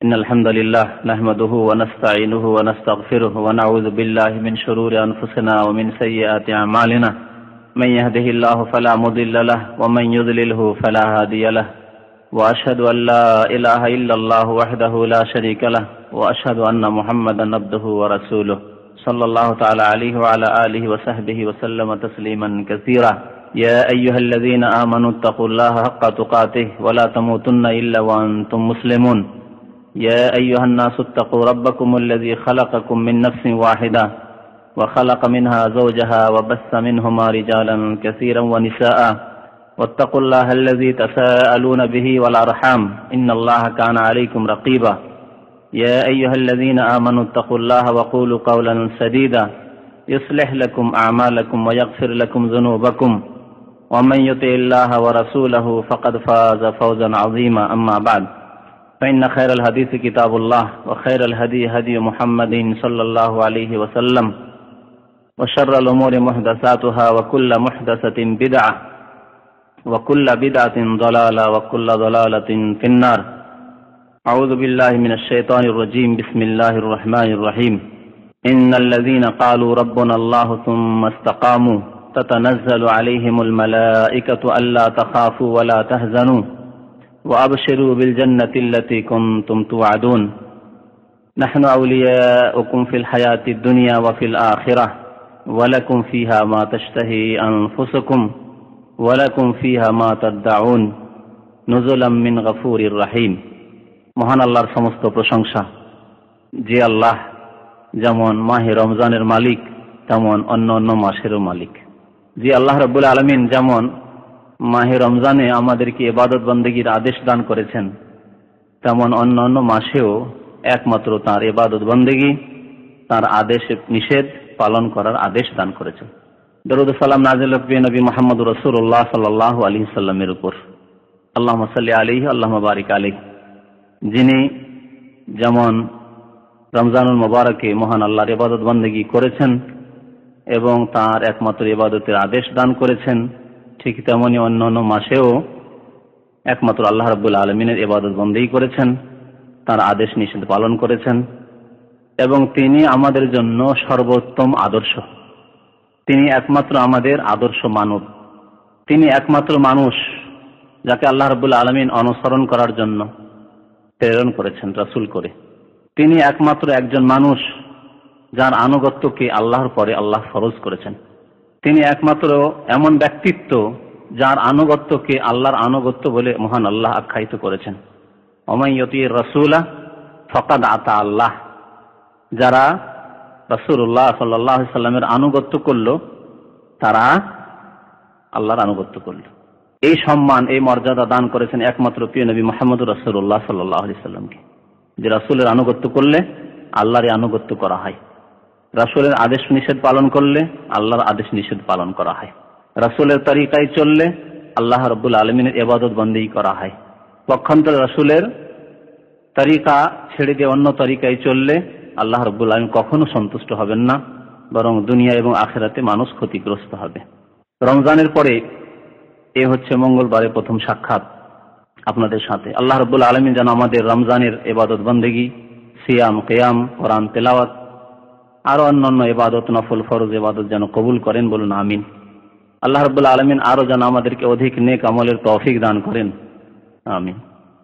إن الحمد لله نحمده ونستعينه ونستغفره ونعوذ بالله من شرور أنفسنا ومن سيئات أعمالنا من يهده الله فلا مضل له ومن يضلله فلا هادي له وأشهد أن لا إله إلا الله وحده لا شريك له وأشهد أن محمدا عبده ورسوله صلى الله تعالى عليه وعلى آله وصحبه وسلم تسليما كثيرا يا أيها الذين آمنوا اتقوا الله حق تقاته ولا تموتن إلا وأنتم مسلمون يا أيها الناس اتقوا ربكم الذي خلقكم من نفس واحدة وخلق منها زوجها وبث منهما رجالا كثيرا ونساء واتقوا الله الذي تساءلون به والأرحام إن الله كان عليكم رقيبا يا أيها الذين آمنوا اتقوا الله وقولوا قولا سديدا يصلح لكم أعمالكم ويغفر لكم ذنوبكم ومن يطع الله ورسوله فقد فاز فوزا عظيما أما بعد فإن خير الحديث كتاب الله وخير الهدي هدي محمد صلى الله عليه وسلم وشر الأمور محدثاتها وكل محدثة بدعة وكل بدعة ضلالة وكل ضلالة في النار أعوذ بالله من الشيطان الرجيم بسم الله الرحمن الرحيم إن الذين قالوا ربنا الله ثم استقاموا تتنزل عليهم الملائكة ألا تخافوا ولا تحزنوا وأبشروا بالجنة التي كنتم توعدون نحن أولياؤكم في الحياة الدنيا وفي الآخرة ولكم فيها ما تشتهي أنفسكم ولكم فيها ما تدعون نزلا من غفور رحيم মহান আল্লাহর সমস্ত প্রশংসা, যে আল্লাহ যেমন মাহে রমজানের মালিক তেমন অন্য অন্য মাসেরও মালিক। যে আল্লাহ রাব্বুল আলামিন যেমন মাহে রমজানে আমাদেরকে ইবাদত বন্দেগীর আদেশ দান করেছেন, তেমন অন্য অন্য মাসেও একমাত্র তাঁর ইবাদত বন্দেগী, তাঁর আদেশ নিষেধ পালন করার আদেশ দান করেছেন। দরুদ ও সালাম নাযিল হোক নবী মুহাম্মদ রাসূলুল্লাহ সাল্লাল্লাহু আলাইহি সাল্লামের উপর। আল্লাহুম্মা সাল্লি আলাইহি আল্লাহুম্মা বারিক আলাইহি। যিনি যেমন রমজানুল মুবারকে মহান আল্লাহর ইবাদত বন্দেগী করেছেন এবং তাঁর একমাত্র ইবাদতের আদেশ দান করেছেন, ঠিক তেমনি অন্য অন্য মাসেও একমাত্র আল্লাহ রাব্বুল আলামিনের ইবাদত বন্দেগী করেছেন, তার আদেশ নিষেধ পালন করেছেন এবং তিনি আমাদের জন্য সর্বোত্তম আদর্শ। তিনি একমাত্র আমাদের আদর্শ মানব। তিনি একমাত্র মানুষ যাকে আল্লাহ রাব্বুল আলামিন অনুসরণ করার জন্য প্রেরণ করেছেন রাসূল করে। তিনি একমাত্র একজন মানুষ যার আনুগত্যকে আল্লাহর পরে আল্লাহ ফরজ করেছেন। তিনি একমাত্র এমন ব্যক্তিত্ব যার আনুগত্যকে আল্লাহর আনুগত্য বলে মহান আল্লাহ আখ্যায়িত করেছেন। ওমান ইউতির রাসূলা ফাকাদ আতা আল্লাহ। যারা রাসূলুল্লাহ সাল্লাল্লাহু আলাইহি সাল্লামের আনুগত্য করল তারা আল্লাহর আনুগত্য করল। এই সম্মান, এই মর্যাদা দান করেছেন একমাত্র প্রিয় নবী মুহাম্মদুর রাসূলুল্লাহ সাল্লাল্লাহু আলাইহি সাল্লামকে, যে রাসূলের আনুগত্য করলে আল্লাহরই আনুগত্য করা হয়। রাসূলের আদেশ নিষেধ পালন করলে আল্লাহর আদেশ নিষেধ পালন করা হয়। রাসূলের তরিকায় চললে আল্লাহ রাব্বুল আলামিনের ইবাদত বন্দেগী করা হয়। পক্ষান্তরে রাসূলের তরিকা ছেড়ে দিয়ে অন্য তরিকায় চললে আল্লাহ রাব্বুল আলামিন কখনো সন্তুষ্ট হবেন না, বরং দুনিয়া এবং আখিরাতে মানুষ ক্ষতিগ্রস্ত হবে। রমজানের পরে এ হচ্ছে মঙ্গলবারে প্রথম সাক্ষাৎ আপনাদের সাথে। আল্লাহ রাব্বুল আলামিন যেন আমাদের রমজানের ইবাদত বন্দেগী, সিয়াম, কিয়াম, কোরআন তেলাওয়াত আরো অন্যান্য ইবাদত, নফল ফরজ ইবাদত যেন কবুল করেন, বলুন আমিন। আল্লাহ রাব্বুল আলামিন আরো যেন আমাদেরকে অধিক নেক আমলের তৌফিক দান করেন, আমিন।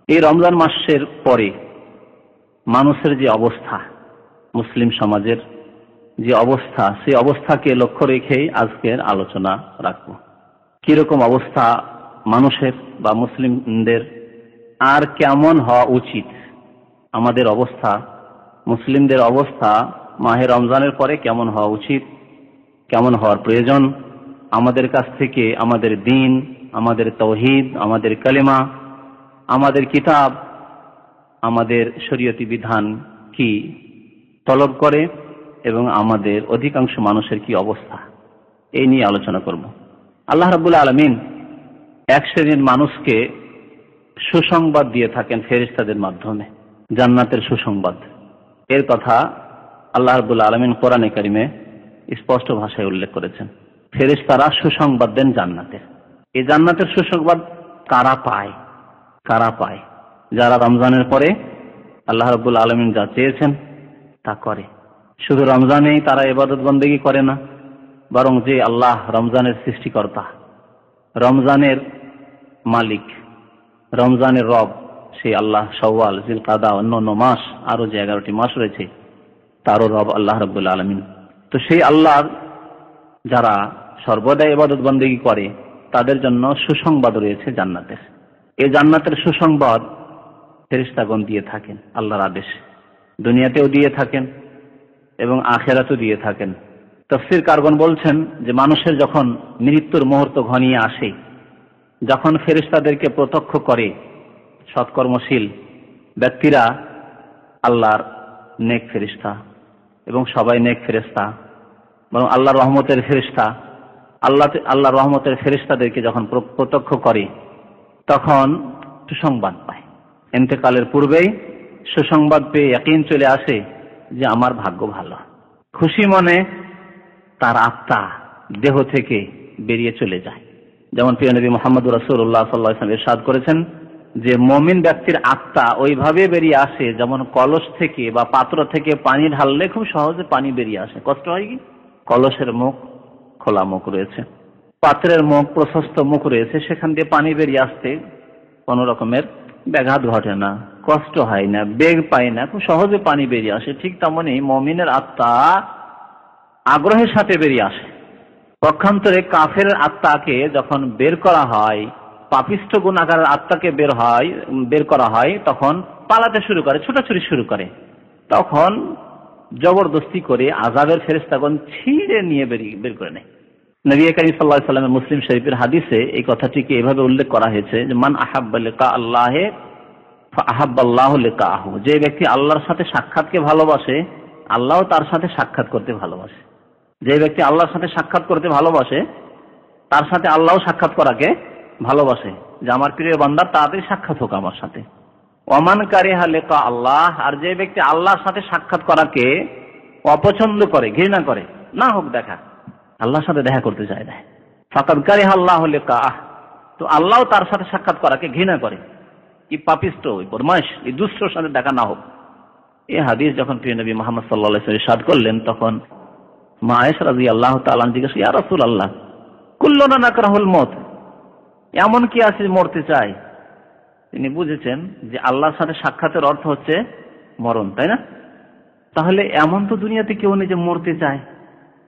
এই রমজান মাসের পরে মানুষের যে অবস্থা, মুসলিম সমাজের যে অবস্থা, সেই অবস্থাকে লক্ষ্য রেখেই আজকের আলোচনা রাখব। কিরকম অবস্থা মানুষের বা মুসলিমদের, আর কেমন হওয়া উচিত আমাদের অবস্থা, মুসলিমদের অবস্থা মাহে রমজানের পরে কেমন হওয়া উচিত, কেমন হওয়ার প্রয়োজন, আমাদের কাছ থেকে আমাদের দ্বীন, আমাদের তাওহীদ, আমাদের কালেমা, আমাদের কিতাব, আমাদের শরীয়তি বিধান কি তলব করে এবং আমাদের অধিকাংশ মানুষের কি অবস্থা, এই নিয়ে আলোচনা করব। আল্লাহ রাব্বুল আলামিন এক শ্রেণীর মানুষকে সুসংবাদ দিয়ে থাকেন ফেরেশতাদের মাধ্যমে, জান্নাতের সুসংবাদ। এর কথা আল্লাহ রাব্বুল আলামিন কোরআনে কারিমে স্পষ্ট ভাষায় উল্লেখ করেছেন। ফেরেশতারা সুসংবাদ দেন জান্নাতের। এই জান্নাতের সুসংবাদ কারা পায়? যারা রমজানের পরে আল্লাহ রাব্বুল আলামিন যা চেয়েছেন তা করে। শুধু রমজানেই তারা ইবাদত বন্দেগী করে না, বরং যে আল্লাহ রমজানের সৃষ্টিকর্তা, রমজানের মালিক, রমজানের রব, সেই আল্লাহ শাওয়াল, জিলকাদা, অন্যান্য মাস, আরো যে 11টি মাস রয়েছে, তারও রব আল্লাহ রাব্বুল আলামিন। তো সেই আল্লাহর যারা সর্বদা ইবাদত বন্দেগী করে তাদের জন্য সুসংবাদ রয়েছে জান্নাতের। এই জান্নাতের সুসংবাদ ফেরেশতাগণ দিয়ে থাকেন আল্লাহর আদেশে, দুনিয়াতেও দিয়ে থাকেন এবং আখিরাতেও দিয়ে থাকেন। তাফসীরকারগণ বলছেন যে মানুষের যখন মৃত্যুর মুহূর্ত ঘনিয়ে আসে, যখন ফেরেশতাদেরকে প্রত্যক্ষ করে সৎকর্মশীল ব্যক্তিরা, আল্লাহর নেক ফেরেশতা এবং সবাই নেক ফেরেশতা, বরং আল্লাহর রহমতের ফেরেশতা, আল্লাহর রহমতের ফেরেশতাদেরকে যখন প্রত্যক্ষ করে তখন সুসংবাদ পায়। ইন্তেকালের পূর্বেই সুসংবাদ পেয়ে ইয়াকিন চলে আসে যে আমার ভাগ্য ভালো। খুশি মনে তার আত্মা দেহ থেকে বেরিয়ে চলে যায়। যেমন প্রিয় নবী মুহাম্মদুর রাসূলুল্লাহ সাল্লাল্লাহু আলাইহি ওয়াসাল্লাম ইরশাদ করেছেন যে মুমিন ব্যক্তির আত্মা ওইভাবে বেরিয়ে আসে যেমন কলস থেকে বা পাত্র থেকে পানি ঢাললে খুব সহজে পানি বেরিয়ে আসে। কষ্ট হয় কি? কলসের মুখ খোলা মুখ রয়েছে, পাত্রের মুখ প্রশস্ত মুখ রয়েছে, সেখান দিয়ে পানি বেরিয়ে আসতে কোনো রকমের ব্যাঘাত ঘটে না, কষ্ট হয় না, বেগ পায় না, খুব সহজে পানি বেরিয়ে আসে। ঠিক তেমনি মুমিনের আত্মা আগ্রহের সাথে বেরিয়ে আসে। পক্ষান্তরে কাফের আত্মাকে যখন বের করা হয়, পাপিষ্ঠ গুনাহগারের আত্মাকে বের করা হয়, তখন পালাতে শুরু করে, ছোটাছুটি শুরু করে। তখন জবরদস্তি করে আযাবের ফেরেশতাগণ ছিঁড়ে নিয়ে বের করে নেয়। নবী কারীম সাল্লাল্লাহু আলাইহি ওয়াসাল্লামের মুসলিম শরীফের হাদিসে এই কথাটিকে এভাবে উল্লেখ করা হয়েছে যে মান আহাব্বা লিকা আল্লাহে ফাআহাব্বাল্লাহু লিকাহু, যে ব্যক্তি আল্লাহর সাথে সাক্ষাৎকে ভালোবাসে আল্লাহও তার সাথে সাক্ষাৎ করতে ভালোবাসে। যে ব্যক্তি আল্লাহর সাথে সাক্ষাৎ করতে ভালোবাসে তার সাথে আল্লাহও সাক্ষাৎ করাকে ভালোবাসে, যে আমার প্রিয় বান্দা তাড়াতাড়ি সাক্ষাৎ হোক আমার সাথে। ওয়ামান কারিহা লিকা আল্লাহ, আর যে ব্যক্তি আল্লাহর সাথে সাক্ষাৎ করাকে অপছন্দ করে, ঘৃণা করে, না হোক দেখা, আল্লাহর সাথে দেখা করতে চায় না, ফাকাদ কারিহা আল্লাহু লিকাহ, তো আল্লাহও তার সাথে সাক্ষাৎ করাকে ঘৃণা করে। কি পাপিষ্ট, বদমাশ, এই দুষ্টর সাথে দেখা না হোক। এই হাদিস যখন প্রিয় নবী মুহাম্মদ সাল্লাল্লাহু আলাইহি ওয়াসাল্লাম ইরশাদ করলেন, তখন মা আয়েশা রাদিয়াল্লাহু তাআলা জিজ্ঞেস করলেন, ইয়া রাসূলুল্লাহ, কুল্লুনা নাকরাহুল মউত, এমন কি আছে মরতে চায়? তিনি বুঝেছেন যে আল্লাহর সাথে সাক্ষাতের অর্থ হচ্ছে মরণ, তাই না? তাহলে এমন তো দুনিয়াতে কেউ নেই যে মরতে চায়,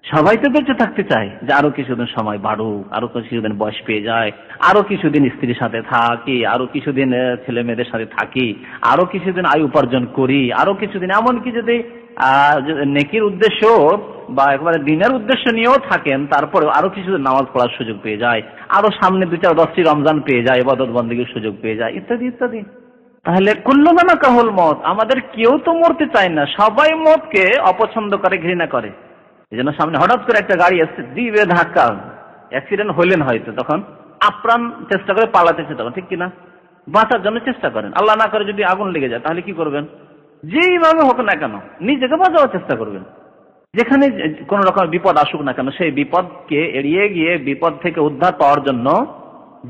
সবাই তো বেঁচে থাকতে চায়, যে আরো কিছুদিন সময় বাড়ুক, আরো কিছুদিন বয়স পেয়ে যায়, আরো কিছুদিন স্ত্রীর সাথে থাকি, আরো কিছুদিন ছেলে মেয়েদের সাথে থাকি, আরো কিছুদিন আয় উপার্জন করি, আরো কিছুদিন, এমনকি যদি নেকির উদ্দেশ্য বা একবারে দিনের উদ্দেশ্য নিয়েও থাকেন, তারপরে আরো কিছুদিন নামাজ পড়ার সুযোগ পেয়ে যায়, আরো সামনে 2-4-10টি রমজান পেয়ে যায়, ইবাদত বন্দেগীর সুযোগ পেয়ে যায়, ইত্যাদি ইত্যাদি। তাহলে কুল্লুনা নাকরাহুল মউত, আমাদের কেউ তো মরতে চায় না, সবাই মওতকে অপছন্দ করে, ঘৃণা করে। এই জন্য সামনে হঠাৎ করে একটা গাড়ি আসছে, দিবে ধাক্কা, অ্যাক্সিডেন্ট হইলেন হয়তো, তখন আপ্রাণ চেষ্টা করে পালাতেছে, তখন ঠিক কিনা বাঁচার জন্য চেষ্টা করেন। আল্লাহ না করে যদি আগুন লেগে যায় তাহলে কি করবেন? যেইভাবে হোক না কেন নিজেকে বাঁচাবার চেষ্টা করবেন। যেখানে কোন রকম বিপদ আসুক না কেন, সেই বিপদকে এড়িয়ে গিয়ে বিপদ থেকে উদ্ধার পাওয়ার জন্য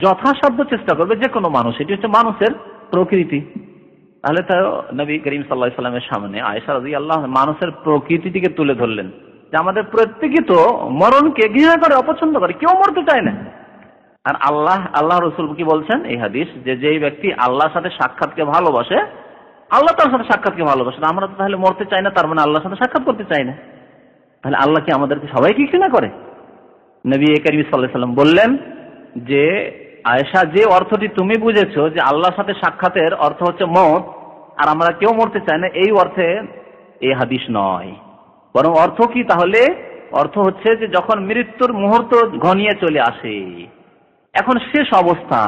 যথাসাধ্য চেষ্টা করবে যে কোনো মানুষ। এটি হচ্ছে মানুষের প্রকৃতি। তাহলে তো নবী করিম সাল্লাল্লাহু আলাইহি ওয়াসাল্লামের সামনে আয়েশা রাদিয়াল্লাহু আনহা মানুষের প্রকৃতিটিকে তুলে ধরলেন, যে আমাদের প্রত্যেকেই তো মরণকে ঘৃণা করে, অপছন্দ করে, কেউ মরতে চায় না। আর আল্লাহ রাসূল কি বলছেন এই হাদিস, যে যেই ব্যক্তি আল্লাহর সাথে সাক্ষাৎকে ভালোবাসে আল্লাহ তার সাথে সাক্ষাৎকে ভালোবাসে। আমরা তো তাহলে মরতে চাই না, তার মানে আল্লাহর সাথে সাক্ষাৎ করতে চাই না। তাহলে আল্লাহ কি আমাদেরকে সবাইকে ঘৃণা করে? নবী করিম সাল্লাল্লাহু আলাইহি ওয়াসাল্লাম বললেন যে আয়েশা, যে অর্থটি তুমি বুঝেছো যে আল্লাহর সাথে সাক্ষাতের অর্থ হচ্ছে মওত আর আমরা কেউ মরতে চাই না, এই অর্থে এই হাদিস নয়, বরং অর্থ কি? তাহলে অর্থ হচ্ছে যে যখন মৃত্যুর মুহূর্ত ঘনিয়ে চলে আসে, এখন শেষ অবস্থা,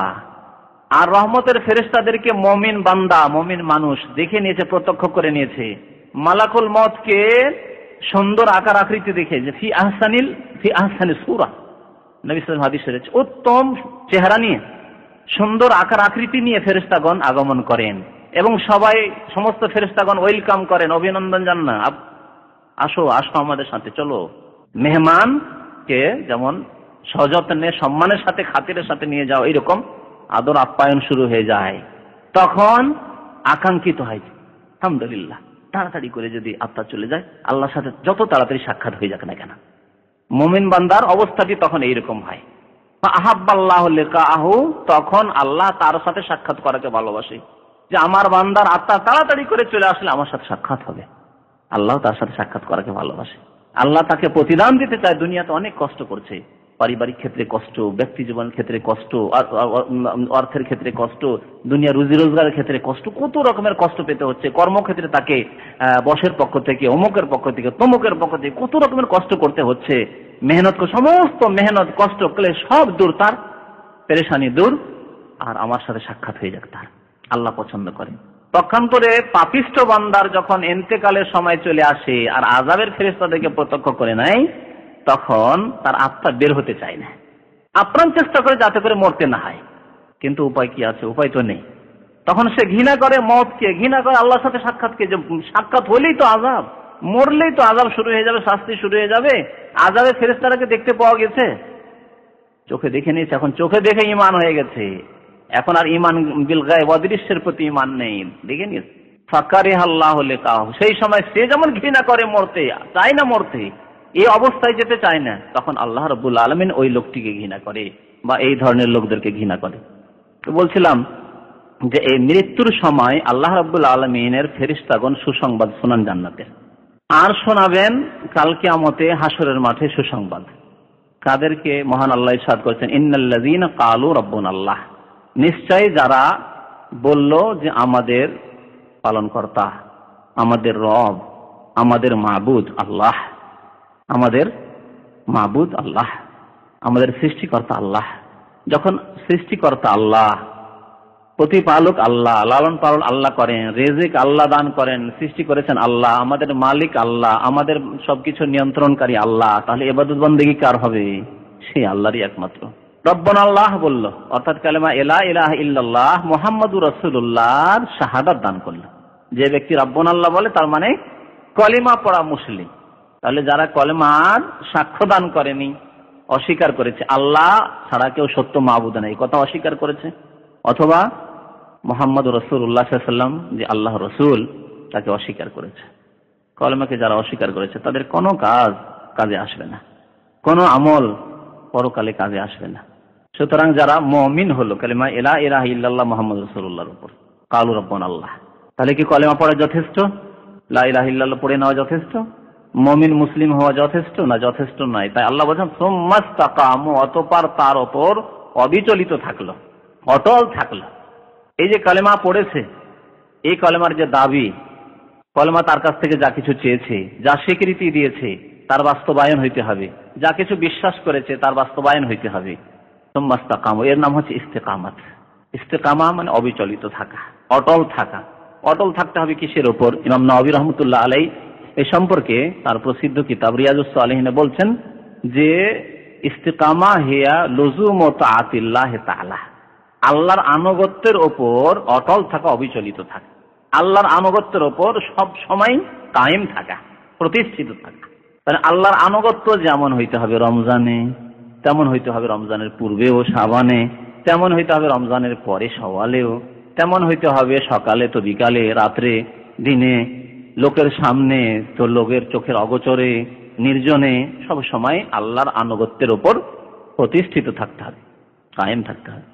আর রহমতের ফেরেশতাদেরকে মুমিন বান্দা, মুমিন মানুষ দেখে নিয়েছে, প্রত্যক্ষ করে নিয়েছে। মালাকুল মওতকে সুন্দর আকার আকৃতি দেখে, যে ফি আহসানি সূরা, নবী সাল্লাল্লাহু আলাইহি ওয়াসাল্লাম হাদিসে রয়েছে, উত্তম চেহারা নিয়ে, সুন্দর আকার আকৃতি নিয়ে ফেরেশতাগণ আগমন করেন এবং সমস্ত ফেরেশতাগণ ওয়েলকাম করেন, অভিনন্দন জানান, আসো আসো আমাদের সাথে চলো। মেহমানকে যেমন সযত্নে সম্মানের সাথে খাতিরের সাথে নিয়ে যাও, এইরকম আদর আপ্যায়ন শুরু হয়ে যায়। তখন আকাঙ্ক্ষিত হয়, আলহামদুলিল্লাহ, তাড়াতাড়ি করে যদি আত্মা চলে যায়, আল্লাহর সাথে যত তাড়াতাড়ি সাক্ষাৎ হয়ে যাক না কেন। মুমিন বান্দার অবস্থাটি তখন এইরকম হয়। আহাব্বাল্লাহু লিকাহু, তখন আল্লাহ তার সাথে সাক্ষাৎ করাকে ভালোবাসে, যে আমার বান্দার আত্মা তাড়াতাড়ি করে চলে আসলে আমার সাথে সাক্ষাৎ হবে। আল্লাহ তার সাথে সাক্ষাৎ করাকে ভালোবাসে। আল্লাহ তাকে প্রতিদান দিতে চায়। দুনিয়াতে অনেক কষ্ট করছে, পারিবারিক ক্ষেত্রে কষ্ট, ব্যক্তি জীবনের ক্ষেত্রে কষ্ট, অর্থের ক্ষেত্রে কষ্ট, দুনিয়া রুজি রোজগারের ক্ষেত্রে কষ্ট, কত রকমের কষ্ট পেতে হচ্ছে। কর্মক্ষেত্রে তাকে বসের পক্ষ থেকে, অমুকের পক্ষ থেকে, তমুকের পক্ষ থেকে কত রকমের কষ্ট করতে হচ্ছে। মেহনত, সমস্ত মেহনত, কষ্ট, ক্লেশ সব দূর, তার পেরেশানি দূর, আর আমার সাথে সাক্ষাৎ হয়ে যাক তার। আল্লাহ পছন্দ করে। পক্ষান্তরে পাপিষ্ঠ বান্দার যখন ইন্তেকালের সময় চলে আসে আর আযাবের ফেরেশতাদেরকে প্রত্যক্ষ করে নেয়, তখন তার আত্মা বের হতে চায় না, আপ্রাণ চেষ্টা করে যাতে করে মরতে না হয়, কিন্তু উপায় কি আছে? উপায় তো নেই। তখন সে ঘৃণা করে মওতকে, ঘৃণা করে আল্লাহর সাথে সাক্ষাৎকে, যে সাক্ষাৎ হলেই তো আযাব, মরলেই তো আযাব শুরু হয়ে যাবে, শাস্তি শুরু হয়ে যাবে। আযাবের ফেরেশতাদেরকে দেখতে পাওয়া গেছে, চোখে দেখে নিয়েছে, এখন চোখে দেখে ঈমান হয়ে গেছে, এখন আর ঈমান বিল গায়ব, অদৃশ্যের প্রতি ঈমান নেই, দেখে নিয়েছে। ফাকারিহাল্লাহু লিকাহু, সেই সময় সে যেমন ঘৃণা করে মরতে, চায় না মরতে, এই অবস্থায় যেতে চায় না, তখন আল্লাহ রাব্বুল আলামিন ওই লোকটিকে ঘৃণা করে বা এই ধরনের লোকদেরকে ঘৃণা করে। তো বলছিলাম যে এই মৃত্যুর সময় আল্লাহ রাব্বুল আলামিনের ফেরেশতাগণ সুসংবাদ শোনান জান্নাতের, আর শোনাবেন কাল কিয়ামতে হাসরের মাঠে সুসংবাদ। কাদেরকে? মহান আল্লাহ ইরশাদ করেছেন, ইন্নাল্লাযীনা ক্বালু রাব্বুনাল্লাহ, নিশ্চয় যারা বলল যে আমাদের পালনকর্তা, আমাদের রব, আমাদের মাবুদ আল্লাহ, আমাদের মাবুদ আল্লাহ, আমাদের সৃষ্টিকর্তা আল্লাহ। যখন সৃষ্টিকর্তা আল্লাহ, প্রতিপালক আল্লাহ, লালন পালন আল্লাহ করেন, রিজিক আল্লাহ দান করেন, সৃষ্টি করেছেন আল্লাহ, আমাদের মালিক আল্লাহ, আমাদের সবকিছু নিয়ন্ত্রণকারী আল্লাহ, তাহলে ইবাদত বন্দেগী কার হবে? সেই আল্লাহরই একমাত্র। রব্বানা আল্লাহ বলল, অর্থাৎ কালেমা লা ইলাহা ইল্লাল্লাহ মুহাম্মাদুর রাসূলুল্লাহর শাহাদাত দান করল। যে ব্যক্তি রব্বানা আল্লাহ বলে তার মানে কলিমা পড়া মুসলিম। তাহলে যারা কলেমার সাক্ষ্য দান করেনি, অস্বীকার করেছে আল্লাহ ছাড়া কেউ সত্য মাবুদ নেই, কথা অস্বীকার করেছে, অথবা মুহাম্মাদুর রাসূলুল্লাহ সাল্লাল্লাহু আলাইহি ওয়াসাল্লাম যে আল্লাহ রসুল তাকে অস্বীকার করেছে, কলেমাকে যারা অস্বীকার করেছে তাদের কোনো কাজে আসবে না, কোনো আমল পরকালে কাজে আসবে না। সুতরাং যারা মুমিন হলো কালেমা লা ইলাহা ইল্লাল্লাহ মুহাম্মাদুর রাসূলুল্লাহর উপর, কালু রাব্বানাল্লাহ, তাহলে কি কলেমা পড়া যথেষ্ট? লা ইলাহা ইল্লাল্লাহ পড়ে নেওয়া যথেষ্ট? মুমিন মুসলিম হওয়া যথেষ্ট না? যথেষ্ট নয়। তাই আল্লাহ বলেন সুম্মাস্তাকামু, অতঃপর তার উপর অবিচলিত থাকলো, অটল থাকলো। এই যে কলেমা পড়েছে, এই কলেমার যে দাবি, কলেমা তার কাছ থেকে যা কিছু চেয়েছে, যা স্বীকৃতি দিয়েছে তার বাস্তবায়ন হইতে হবে, যা কিছু বিশ্বাস করেছে তার বাস্তবায়ন হইতে হবে। সুম্মাস্তাকামু, এর নাম হচ্ছে ইস্তেকামাত। ইস্তেকামা মানে অবিচলিত থাকা, অটল থাকা। অটল থাকতে হবে কিসের উপর? ইমাম নাওয়াবী রাহমাতুল্লাহ আলাইহি এই সম্পর্কে তার প্রসিদ্ধ কিতাব রিয়াজুস সালিহিনে বলছেন যে ইস্তেকামা হিয়া লুজুমু তাআতিল্লাহ তাআলা, আল্লাহর আনুগত্যের ওপর অটল থাকা, অবিচলিত থাকা, আল্লাহর আনুগত্যের ওপর সব সময় কায়েম থাকা, প্রতিষ্ঠিত থাকা। তাহলে আল্লাহর আনুগত্য যেমন হইতে হবে রমজানে, তেমন হইতে হবে রমজানের পূর্বেও শাবানে, তেমন হইতে হবে রমজানের পরে শাওয়ালেও, তেমন হইতে হবে সকালে তো বিকালে, রাত্রে দিনে, লোকের সামনে তো লোকের চোখের অগোচরে, নির্জনে, সব সময় আল্লাহর আনুগত্যের উপর প্রতিষ্ঠিত থাকতে হবে, কায়েম থাকতে হবে।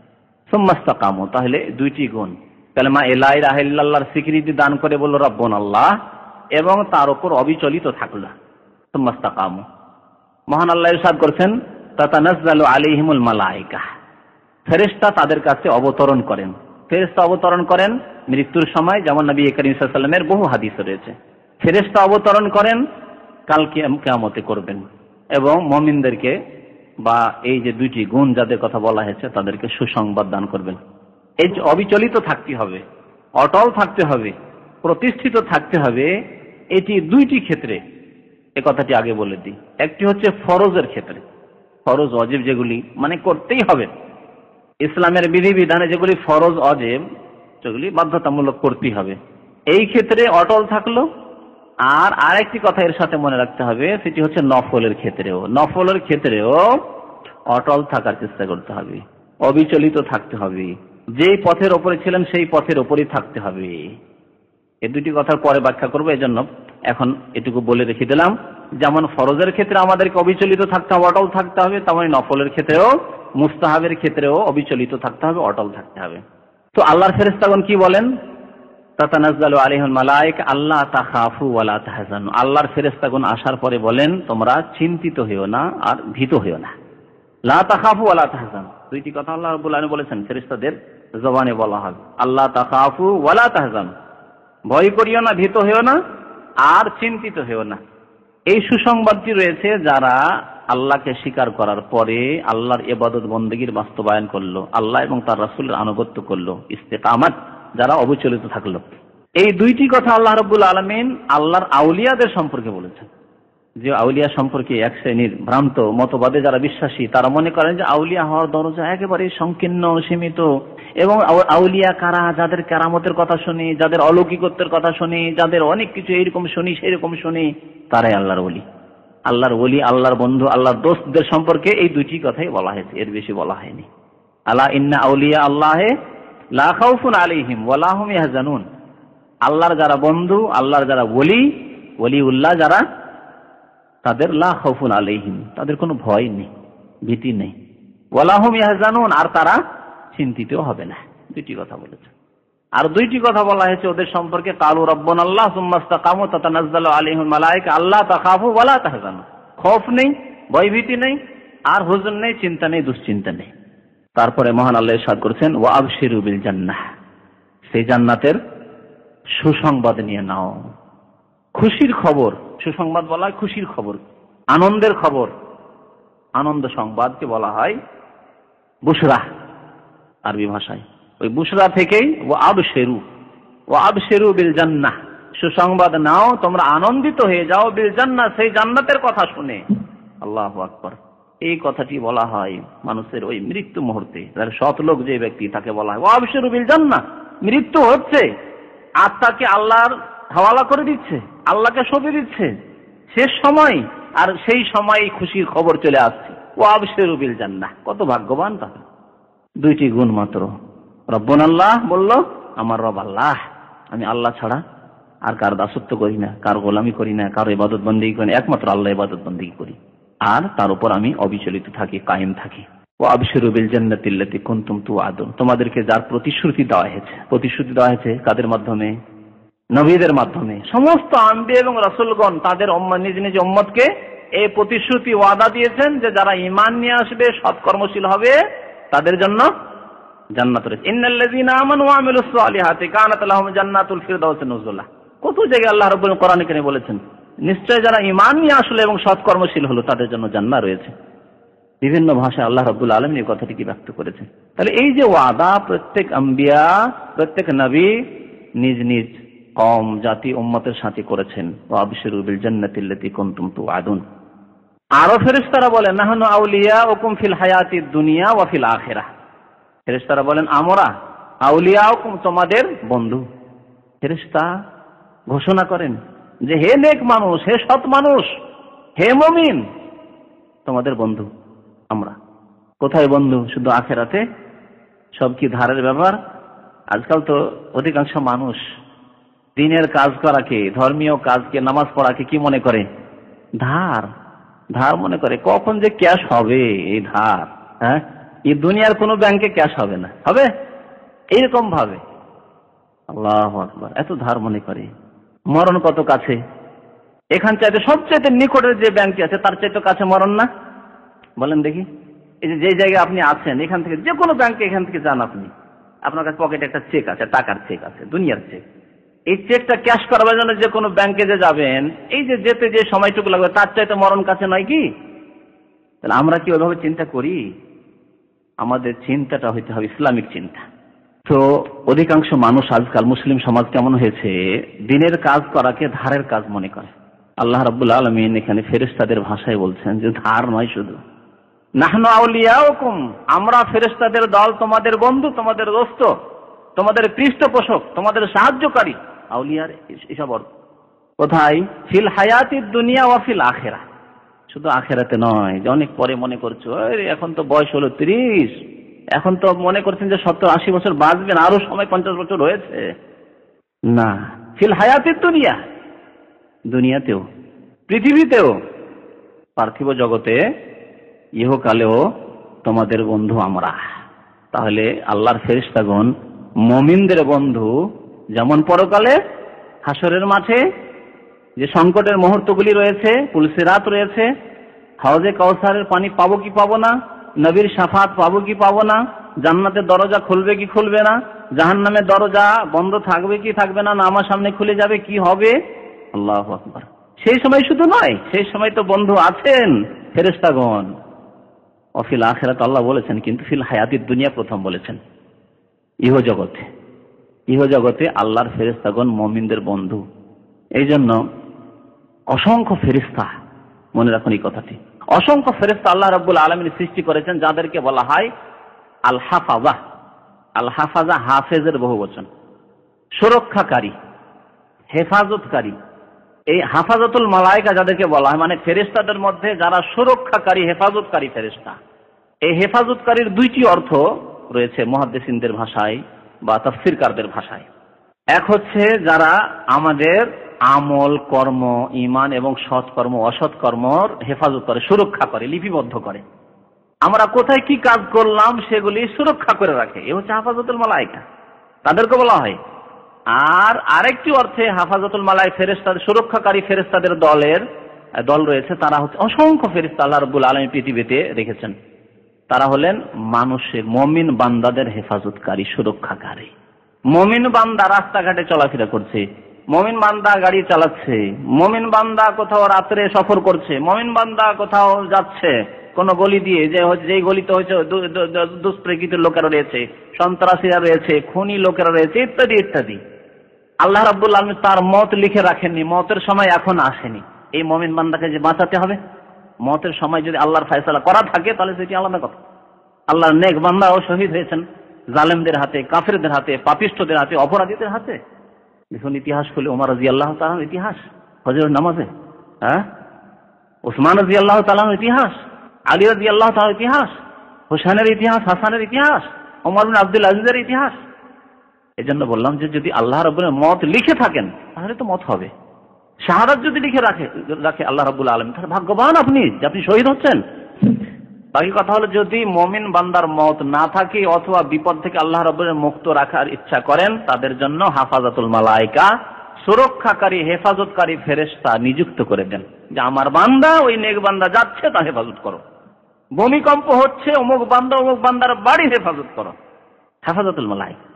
সুম্মাস্তাকামু, তাহলে দুইটি গুণ, কালেমা লা ইলাহা ইল্লাল্লাহর স্বীকৃতি দান করে বলল রব্বুনাল্লাহ, এবং তার উপর অবিচলিত থাকল। সুম্মাস্তাকামু, মহান আল্লাহ ইরশাদ করেছেন তাতানাজ্জালু আলাইহিমুল মালায়েকা, ফেরেশতা তাদের কাছে অবতরণ করেন। ফেরেশতা অবতরণ করেন মৃত্যুর সময়, যেমন নবী করিম সাল্লাল্লাহু আলাইহি ওয়াসাল্লামের বহু হাদিস রয়েছে। ফেরেশতা অবতরণ করেন কাল কিয়ামতে করবেন, এবং মুমিনদেরকে বা এই যে দুইটি গুণ যাদের কথা বলা হয়েছে তাদেরকে সুসংবাদ দান করবেন। এই যে অবিচলিত থাকতে হবে, অটল থাকতে হবে, প্রতিষ্ঠিত থাকতে হবে, এটি দুইটি ক্ষেত্রে। এ কথাটি আগে বলে দিই। একটি হচ্ছে ফরজের ক্ষেত্রে, ফরজ ওয়াজিব যেগুলি মানে করতেই হবে, ইসলামের বিধিবিধানে যেগুলি ফরজ ওয়াজিব সেগুলি বাধ্যতামূলক করতেই হবে, এই ক্ষেত্রে অটল থাকলো। আর আরেকটি কথা এর সাথে মনে রাখতে হবে, সেটি হচ্ছে নফলের ক্ষেত্রেও, নফলের ক্ষেত্রেও অটল থাকার চেষ্টা করতে হবে, অবিচলিত থাকতে হবে, যেই পথের ওপরে ছিলেন সেই পথের ওপরই থাকতে হবে। এই দুটি কথার পরে ব্যাখ্যা করবো, এজন্য এখন এটুকু বলে রেখে দিলাম। যেমন ফরজের ক্ষেত্রে আমাদেরকে অবিচলিত থাকতে হবে, অটল থাকতে হবে, তেমনি নফলের ক্ষেত্রেও, মুস্তাহাবের ক্ষেত্রেও অবিচলিত থাকতে হবে, অটল থাকতে হবে। তো আল্লাহর ফেরেশতাগণ কি বলেন? তাতানাজ্জালু আলাইহিল মালায়েকা আল্লা তাখাফু ওয়া লা তাহজানু। আল্লাহর ফেরেশতাগণ আসার পরে বলেন, তোমরা চিন্তিত হইও না আর ভীত হইও না। লা তাখাফু ওয়া লা তাহজানু, দুইটি কথা আল্লাহ রাব্বুল আলামিন বলেছেন, ফেরেশতাদের জবানে বলা হবে। আল্লা তাখাফু ওয়া লা তাহজানু, ভয় করিও না, ভীত হইও না আর চিন্তিত হইও না। এই সুসংবাদটি রয়েছে যারা আল্লাহকে স্বীকার করার পরে আল্লাহর ইবাদত বন্দেগীর বাস্তবায়ন করলো, আল্লাহ এবং তার রাসূলের আনুগত্য করলো, ইস্তেকামাত, যারা অবিচলিত থাকলো। এই দুইটি কথা আল্লাহ রাব্বুল আলামিন আল্লাহর আউলিয়াদের সম্পর্কে বলেছেন। যে আউলিয়া সম্পর্কে এক শ্রেণীর ভ্রান্ত মতবাদে যারা বিশ্বাসী, তারা মনে করেন যে আউলিয়া হওয়ার দরজা একেবারে সংকীর্ণ, সীমিত, এবং আউলিয়া কারা, যাদের কেরামতের কথা শুনি, যাদের অলৌকিকত্বের কথা শুনি, যাদের অনেক কিছু এইরকম শুনি সেইরকম শুনি, তারাই আল্লাহর ওলি। আল্লাহর ওলি, আল্লাহর বন্ধু, আল্লাহর দোস্তদের সম্পর্কে এই দুইটি কথাই বলা হয়েছে, এর বেশি বলা হয়নি। আলা ইন্না আউলিয়া আল্লাহে লা খাউফুন আলাইহিম ওয়া লা হুম ইয়াহজানুন। আল্লাহর যারা বন্ধু, আল্লাহর যারা ওলিউল্লাহ যারা, তাদের লা খাউফুন আলাইহিম, তাদের কোনো ভয় নেই, ভীতি নেই, ওয়া লা হুম ইয়াহজানুন, আর তারা চিন্তিত হবে না। দুইটি কথা বলেছে। আর দুইটি কথা বলা হয়েছে ওদের সম্পর্কে, কালু রাব্বুনাল্লাহ সুম্মা ইসতাকামু তাতানাজ্জালু আলাইহিল মালায়েকা আল্লা তাখাফু ওয়া লা তাহজানু। খৌফ নেই, ভয়ভীতি নেই, আর হুজুন নেই, চিন্তা নেই, দুশ্চিন্তা নেই। তারপরে মহান আল্লাহ ইরশাদ করেছেন, ওয়া আবশিরু বিল জান্নাহ, সেই জান্নাতের সুসংবাদ নিয়ে নাও। খুশির খবর, সুসংবাদ বলা হয় খুশির খবর, আনন্দের খবর, আনন্দ সংবাদকে বলা হয় বুশরা আরবি ভাষায়। ওই বুশরা থেকেই ও আবশেরু বিল জান্নাহ, সুসংবাদ নাও, তোমরা আনন্দিত হয়ে যাও, বিল জান্নাহ, সেই জান্নাতের কথা শুনে। আল্লাহু আকবার। এই কথাটি বলা হয় মানুষের ওই মৃত্যু মুহূর্তে, যার সৎ লোক যে ব্যক্তি, তাকে বলা হয় ও আবশেরু বিল জান্নাহ। মৃত্যু হচ্ছে, আত্মাকে আল্লাহর হাওয়ালা করে দিচ্ছে, আল্লাহকে সঁপে দিচ্ছে, শেষ সময়, আর সেই সময় খুশির খবর চলে আসছে। ও আবশেরু বিল জান্নাহ, কত ভাগ্যবান তারা। দুইটি গুণ মাত্র। রব্বুনাল্লাহ বলল, আমার রব আল্লাহ, আমি আল্লাহ ছাড়া আর কার দাসত্ব করি না, কার গোলামি করি না, কার ইবাদত বন্দেগী করি না, একমাত্র আল্লাহ ইবাদত বন্দেগী করি, আর তার উপর আমি অবিচলিত থাকি, কায়েম থাকি। ও আবশিরু বিল জান্নাতিল্লাতী কুনতুম তুআদুন, তোমাদেরকে যার প্রতিশ্রুতি দেওয়া হয়েছে। প্রতিশ্রুতি দেওয়া হয়েছে কাদের মাধ্যমে? নবীদের মাধ্যমে। সমস্ত আম্বিয়া এবং রাসূলগণ তাদের নিজ নিজ উম্মতকে এই প্রতিশ্রুতি ওয়াদা দিয়েছেন যে যারা ঈমান নিয়ে আসবে, সৎকর্মশীল হবে, তাদের জন্য জান্নাত রয়েছে। ইন্নাল্লাযীনা আমানু ওয়া আমিলুস সালিহাতি কানাত লাহুম জান্নাতুল ফিরদাউস নুজুলা। কত জায়গায় আল্লাহ রাব্বুল কোরআনে কারীমে বলেছেন, নিশ্চয় যারা ঈমান নিয়ে আসলো এবং সৎকর্মশীল হলো, তাদের জন্য জান্নাত রয়েছে। বিভিন্ন ভাষায় আল্লাহ রাব্বুল আলামিন এই কথাটিকে ব্যক্ত করেছেন। তাহলে এই যে ওয়াদা, প্রত্যেক আম্বিয়া, প্রত্যেক নবী নিজ নিজ কওম, জাতি, উম্মতের সাথে করেছেন। ওয়া আবশিরু বিল জান্নাতিল্লাতী কুনতুম তুআদুন। আরো ফেরেশতারা বলেন, নাহনু আউলিয়াউকুম ফিল হায়াতিদ দুনিয়া ওয়া ফিল আখিরাহ। ফেরেশতারা বলেন, আমরা আউলিয়াউকুম, তোমাদের বন্ধু। ফেরেশতা ঘোষণা করেন যে হে নেক মানুষ, হে সৎ মানুষ, হে মুমিন, তোমাদের বন্ধু আমরা। কোথায় বন্ধু? শুধু আখিরাতে? সব কি ধারের ব্যাপার? আজকাল তো অধিকাংশ মানুষ দিনের কাজ করাকে, ধর্মীয় কাজকে, নামাজ পড়াকে কি মনে করে? ধার মনে করে। কখন যে ক্যাশ হবে এই ধার? হ্যাঁ, এই দুনিয়ার কোনো ব্যাংকে ক্যাশ হবে না, হবে এইরকম ভাবে। আল্লাহু আকবার। এত ধার মনে করে। মরণ কত কাছে, এখান চাইতে সবচেয়ে নিকটের যে ব্যাংকটি আছে তার চাইতে কাছে মরণ না? বলেন দেখি। এই যে জায়গায় আপনি আছেন, এখান থেকে যে কোনো ব্যাংকে, এখান থেকে যান আপনি, আপনার কাছে পকেটে একটা চেক আছে, টাকার চেক আছে, দুনিয়ার চেক। এই চেকটা ক্যাশ করার জন্য যে কোনো ব্যাংকে যে যাবেন, এই যে যেতে যে সময়টুকু লাগবে, তার চাইতে মরণ কাছে নয় কি? তাহলে আমরা কি ওইভাবে চিন্তা করি? আমাদের চিন্তাটা হইতে হবে ইসলামিক চিন্তা। তো অধিকাংশ মানুষ আজকাল, মুসলিম সমাজ কেমন হয়েছে, দিনের কাজ করাকে ধারের কাজ মনে করে। আল্লাহ রাব্বুল আলামিন এখানে ফেরেশতাদের ভাষায় বলছেন যে ধার নয় শুধু, নাহনু আউলিয়াউকুম, আমরা ফেরেশতাদের দল, তোমাদের বন্ধু, তোমাদের দোস্ত, তোমাদের পৃষ্ঠপোষক, তোমাদের সাহায্যকারী। আউলিয়ার এসব অর্থ কোথায়? ফিল হায়াতিদ দুনিয়া ওয়া ফিল আখিরাহ। শুধু আখিরাতে নয়, যে অনেক পরে মনে করছো, এখন তো বয়স হলো 30, এখন তো মনে করছেন যে 70-80 বছর বাঁচবেন, আরো সময় 50 বছর হয়েছে। না, ফিল হায়াতিদ দুনিয়া, দুনিয়াতেও, পৃথিবীতেও, পার্থিব জগতে, ইহকালেও তোমাদের বন্ধু আমরা। তাহলে আল্লাহর ফেরেশতাগণ মুমিনদের বন্ধু, যেমন পরকালে হাসরের মাঠে যে সংকটের মুহূর্তগুলি রয়েছে, পুলসিরাত রয়েছে, হাউজে কাউসারের পানি পাবো কি পাবো না, নবীর শাফাত পাবো কি পাবো না, জান্নাতের দরজা খুলবে কি খুলবে না, জাহান্নামের দরজা বন্ধ থাকবে কি থাকবে না, আমার সামনে খুলে যাবে কি হবে, আল্লাহু আকবার। সেই সময় শুধু নয়, সেই সময় তো বন্ধু আছেন ফেরেশতাগণ। অফিল আখিরাত আল্লাহ বলেছেন, কিন্তু ফিল হায়াতিদ দুনিয়া প্রথম বলেছেন। ইহজগতে আল্লাহর ফেরেশতাগণ মুমিনদের বন্ধু। এই জন্য অসংখ্য ফেরেশতা, মনে রাখুন এই কথাটি, অসংখ্য ফেরেশতা আল্লাহ রাব্বুল আলামিন সৃষ্টি করেছেন, যাদেরকে বলা হয় আল হাফাজা। আল হাফাজা হাফেজের বহুবচন, সুরক্ষাকারী, হেফাজতকারী। এই হাফাজতুল মালায়েকা যাদেরকে বলা হয়, মানে ফেরেশতাদের মধ্যে যারা সুরক্ষাকারী, হেফাজতকারী ফেরেশতা। এই হেফাজতকারীর দুইটি অর্থ রয়েছে মুহাদ্দিসিনদের ভাষায় বা তাফসীরকারদের ভাষায়। এক হচ্ছে যারা আমাদের আমল, কর্ম, ঈমান এবং সৎকর্ম, অসৎকর্মর হেফাজত করে, সুরক্ষা করে, লিপিবদ্ধ করে। আমরা কোথায় কি কাজ করলাম সেগুলি সুরক্ষা করে রাখে, এ হচ্ছে হাফাজতুল মালায়েকা, তাদেরকে বলা হয়। আর আরেকটি অর্থে হাফাজতুল মালায়েকা ফেরেশতাদের, সুরক্ষাকারী ফেরেশতাদের দল রয়েছে, তারা হচ্ছে অসংখ্য ফেরেশতা আল্লাহ রাব্বুল আলামিন পৃথিবীতে রেখেছেন। তারা হলেন মানুষের, মুমিন বান্দাদের হেফাজতকারী, সুরক্ষাকারী। মুমিন বান্দা রাস্তাঘাটে চলাফেরা করছে, মুমিন বান্দা গাড়ি চালাচ্ছে, মুমিন বান্দা কোথাও রাত্রে সফর করছে, মুমিন বান্দা কোথাও যাচ্ছে কোন গলি দিয়ে, যেই গলিতে হচ্ছে দুষ্প্রকৃতির লোকেরা রয়েছে, সন্ত্রাসীরা রয়েছে, খুনি লোকেরা রয়েছে, ইত্যাদি ইত্যাদি। আল্লাহ রাব্বুল আলামিন তার মত লিখে রাখেননি, মতের সময় এখন আসেনি। এই মুমিন বান্দাকে যে বাঁচাতে হবে, মতের সময় যদি আল্লাহর ফয়সালা করা থাকে তাহলে সেটি আলাদা কথা। আল্লাহর নেক বান্দাও শহীদ হয়েছেন জালেমদের হাতে, কাফেরদের হাতে, পাপিষ্ঠদের হাতে, অপরাধীদের হাতে। দেখুন ইতিহাস খুলে, ওমর রাদিয়াল্লাহু তাআলার ইতিহাস, ফজরের নামাজে, ওসমান রাদিয়াল্লাহু তাআলার ইতিহাস, আলী রাদিয়াল্লাহু তাআলার ইতিহাস, হোসেনের ইতিহাস, হাসানের ইতিহাস, ওমর বিন আব্দুল আজিজের ইতিহাস। এজন্য বললাম যে যদি আল্লাহ রাব্বুল মত লিখে থাকেন তাহলে তো মত হবে। শাহাদাত যদি লিখে রাখে আল্লাহ রাব্বুল আলামিন, তাহলে ভাগ্যবান আপনি যে আপনি শহীদ হচ্ছেন। বাকি কথা হলো, যদি মুমিন বান্দার মত না থাকে অথবা বিপদ থেকে আল্লাহ রাব্বুল মুক্ত রাখার ইচ্ছা করেন, তাদের জন্য হাফাজাতুল মালায়েকা, সুরক্ষাকারী, হেফাজতকারী ফেরেশতা নিযুক্ত করে দেন, যে আমার বান্দা, ওই নেক বান্দা যাচ্ছে, তা হেফাজত করো। ভূমিকম্প হচ্ছে, অমুক বান্দার বাড়ি হেফাজত করো, হেফাজতুল মালায়েকা।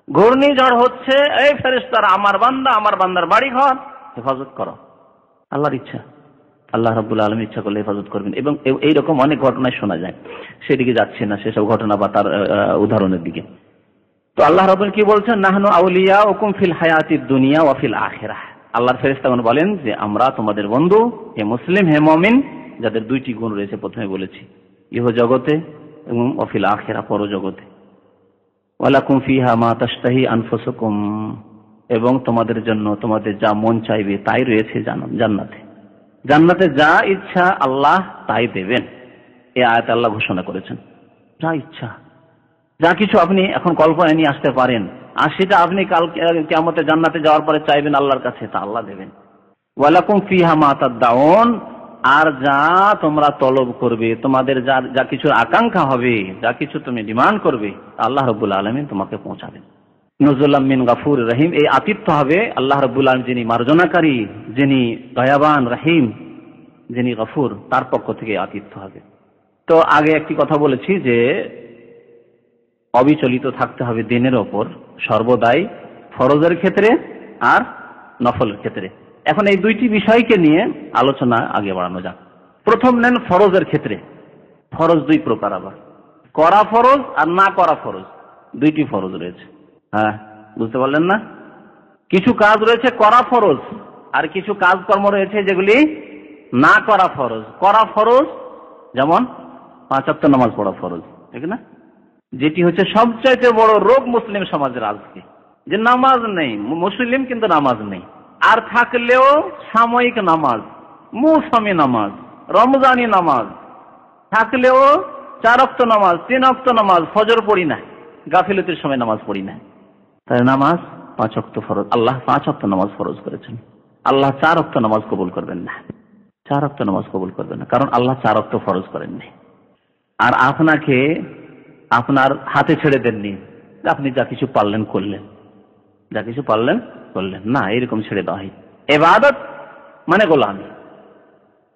ঘূর্ণিঝড় হচ্ছে, এই ফেরেশতারা আমার বান্দার বাড়ি ঘর হেফাজত করো। আল্লাহর ইচ্ছা, আল্লাহ রাব্বুল আলামিন ইচ্ছা করলে হেফাজত করবেন। এবং এইরকম অনেক ঘটনায় শোনা যায়, সেদিকে যাচ্ছে না, সেসব ঘটনা বা তার উদাহরণের দিকে। তো আল্লাহ রাব্বুল কি বলছেন, নাহনু আউলিয়াউকুম ফিল হায়াতিদ দুনিয়া ওয়া ফিল আখিরাহ। আল্লাহর ফেরেশতাগণ বলেন যে আমরা তোমাদের বন্ধু, হে মুসলিম, হে মুমিন, যাদের দুইটি গুণ রয়েছে, প্রথমে বলেছি, ইহ জগতে এবং ওয়া ফিল আখিরাহ, পরজগতে। ওয়ালাকুম ফিহা মা তাশতাহি আনফুসুকুম, এবং তোমাদের জন্য তোমাদের যা মন চাইবে তাই রয়েছে জান্নাতে। জান্নাতে যা ইচ্ছা আল্লাহ তাই দেবেন, এই আয়াতে আল্লাহ ঘোষণা করেছেন। যা ইচ্ছা, যা কিছু আপনি এখন কল্পনায় নিয়ে আসতে পারেন, আর সেটা আপনি কাল কিয়ামতে জান্নাতে যাওয়ার পরে চাইবেন আল্লাহর কাছে, তা আল্লাহ দেবেন। ওয়ালাকুম ফিহা মা তাদউন, আর যা তোমরা তলব করবে, তোমাদের যা কিছু আকাঙ্ক্ষা হবে, যা কিছু তুমি ডিমান্ড করবে, আল্লাহ রাব্বুল আলামিন তোমাকে পৌঁছাবেন। নুজুলাম মিন গাফুর রহিম, এই আতিথ্য হবে আল্লাহ রাব্বুল আলামিন, যিনি মার্জনাকারী, যিনি দয়াবান, রহিম, যিনি গফুর, তার পক্ষ থেকে আতিথ্য হবে। তো আগে একটি কথা বলেছি যে অবিচলিত থাকতে হবে দিনের ওপর সর্বদাই, ফরজের ক্ষেত্রে আর নফলের ক্ষেত্রে। এখন এই দুইটি বিষয়কে নিয়ে আলোচনা আগে বাড়ানো যাক। প্রথম নেন ফরজের ক্ষেত্রে। ফরজ দুই প্রকার, আবার করা ফরজ আর না করা ফরজ, দুইটি ফরজ রয়েছে। হ্যাঁ, বুঝতে পারলেন না? কিছু কাজ রয়েছে করা ফরজ, আর কিছু কাজকর্ম রয়েছে যেগুলি না করা ফরজ। করা ফরজ যেমন 5 ওয়াক্ত নামাজ পড়া ফরজ, ঠিক না? যেটি হচ্ছে সবচাইতে বড় রোগ মুসলিম সমাজের আজকে, যে নামাজ নেই, মুসলিম কিন্তু নামাজ নেই, আর থাকলেও সাময়িক নামাজ, মৌসুমী নামাজ, রমজানি নামাজ, থাকলেও 4 ওয়াক্ত নামাজ, 3 ওয়াক্ত নামাজ, ফজর পড়ি না, গাফিলতির সময় নামাজ পড়ি না। তাই নামাজ 5 ওয়াক্ত ফরজ, আল্লাহ 5 ওয়াক্ত নামাজ ফরজ করেছেন। আল্লাহ 4 ওয়াক্ত নামাজ কবুল করবেন না, 4 ওয়াক্ত নামাজ কবুল করবেন না, কারণ আল্লাহ 4 ওয়াক্ত ফরজ করেননি। আর আপনাকে আপনার হাতে ছেড়ে দেননি, আপনি যা কিছু পারলেন করলেন, যা কিছু পারলেন করলেন না, এরকম ছেড়ে দেওয়া হয়। ইবাদত মানে গোলামি,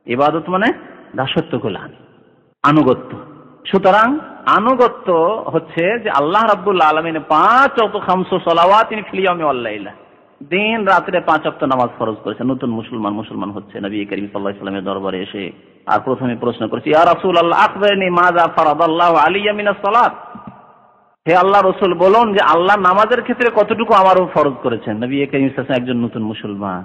ইবাদত মানে দাসত্ব, গোলামি, আনুগত্য। সুতরাং আনুগত্য হচ্ছে যে আল্লাহ রাব্বুল আলামিন 5 ওয়াক্ত খামসু সালাওয়াতিন ফিল ইয়াউমি ওয়াল লাইলা, দিন রাত্রে 5 ওয়াক্ত নামাজ ফরজ করেছেন। নতুন মুসলমান হচ্ছে, নবী করিম সাল্লাল্লাহু আলাইহি ওয়াসাল্লামের দরবারে এসে আর প্রথমে প্রশ্ন করেছে, ইয়া রাসূলুল্লাহ আখবিরনি মাযা ফারাদাল্লাহু আলাইয়া মিনাস সালাত, হে আল্লাহ রাসূল বলুন যে আল্লাহ নামাজের ক্ষেত্রে কতটুকু আমার উপর ফরজ করেছেন। নবী করিম সাল্লাল্লাহু আলাইহি ওয়াসাল্লাম একজন নতুন মুসলমান,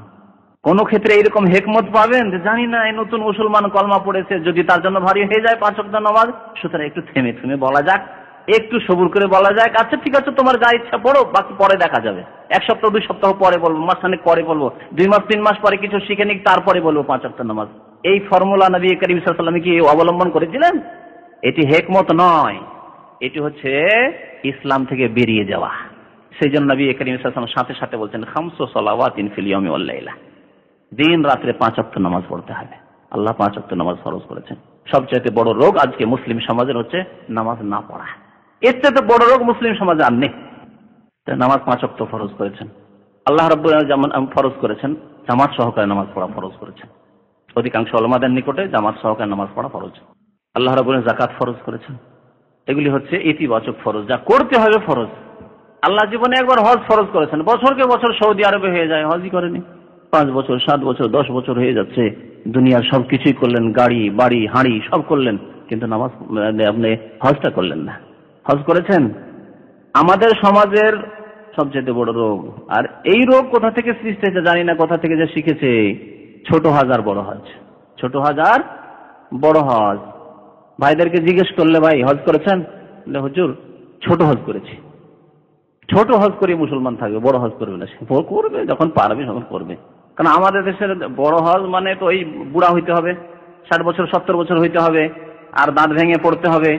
কোন ক্ষেত্রে এরকম হিকমত পাবেন যে জানি না এই নতুন মুসলমান কলমা পড়েছে, যদি তার জন্য ভারী হয়ে যায় 5 ওয়াক্ত নামাজ, সুতরাং একটু থেমে থেমে বলা যাক, একটু সবুর করে বলা যায়, আচ্ছা ঠিক আছে তোমার যা ইচ্ছা পড়ো, বাকি পরে দেখা যাবে, 1 সপ্তাহ 2 সপ্তাহ পরে বলবো, মাসখানেক পরে বলবো, 2 মাস 3 মাস পরে কিছু শিখে নিক, তারপরে বলবো 5 ওয়াক্ত নামাজ। এই ফর্মুলা নবী করিম সাল্লাল্লাহু আলাইহি ওয়াসাল্লাম কি অবলম্বন করেছিলেন? এটি হিকমত নয়, এটি হচ্ছে ইসলাম থেকে বেরিয়ে যাওয়া। সেই জন্য নবী করিম সাল্লাল্লাহু আলাইহি ওয়াসাল্লাম সাথে সাথে বলছেন খামসু সালাওয়াতিন ফিল ইয়াউমি ওয়াল লাইলা, দিন রাত্রে 5 ওয়াক্ত নামাজ পড়তে হবে। আল্লাহ 5 ওয়াক্ত নামাজ ফরজ করেছেন। সবচেয়ে বড় রোগ আজকে মুসলিম সমাজের হচ্ছে নামাজ না পড়া, এর চেয়ে বড় রোগ মুসলিম সমাজে আর নেই। নামাজ 5 ওয়াক্ত ফরজ করেছেন আল্লাহ রাব্বুল আলামিন, ফরজ করেছেন, জামাত সহকারে নামাজ পড়া ফরজ করেছেন। অধিকাংশ উলামাদের নিকটে জামাত সহকারে নামাজ পড়া ফরজ। আল্লাহ রাব্বুল আলামিন যাকাত ফরজ করেছেন। এগুলি হচ্ছে ইতিবাচক ফরজ, যা করতে হবে ফরজ। আল্লাহ জীবনে একবার হজ ফরজ করেছেন, বছরকে বছর সৌদি আরবে হয়ে যায়, হজই করেনি। 5 বছর 7 বছর 10 বছর হয়ে যাচ্ছে, দুনিয়ার সবকিছুই করলেন, গাড়ি বাড়ি হাঁড়ি সব করলেন, কিন্তু নামাজ আপনি হজটা করলেন না। হজ করেছেন? আমাদের সমাজের সবচেয়ে বড় রোগ। আর এই রোগ কোথা থেকে সৃষ্টি হয়েছে জানি না, কোথা থেকে যে শিখেছে। ছোট হজ আর বড় হজ, ছোট হজ আর বড় হজ। ভাইদেরকে জিজ্ঞেস করলে, ভাই হজ করেছেন? হুজুর ছোট হজ করেছি। ছোট হজ করে মুসলমান থাকবে, বড় হজ করবে না। সে করবে যখন পারবে তখন করবে। কারণ আমাদের দেশের বড় হজ মানে তো ওই বুড়া হইতে হবে, 60 বছর 70 বছর হইতে হবে, আর দাঁত ভেঙে পড়তে হবে,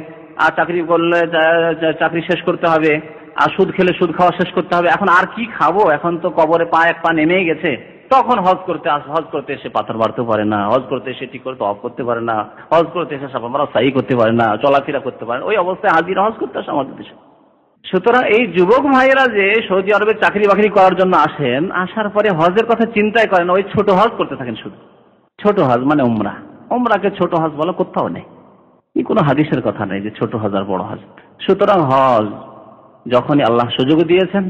আর চাকরি করলে চাকরি শেষ করতে হবে, আর সুদ খেলে সুদ খাওয়া শেষ করতে হবে। এখন আর কি খাবো? এখন তো কবরে এক পা নেমেই গেছে। তখন হজ করতে এসে পাথর মারতে পারে না, হজ করতে এসে ঠিক করে অফ করতে পারে না, হজ করতে এসে সাফা মারা সাই করতে পারে না, চলাফেরা করতে পারে না। ওই অবস্থায় হাজিরা হজ করতে আসে আমাদের দেশে। সুতরাং এই যুবক ভাইয়েরা যে সৌদি আরবে চাকরি বাকরি করার জন্য আসেন, আসার পরে হজের কথা চিন্তাই করেন, ওই ছোট হজ করতে থাকেন শুধু। ছোট হজ মানে উমরা, উমরাকে ছোট হজ বলা কোথাও নেই, কোনো হাদিসের কথা নেই যে ছোট হজ আর বড় হজ। সুতরাং হজ যখনই আল্লাহ সুযোগ দিয়েছেন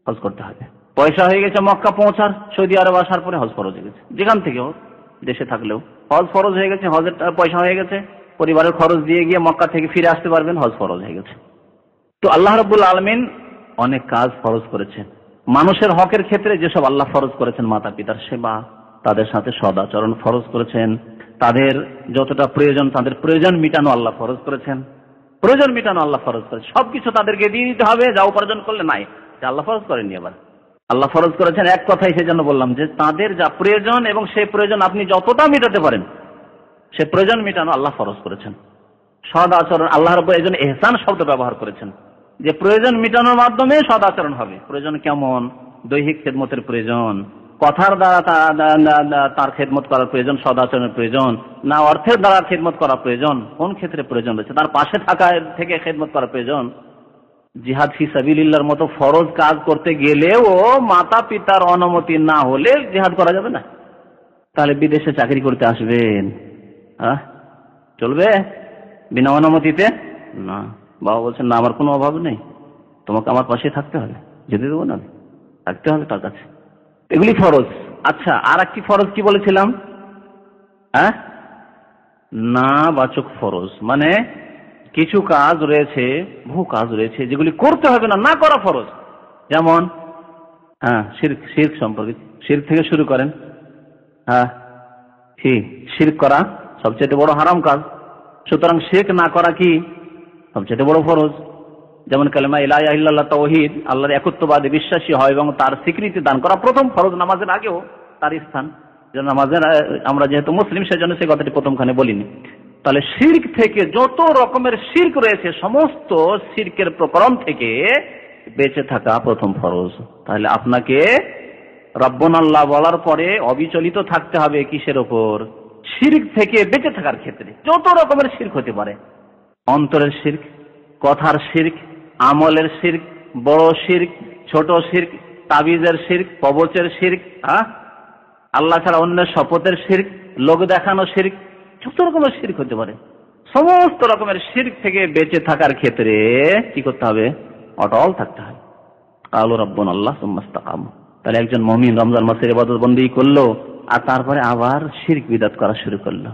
হজ করতে হবে। পয়সা হয়ে গেছে মক্কা পৌঁছার, সৌদি আরব আসার পরে হজ ফরজ হয়ে গেছে। যেখান থেকে হোক, দেশে থাকলেও হজ ফরজ হয়ে গেছে, হজের পয়সা হয়ে গেছে, পরিবারের খরচ দিয়ে গিয়ে মক্কা থেকে ফিরে আসতে পারবেন, হজ ফরজ হয়ে গেছে। তো আল্লাহ রাব্বুল আলামিন অনেক কাজ ফরজ করেছেন। মানুষের হকের ক্ষেত্রে যেসব আল্লাহ ফরজ করেছেন, মাতা পিতার সেবা, তাদের সাথে সদাচরণ ফরজ করেছেন, তাদের যতটা প্রয়োজন তাদের প্রয়োজন মিটানো আল্লাহ ফরজ করেছেন, প্রয়োজন মিটানো আল্লাহ ফরজ করেছেন। সবকিছু তাদেরকে দিয়ে দিতে হবে, যা উপার্জন করলে নাই, আল্লাহ ফরজ করেননি। আবার আল্লাহ ফরজ করেছেন এক কথাই, সেজন্য বললাম যে তাদের যা প্রয়োজন এবং সেই প্রয়োজন আপনি যতটা মেটাতে পারেন সে প্রয়োজন মেটানো আল্লাহ ফরজ করেছেন। সদ আচরণ আল্লাহ রাব্বুল এই জন্য ইহসান শব্দ ব্যবহার করেছেন, যে প্রয়োজন মেটানোর মাধ্যমে সদ আচরণ হবে। প্রয়োজন কেমন? দৈহিক খেদমতের প্রয়োজন, কথার দ্বারা তার খেদমত করার প্রয়োজন, সদ আচরণের প্রয়োজন, না অর্থের দ্বারা খেদমত করা প্রয়োজন, কোন ক্ষেত্রে প্রয়োজন রয়েছে, তার পাশে থাকা থেকে খেদমত করা প্রয়োজন। জিহাদ ফি সাবিলিল্লাহর মতো ফরজ কাজ করতে গেলেও মাতা পিতার অনুমতি না হলে জিহাদ করা যাবে না। তাহলে বিদেশে চাকরি করতে আসবেন, চলবে বিনা অনুমতিতে? না। বাবা বলছেন না, আমার কোনো অভাব নেই, তোমাকে আমার পাশে থাকতে হবে, যেতে দেবো না, থাকতে হবে তার কাছে। এগুলি ফরজ। আচ্ছা, আর একটি ফরজ কি বলেছিলাম? না বাচক ফরজ মানে কিছু কাজ রয়েছে, বহু কাজ রয়েছে যেগুলি করতে হবে না, না করা ফরজ। যেমন শিরক সম্পর্কে, শিরক থেকে শুরু করেন। শিরক করা সবচেয়ে বড় হারাম কাজ। সুতরাং শিরক না করা কি সবচেয়ে বড় ফরজ। যেমন কালেমা লা ইলাহা ইল্লাল্লাহ, তাওহীদ, আল্লাহর একত্ববাদে বিশ্বাসী হয় এবং তার স্বীকৃতি দান করা প্রথম ফরজ, নামাজের আগেও তার স্থান। নামাজের আমরা যেহেতু মুসলিম সেজন্য সে কথাটি প্রথমখানে বলিনি। তাহলে শিরক থেকে যত রকমের শিরক রয়েছে, সমস্ত শিরকের প্রকরণ থেকে বেঁচে থাকা প্রথম ফরজ। তাহলে আপনাকে রব্বুনাল্লাহ বলার পরে অবিচলিত থাকতে হবে কিসের ওপর? শিরক থেকে বেঁচে থাকার ক্ষেত্রে যত রকমের শিরক হতে পারে, অন্তরের শিরক, কথার শিরক, আমলের শিরক, বড় শিরক, ছোট শিরক, তাবিজের শিরক, কবচের শিরক, আল্লাহ ছাড়া অন্যের শপথের শিরক, লোক দেখানো শিরক, যত রকমের শিরক হতে পারে, সমস্ত রকমের শিরক থেকে বেঁচে থাকার ক্ষেত্রে কি করতে হবে? অটল থাকতে হবে। কালু রাব্বুনাল্লাহ সুম্মা ইসতাকামু। তাহলে একজন মুমিন রমজান মাসের ইবাদত বন্দেগী করলো আর তারপরে আবার শিরক বিদআত করা শুরু করলো,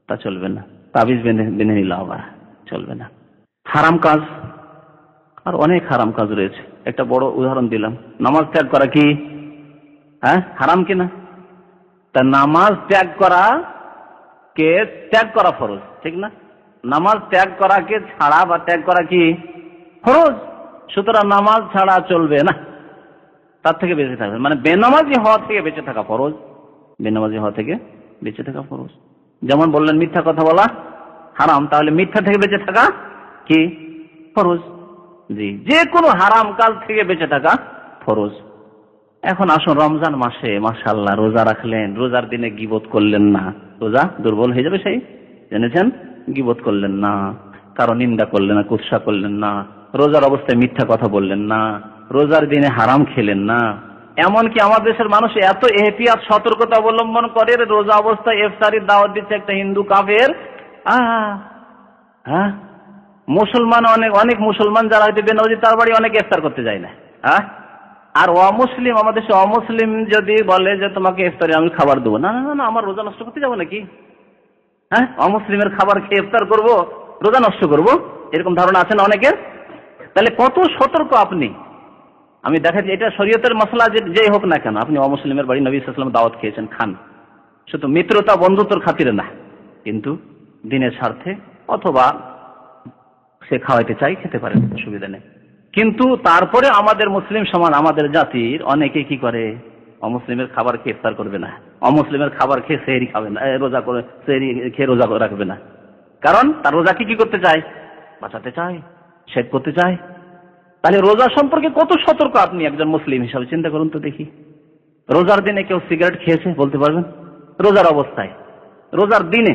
তা চলবে না। তাবিজ বেঁধে নিল, আবার চলবে না। হারাম কাজ, আর অনেক হারাম কাজ রয়েছে। একটা বড় উদাহরণ দিলাম, নামাজ ত্যাগ করা কি হারাম কিনা? তা নামাজ ত্যাগ করা ফরজ, ঠিক না? নামাজ ত্যাগ করাকে ছাড়া বা ত্যাগ করা কি ফরজ। সুতরাং নামাজ ছাড়া চলবে না, তার থেকে বেঁচে থাকবে, মানে বেনামাজি হওয়া থেকে বেঁচে থাকা ফরজ। বেনামাজি হওয়া থেকে বেঁচে থাকা ফরজ। যেমন বললেন মিথ্যা কথা বলা হারাম, তাহলে মিথ্যা থেকে বেঁচে থাকা কি ফরজ। জি, যে কোনো হারাম কাজ থেকে বেঁচে থাকা ফরজ। এখন আসুন, রমজান মাসে মাশাআল্লাহ রোজা রাখলেন, রোজার দিনে গীবত করলেন না, রোজা দুর্বল হয়ে যাবে সেই জেনেছেন। গীবত করলেন না, কারো নিন্দা করলেন না, কুৎসা করলেন না, রোজার অবস্থায় মিথ্যা কথা বললেন না, রোজার দিনে হারাম খেলেন না। এমনকি আমাদের দেশের মানুষ এত এহতিয়াত সতর্কতা অবলম্বন করে, রোজা অবস্থায় ইফতারির দাওয়াত দিচ্ছে একটা হিন্দু কাফের। মুসলমান অনেক মুসলমান যারা হয়তো বেনামাজি, তার বাড়ি অনেক ইফতার করতে যায় না। আর অমুসলিম, আমাদের দেশে অমুসলিম যদি বলে যে তোমাকে ইফতারে আমি খাবার দেবো, না না না, আমার রোজা নষ্ট করতে যাবো নাকি? অমুসলিমের খাবার খেয়ে ইফতার করবো, রোজা নষ্ট করব, এরকম ধারণা আছে না অনেকের। তাহলে কত সতর্ক আপনি। আমি দেখাচ্ছি, এটা শরীয়তের মসলা যেই হোক না কেন, আপনি অমুসলিমের বাড়ি নবী সাল্লাল্লাহু আলাইহি ওয়াসাল্লাম দাওয়াত খেয়েছেন, খান, শুধু মিত্রতা বন্ধুত্বর খাতিরে না, কিন্তু দিনের স্বার্থে, অথবা সে খাওয়াইতে চাই খেতে পারে, অসুবিধা নেই। কিন্তু তারপরে আমাদের মুসলিম সমাজ, আমাদের জাতির অনেকে কি করে, অমুসলিমের খাবার খেয়ে ইফতার করবে না, অমুসলিমের খাবার খেয়ে সেহরি খাবে না, রোজা করে সেহরি খেয়ে রোজা রাখবে না। কারণ তার রোজাকে কি করতে চায়? বাঁচাতে চায়, শেষ করতে চায়। তাহলে রোজা সম্পর্কে কত সতর্ক আপনি একজন মুসলিম হিসাবে চিন্তা করুন তো দেখি। রোজার দিনে কেউ সিগারেট খেয়েছে বলতে পারবেন? রোজার অবস্থায়, রোজার দিনে,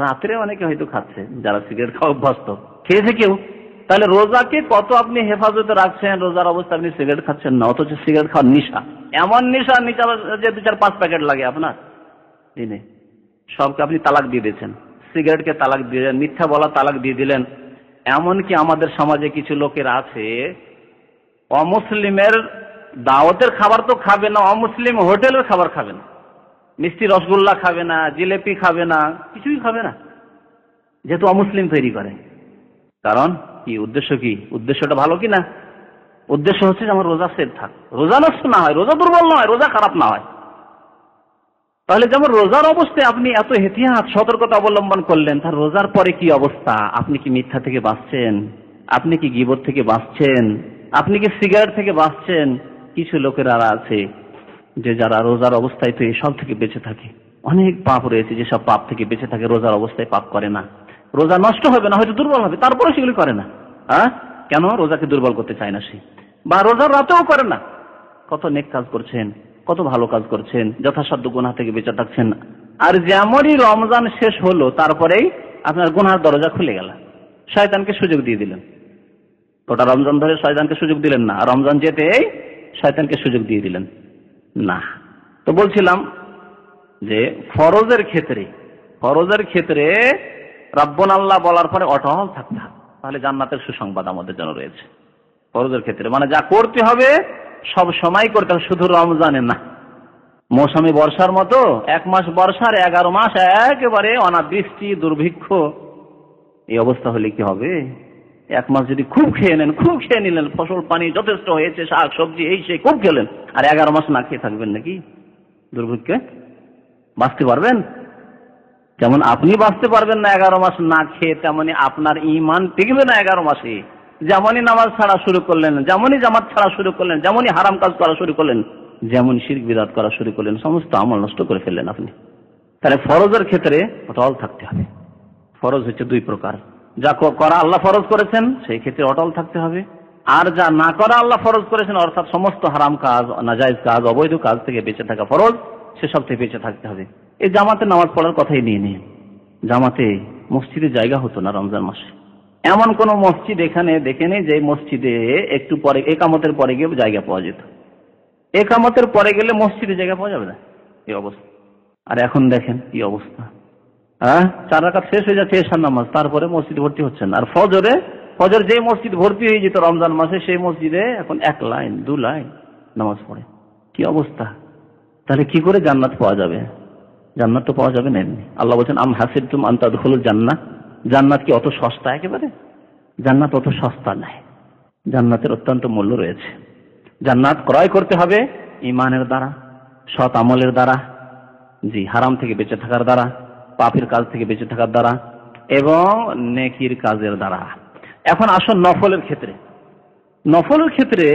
রাত্রে অনেকে হয়তো খাচ্ছে, যারা সিগারেট খাওয়া অভ্যস্ত, খেয়েছে কেউ। তাহলে রোজাকে কত আপনি হেফাজতে রাখছেন, রোজার অবস্থায় আপনি সিগারেট খাচ্ছেন না, অথচ সিগারেট খাওয়ার নেশা, এমন নেশা যে 2-4-5 প্যাকেট লাগে আপনার দিনে, সবকে আপনি তালাক দিয়ে দিয়েছেন। সিগারেটকে তালাক দিয়ে দিলেন, মিথ্যা বলা তালাক দিয়ে দিলেন। এমনকি আমাদের সমাজে কিছু লোকের আছে, অমুসলিমের দাওয়াতের খাবার তো খাবে না, অমুসলিম হোটেলের খাবার খাবে না, মিষ্টি রসগোল্লা খাবে না, জিলেপি খাবে না, কিছুই খাবে না, যেহেতু অমুসলিম তৈরি করে। কারণ কি? উদ্দেশ্য কি? উদ্দেশ্যটা ভালো কি না? উদ্দেশ্য হচ্ছে যে আমার রোজা সেট থাক, রোজা নষ্ট না হয়, রোজা দুর্বল না হয়, রোজা খারাপ না হয়। তাহলে যেমন রোজার অবস্থায় আপনি এত এহতিয়াত সতর্কতা অবলম্বন করলেন, তার রোজার পরে কি অবস্থা? আপনি কি মিথ্যা থেকে বাঁচছেন? আপনি কি গীবত থেকে বাঁচছেন? আপনি কি সিগারেট থেকে বাঁচছেন? কিছু লোকেরা আছে যে যারা রোজার অবস্থায় তো এসব থেকে বেঁচে থাকে। অনেক পাপ রয়েছে যেসব পাপ থেকে বেঁচে থাকে, রোজার অবস্থায় পাপ করে না। রোজা নষ্ট হবে না, হয়তো দুর্বল হবে, তারপরে সেগুলি করে না। কেন? রোজাকে দুর্বল করতে চায় না সে, বা রোজার রাতেও করে না। কত নেক কাজ করছেন, কত ভালো কাজ করছেন, যথাসাধ্য গুনাহ থেকে বেঁচে থাকছেন। আর যেমনই রমজান শেষ হলো, তারপরেই আপনার গুনার দরজা খুলে গেল, শয়তানকে সুযোগ দিয়ে দিলেন। গোটা রমজান ধরে শয়তানকে সুযোগ দিলেন না, রমজান যেতেই শয়তানকে সুযোগ দিয়ে দিলেন না। তো বলছিলাম যে ফরজের ক্ষেত্রে রাব্বুনাল্লাহ বলার পরে অটল থাকতে হবে, তাহলে জান্নাতের সুসংবাদ আমাদের জন্য রয়েছে। ফরজের ক্ষেত্রে মানে যা করতে হবে সব সময় করতে হবে, শুধু রমজানে না। মৌসুমী বর্ষার মতো 1 মাস বর্ষার 11 মাস একেবারে অনাবৃষ্টি দুর্ভিক্ষ, এই অবস্থা হলে কি হবে? 1 মাস যদি খুব খেয়ে নিলেন, ফসল পানি যথেষ্ট হয়েছে, শাক সবজি এই সেই খুব খেলেন, আর 11 মাস না খেয়ে থাকবেন নাকি? দুর্ভিক্ষে বাঁচতে পারবেন? যেমন আপনি বাঁচতে পারবেন না 11 মাস না খেয়ে, তেমনি আপনার ঈমান টিকবে না 11 মাসে। যেমনই নামাজ ছাড়া শুরু করলেন, যেমনই জামাত ছাড়া শুরু করলেন, যেমনই হারাম কাজ করা শুরু করলেন, যেমন শিরক বিদআত করা শুরু করলেন, সমস্ত আমল নষ্ট করে ফেললেন আপনি। তাহলে ফরজের ক্ষেত্রে অটল থাকতে হবে। ফরজ হচ্ছে 2 প্রকার, যা করা আল্লাহ ফরজ করেছেন সেই ক্ষেত্রে অটল থাকতে হবে, আর যা না করা আল্লাহ ফরজ করেছেন, অর্থাৎ সমস্ত হারাম কাজ, নাজায়েজ কাজ, অবৈধ কাজ থেকে বেঁচে থাকা ফরজ, সেসব থেকে বেঁচে থাকতে হবে। এই জামাতে নামাজ পড়ার কথাই নিয়ে নিন। জামাতে মসজিদে জায়গা হতো না রমজান মাসে। এমন কোন মসজিদ এখানে দেখে নেই যে মসজিদে একটু পরে একামতের পরে গিয়ে জায়গা পাওয়া যেত। একামতের পরে গেলে মসজিদে জায়গা পাওয়া যাবে না, এই অবস্থা। আর এখন দেখেন কি অবস্থা, 4 রাকাত শেষ হয়ে যাচ্ছে এশার নামাজ, তারপরে মসজিদ ভর্তি হচ্ছে না। আর ফজর যে মসজিদ ভর্তি হয়ে যেত রমজান মাসে, সেই মসজিদে এখন 1 লাইন 2 লাইন নামাজ পড়ে। কি অবস্থা! তাহলে কি করে জান্নাত পাওয়া যাবে? জান্নাত তো পাওয়া যাবে না এমনি। আল্লাহ বলছেন আম হাসিবতুম আন তাদখুলুল জান্নাহ। জান্নাত কি অত সস্তা? একেবারে জান্নাত অত সস্তা নয়। জান্নাতের অত্যন্ত মূল্য রয়েছে। জান্নাত ক্রয় করতে হবে ঈমানের দ্বারা, সৎ আমলের দ্বারা, জি, হারাম থেকে বেঁচে থাকার দ্বারা, পাপের কাজ থেকে বেঁচে থাকার দ্বারা এবং নেকির কাজের দ্বারা। এখন আসুন নফলের ক্ষেত্রে। নফলের ক্ষেত্রে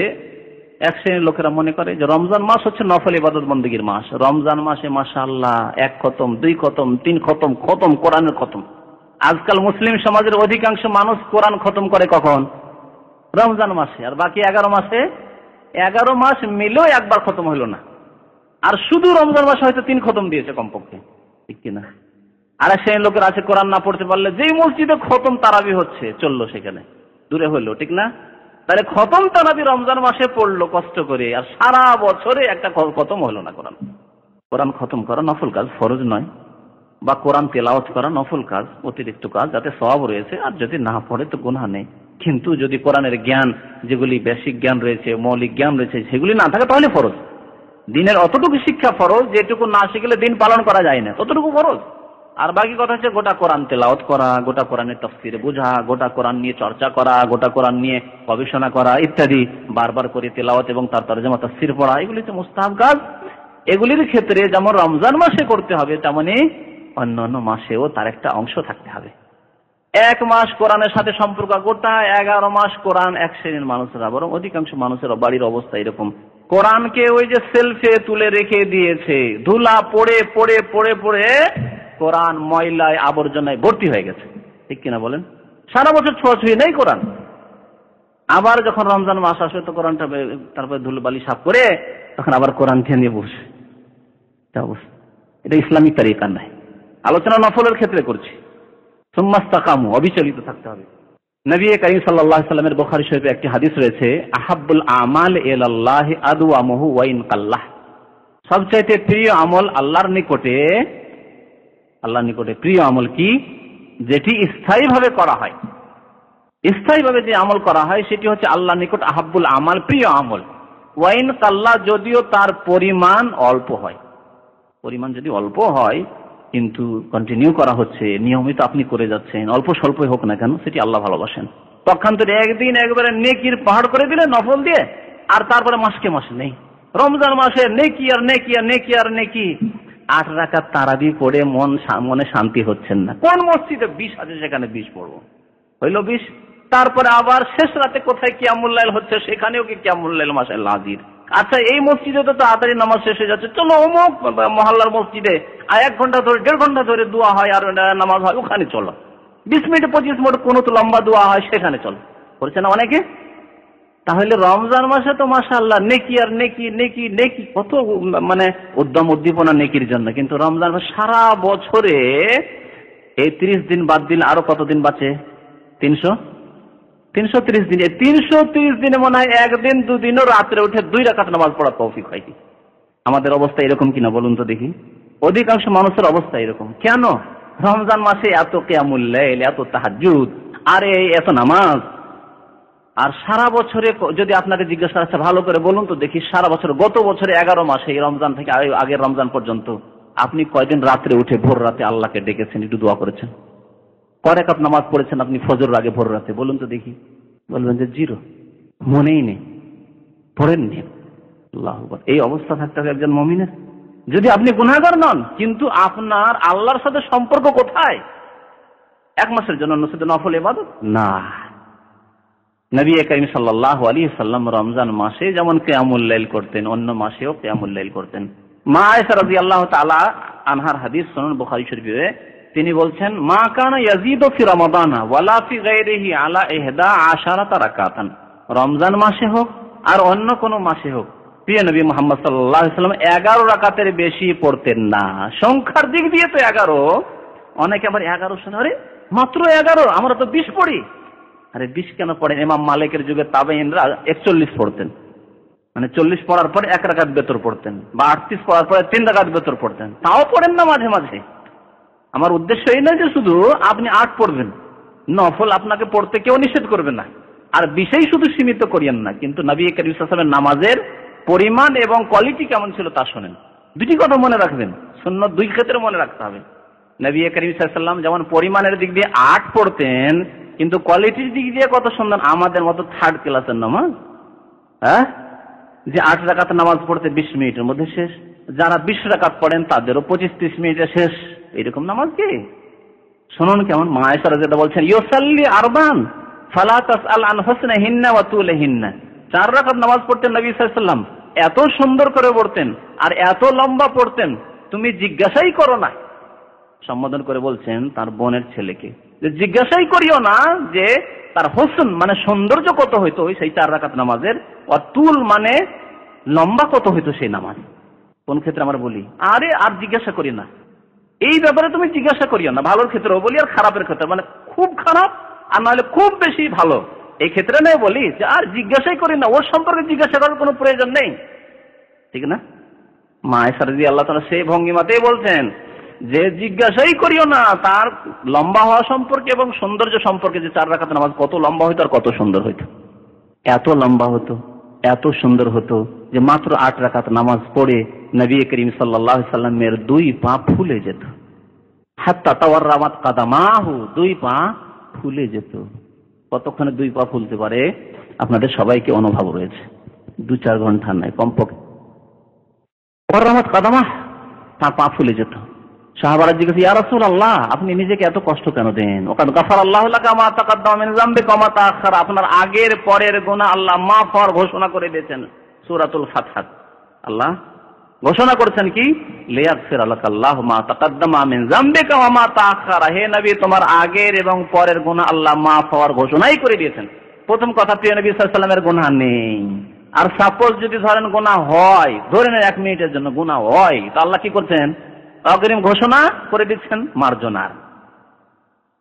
এক শ্রেণীর লোকেরা মনে করে যে রমজান মাস হচ্ছে নফল ইবাদত বন্দেগীর মাস। রমজান মাসে মাশাআল্লাহ 1 খতম, 2 খতম, 3 খতম, খতম কোরআনের খতম। আজকাল মুসলিম সমাজের অধিকাংশ মানুষ কোরআন খতম করে কখন? রমজান মাসে। আর বাকি 11 মাস মিলেও একবার খতম হইল না। আর শুধু রমজান মাসে হয়তো 3 খতম দিয়েছে কমপক্ষে, ঠিক কিনা? আর এক শ্রেণীর লোকের আছে কোরআন না পড়তে পারলে যেই মসজিদে খতম তারাবি হচ্ছে চললো সেখানে, দূরে হইলো, ঠিক না? তাহলে খতম তারাবি রমজান মাসে পড়লো কষ্ট করে, আর সারা বছরে একটা খতম হলো না। কোরআন খতম করা নফল কাজ, ফরজ নয়। বা কোরআন তেলাওয়াত করা নফল কাজ, অতিরিক্ত কাজ, যাতে সওয়াব রয়েছে। আর যদি না পড়ে তো গুনাহ নেই। কিন্তু যদি কোরআনের জ্ঞান, যেগুলি বেসিক জ্ঞান রয়েছে, মৌলিক জ্ঞান রয়েছে, সেগুলি না থাকে তাহলে ফরজ। দিনের অতটুকু শিক্ষা ফরজ, যেটুকু না শিখলে দিন পালন করা যায় না, ততটুকু ফরজ। আর বাকি কথা হচ্ছে গোটা কোরআন তেলাওয়াত করা, গোটা কোরআনের তাফসীর বোঝা, গোটা কোরআন নিয়ে চর্চা করা, গোটা কোরআন নিয়ে গবেষণা করা ইত্যাদি, বারবার করে তেলাওয়াত এবং তার তরজমা তাফসীর পড়া, এগুলি তো মুস্তাহাব কাজ। এগুলির ক্ষেত্রে যেমন রমজান মাসে করতে হবে, তেমনি অন্যান্য মাসেও তার একটা অংশ থাকতে হবে। 1 মাস কোরআনের সাথে সম্পর্ক, গোটা 11 মাস কোরআন এক শ্রেণীর মানুষেরা, বরং অধিকাংশ মানুষের বাড়ির অবস্থা এরকম, কোরআনকে ওই যে সেলফে তুলে রেখে দিয়েছে, ধুলা পড়ে পড়ে পড়ে পড়ে কোরআন ময়লায় আবর্জনায় ভর্তি হয়ে গেছে, ঠিক কিনা বলেন? সারা বছর ছোঁয়াছুঁয়ি নেই কোরআন। আবার যখন রমজান মাস আসবে তো কোরআনটা তারপরে ধুলোবালি সাফ করে তখন আবার কোরআন খেয়ে নিয়ে বসে। এটা ইসলামিক তরিকা নাই। আলোচনা নফলের ক্ষেত্রে করছি। সুম্মাস্তাকামু, অবিচলিত থাকতে হবে। নবী করিম সাল্লাল্লাহু আলাইহি ওয়াসাল্লামের বুখারী শরীফে একটি হাদিস রয়েছে, আহাব্বুল আমাল ইলাল্লাহি আদওয়ামুহু ওয়া ইন কাল্লাহ। সবচাইতে প্রিয় আমল আল্লাহর নিকটে প্রিয় আমল কি? যেটি স্থায়ীভাবে করা হয়। স্থায়ীভাবে যে আমল করা হয় সেটি হচ্ছে আল্লাহর নিকট আহাব্বুল আমাল, প্রিয় আমল। ওয়া ইন কাল্লাহ, যদিও তার পরিমাণ অল্প হয়। পরিমাণ যদি অল্প হয় কিন্তু কন্টিনিউ করা হচ্ছে, নিয়মিত আপনি করে যাচ্ছেন, অল্প স্বল্পই হোক না কেন, সেটি আল্লাহ ভালোবাসেন। পক্ষান্তরে একদিন একবারে নেকির পাহাড় করে দিলে নফল দিয়ে, আর তারপরে মাসকে মাস নেই। রমজান মাসে নেকি আর নেকি আর নেকি আর নেকি। 8 রাকাত তারাবি পড়ে মনে শান্তি হচ্ছেন না। কোন মসজিদে 20 আছে, সেখানে 20 পড়বো, হইল 20। তারপরে আবার শেষ রাতে কোথায় কিয়ামুল লাইল হচ্ছে, সেখানেও কি কিয়ামুল লাইল মাশাআল্লাহ হাজির। আচ্ছা, এই মসজিদে তো তাড়াতাড়ি নামাজ শেষ হয়ে যাচ্ছে, চলো অমুক মহল্লার মসজিদে 1 ঘন্টা ধরে 1.5 ঘন্টা ধরে দোয়া হয় আর নামাজ হয়, ওখানে চলো। 20 মিনিট 25 মিনিট কোনো তো লম্বা দোয়া হয়, সেখানে চলো। করছে না অনেকে? তাহলে রমজান মাসে তো মাশাআল্লাহ নেকি আর নেকি নেকি নেকি, কত মানে উদ্যম উদ্দীপনা নেকির জন্য। কিন্তু রমজান মাস সারা বছরে এই 30 দিন বাদ দিন আরো কত দিন বাঁচে? 330 দিন। 330 দিনে মনে হয় 1 দিন 2 দিনও রাত্রে উঠে 2 রাকাত নামাজ পড়া তৌফিক হয় কি? আমাদের অবস্থা এরকম কিনা বলুন তো দেখি। অধিকাংশ মানুষের অবস্থা এরকম। কেন? রমজান মাসে এত কিয়ামুল লাইল, এত তাহাজ্জুদ, আরে এত নামাজ। আর সারা বছরে যদি আপনাকে জিজ্ঞাসা করা, ভালো করে বলুন তো দেখি, সারা বছর গত বছরে 11 মাসে, এই রমজান থেকে আগের রমজান পর্যন্ত আপনি কয়দিন রাত্রে উঠে ভোর রাতে আল্লাহকে ডেকেছেন, একটু দোয়া করেছেন? কয় রাকাত নামাজ পড়েছেন আপনি ফজর আগে ভোর রাতে? বলুন তো দেখি। বলবেন যে 0, মনেই নেই, পড়েননি। আল্লাহু আকবার। এই অবস্থা থাকতে হবে একজন মুমিনের। যদি আপনি গুনাহগার নন, কিন্তু আপনার আল্লাহর সাথে সম্পর্ক কোথায়? 1 মাসের জন্য শুধু নফল ইবাদত না। নবী করিম সাল্লাল্লাহু আলাইহি সাল্লাম রমজান মাসে যেমন কিয়ামুল লাইল করতেন, অন্য মাসেও কিয়ামুল লাইল করতেন। মা আয়েশা রাদিয়াল্লাহু তাআলা আনহার হাদিস সুনান বুখারী শরীফে তিনি বলছেন, মা কানা ইয়াজিদু ফি রমাদান ওয়ালা ফি গায়রিহি আলা 11 রাকাতান। রমজান মাসে হোক আর অন্য কোনো মাসে হোক, প্রিয় নবী মুহাম্মদ সাল্লাল্লাহু আলাইহি ওয়াসাল্লাম 11 রাকাতের বেশি পড়তেন না। সংখ্যার দিক দিয়ে তো 11, অনেকে আবার 11 শুনে, আরে মাত্র 11, আমরা তো 20 পড়ি। আরে 20 কেন পড়েন? ইমাম মালিকের যুগে তাবেঈনরা 41 পড়তেন, মানে 40 পড়ার পরে 1 রাকাত বেতর পড়তেন, বা 38 পড়ার পরে 3 রাকাত বেতর পড়তেন, তাও পড়েন না মাঝে মাঝে। আমার উদ্দেশ্য এই নয় যে শুধু আপনি 8 পড়বেন, নফল আপনাকে পড়তে কেউ নিষেধ করবে না, আর বিষয় শুধু সীমিত করিয়েন না। কিন্তু নবী করিম সাল্লাল্লাহু আলাইহি ওয়াসাল্লামের নামাজের পরিমাণ এবং কোয়ালিটি কেমন ছিল তা শোনেন। দুটি কথা মনে রাখবেন, সুন্নাত দুই ক্ষেত্রে মনে রাখতে হবে। নবী করিম সাল্লাল্লাহু আলাইহি ওয়াসাল্লাম যেমন পরিমাণের দিক দিয়ে 8 পড়তেন, কিন্তু কোয়ালিটির দিক দিয়ে কত সুন্দর, আমাদের মতো থার্ড ক্লাসের নামাজ, হ্যাঁ, যে 8 রাকাত নামাজ পড়তে 20 মিনিটের মধ্যে শেষ, যারা 20 রাকাত পড়েন তাদেরও 25-30 মিনিটে শেষ, এরকম নামাজ কি? শুনুন কেমন। মা আয়েশা রাদিয়াল্লাহু বলছেন, ইউসাল্লি আরবান ফালা তাসআল আন হুসনিহিন্না ওয়া তুলিহিন্না। 4 রাকাত নামাজ পড়তেন নবী সাল্লাল্লাহু আলাইহি ওয়াসাল্লাম, এত সুন্দর করে পড়তেন আর এত লম্বা পড়তেন, তুমি জিজ্ঞাসাই করো না। সম্বোধন করে বলছেন তার বোনের ছেলেকে, যে জিজ্ঞাসাই করিও না যে তার হোসন মানে সৌন্দর্য কত হইতো সেই 4 রাকাত নামাজের, আর তুল মানে লম্বা কত হইতো সেই নামাজ। কোন ক্ষেত্রে আমরা বলি আরে আর জিজ্ঞাসা করি না, এই ব্যাপারে তুমি জিজ্ঞাসা করিও না। ভালোর ক্ষেত্রেও বলি আর খারাপের ক্ষেত্রে, মানে খুব খারাপ আর নাহলে খুব বেশি ভালো, এই ক্ষেত্রে নয় বলি যে আর জিজ্ঞাসাই করি না, ওর সম্পর্কে জিজ্ঞাসা করার কোনো প্রয়োজন নেই, ঠিক না? মা আয়েশা রাদিয়াল্লাহু তাআলা সেই ভঙ্গিমাতেই বলছেন যে জিজ্ঞাসাই করিও না তার লম্বা হওয়া সম্পর্কে এবং সৌন্দর্য সম্পর্কে, যে 4 রাকাত নামাজ কত লম্বা হইতো আর কত সুন্দর হইতো। এত লম্বা হতো, এত সুন্দর হতো যে মাত্র 8 রাকাত নামাজ পড়ে নবী করিম সাল্লাল্লাহু আলাইহি সাল্লামের 2 পা ফুলে যেত, হাত্তা তাওয়াররামাত কাদামাহু, 2 পা ফুলে যেত। কতক্ষণে 2 পা ফুলতে পারে আপনাদের সবাইকে অনুভব রয়েছে, 2-4 ঘন্টা নয় কমপক্ষে। তাওয়াররামাত কাদামাহ, তার পা ফুলে যেত। সাহাবারা জিজ্ঞেস, ইয়া রাসূলুল্লাহ, আপনি নিজেকে এত কষ্ট কেন দেন? ওয়াকাদ গাফারাল্লাহু লাকা মা তাকাদ্দামা মিন যামবিকা ওয়া মা তাআখারা, আপনার আগের পরের গুনাহ আল্লাহ মাফ হওয়ার ঘোষণা করে দিয়েছেন। সূরাতুল ফাতহা আল্লাহ ঘোষণা করেছেন কি, লিয়াগফিরা লাকাল্লাহু মা তাকাদ্দামা মিন যামবিকা ওয়া মা তাআখারা, হে নবী তোমার আগের এবং পরের গুনাহ আল্লাহ মাফ হওয়ার ঘোষণাই করে দিয়েছেন। প্রথম কথা, প্রিয় নবী সাল্লাল্লাহু আলাইহি ওয়াসাল্লামের গুনাহ নেই। আর সাপোজ যদি ধরেন গুনাহ হয়, ধরে নেন 1 মিনিটের জন্য গুনাহ হয়, তো আল্লাহ কি করছেন? অগ্রিম ঘোষণা করে দিচ্ছেন মার্জনার।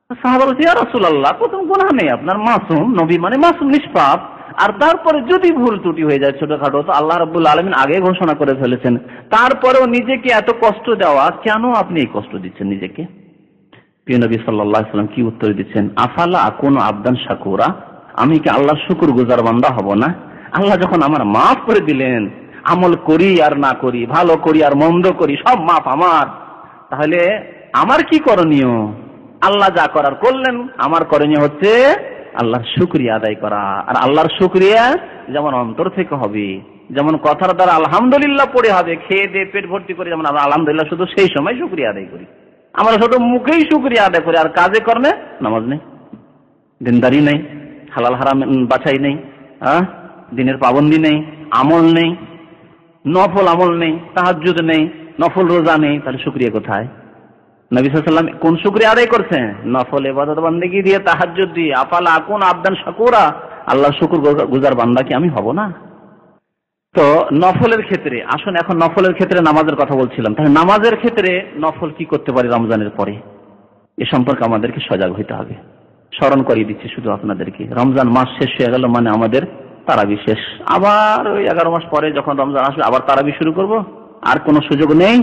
সাহাবারা বলছে, ইয়া রাসূলুল্লাহ, প্রথম গুনাহ নেই আপনার, মাসুম নবী মানে মাসুম নিষ্পাপ, আর তারপরে যদি ভুল ত্রুটি হয়ে যায় ছোটখাটো, তো আল্লাহ রাব্বুল আলামিন আগে ঘোষণা করে ফেলেছেন, তারপরেও নিজেকে এত কষ্ট দেওয়া কেন? আপনি এই কষ্ট দিচ্ছেন নিজেকে। প্রিয় নবী সাল্লাল্লাহু আলাইহি ওয়াসাল্লাম কি উত্তর দিচ্ছেন? আফালা আকুনু আবদান শাকুরা, আমি কি আল্লাহর শুকরগুজার বান্দা হব না? আল্লাহ যখন আমার মাফ করে দিলেন, আমল করি আর না করি, ভালো করি আর মন্দ করি, সব মাফ আমার, তাহলে আমার কি করণীয়? আল্লাহ যা করার করলেন, আমার করণীয় হচ্ছে আল্লাহর শুকরিয়া আদায় করা। আর আল্লাহর শুকরিয়া যেমন অন্তর থেকে হবে, যেমন কথার দ্বারা আলহামদুলিল্লাহ পড়ে হবে, খেয়ে দিয়ে পেট ভর্তি করে যেমন আমরা আলহামদুলিল্লাহ শুধু সেই সময় শুকরিয়া আদায় করি, আমরা শুধু মুখেই শুকরিয়া আদায় করি, আর কাজে কর্মে নামাজ নেই, দিনদারি নেই, হালাল হারাম বাছাই নেই, দিনের পাবন্দি নেই, আমল নেই, নফল আমল নেই, তাহাজ্জুদ নেই, নফল রোজা নেই, তাহলে শুকরিয়া কোথায়? নবী সাল্লাল্লাহু আলাইহি ওয়াসাল্লাম কোন শুকরিয়া আদায় করছেন? নফল ইবাদত বান্দেগী দিয়ে, তাহাজ্জুদ দিয়ে। আফালা আকুন আবদান শাকুরা, আল্লাহ শুকরগুজার বান্দা কি আমি হব না? তো নফলের ক্ষেত্রে আসুন, এখন নফলের ক্ষেত্রে নামাজের কথা বলছিলাম, তাহলে নামাজের ক্ষেত্রে নফল কি করতে পারি রমজানের পরে, এ সম্পর্কে আমাদেরকে সজাগ হইতে হবে। স্মরণ করিয়ে দিচ্ছি শুধু আপনাদেরকে, রমজান মাস শেষ হয়ে গেল মানে আমাদের তারাবি শেষ, আবার ওই 11 মাস পরে যখন রমজান আসবে আবার তারাবি শুরু করব, আর কোনো সুযোগ নেই।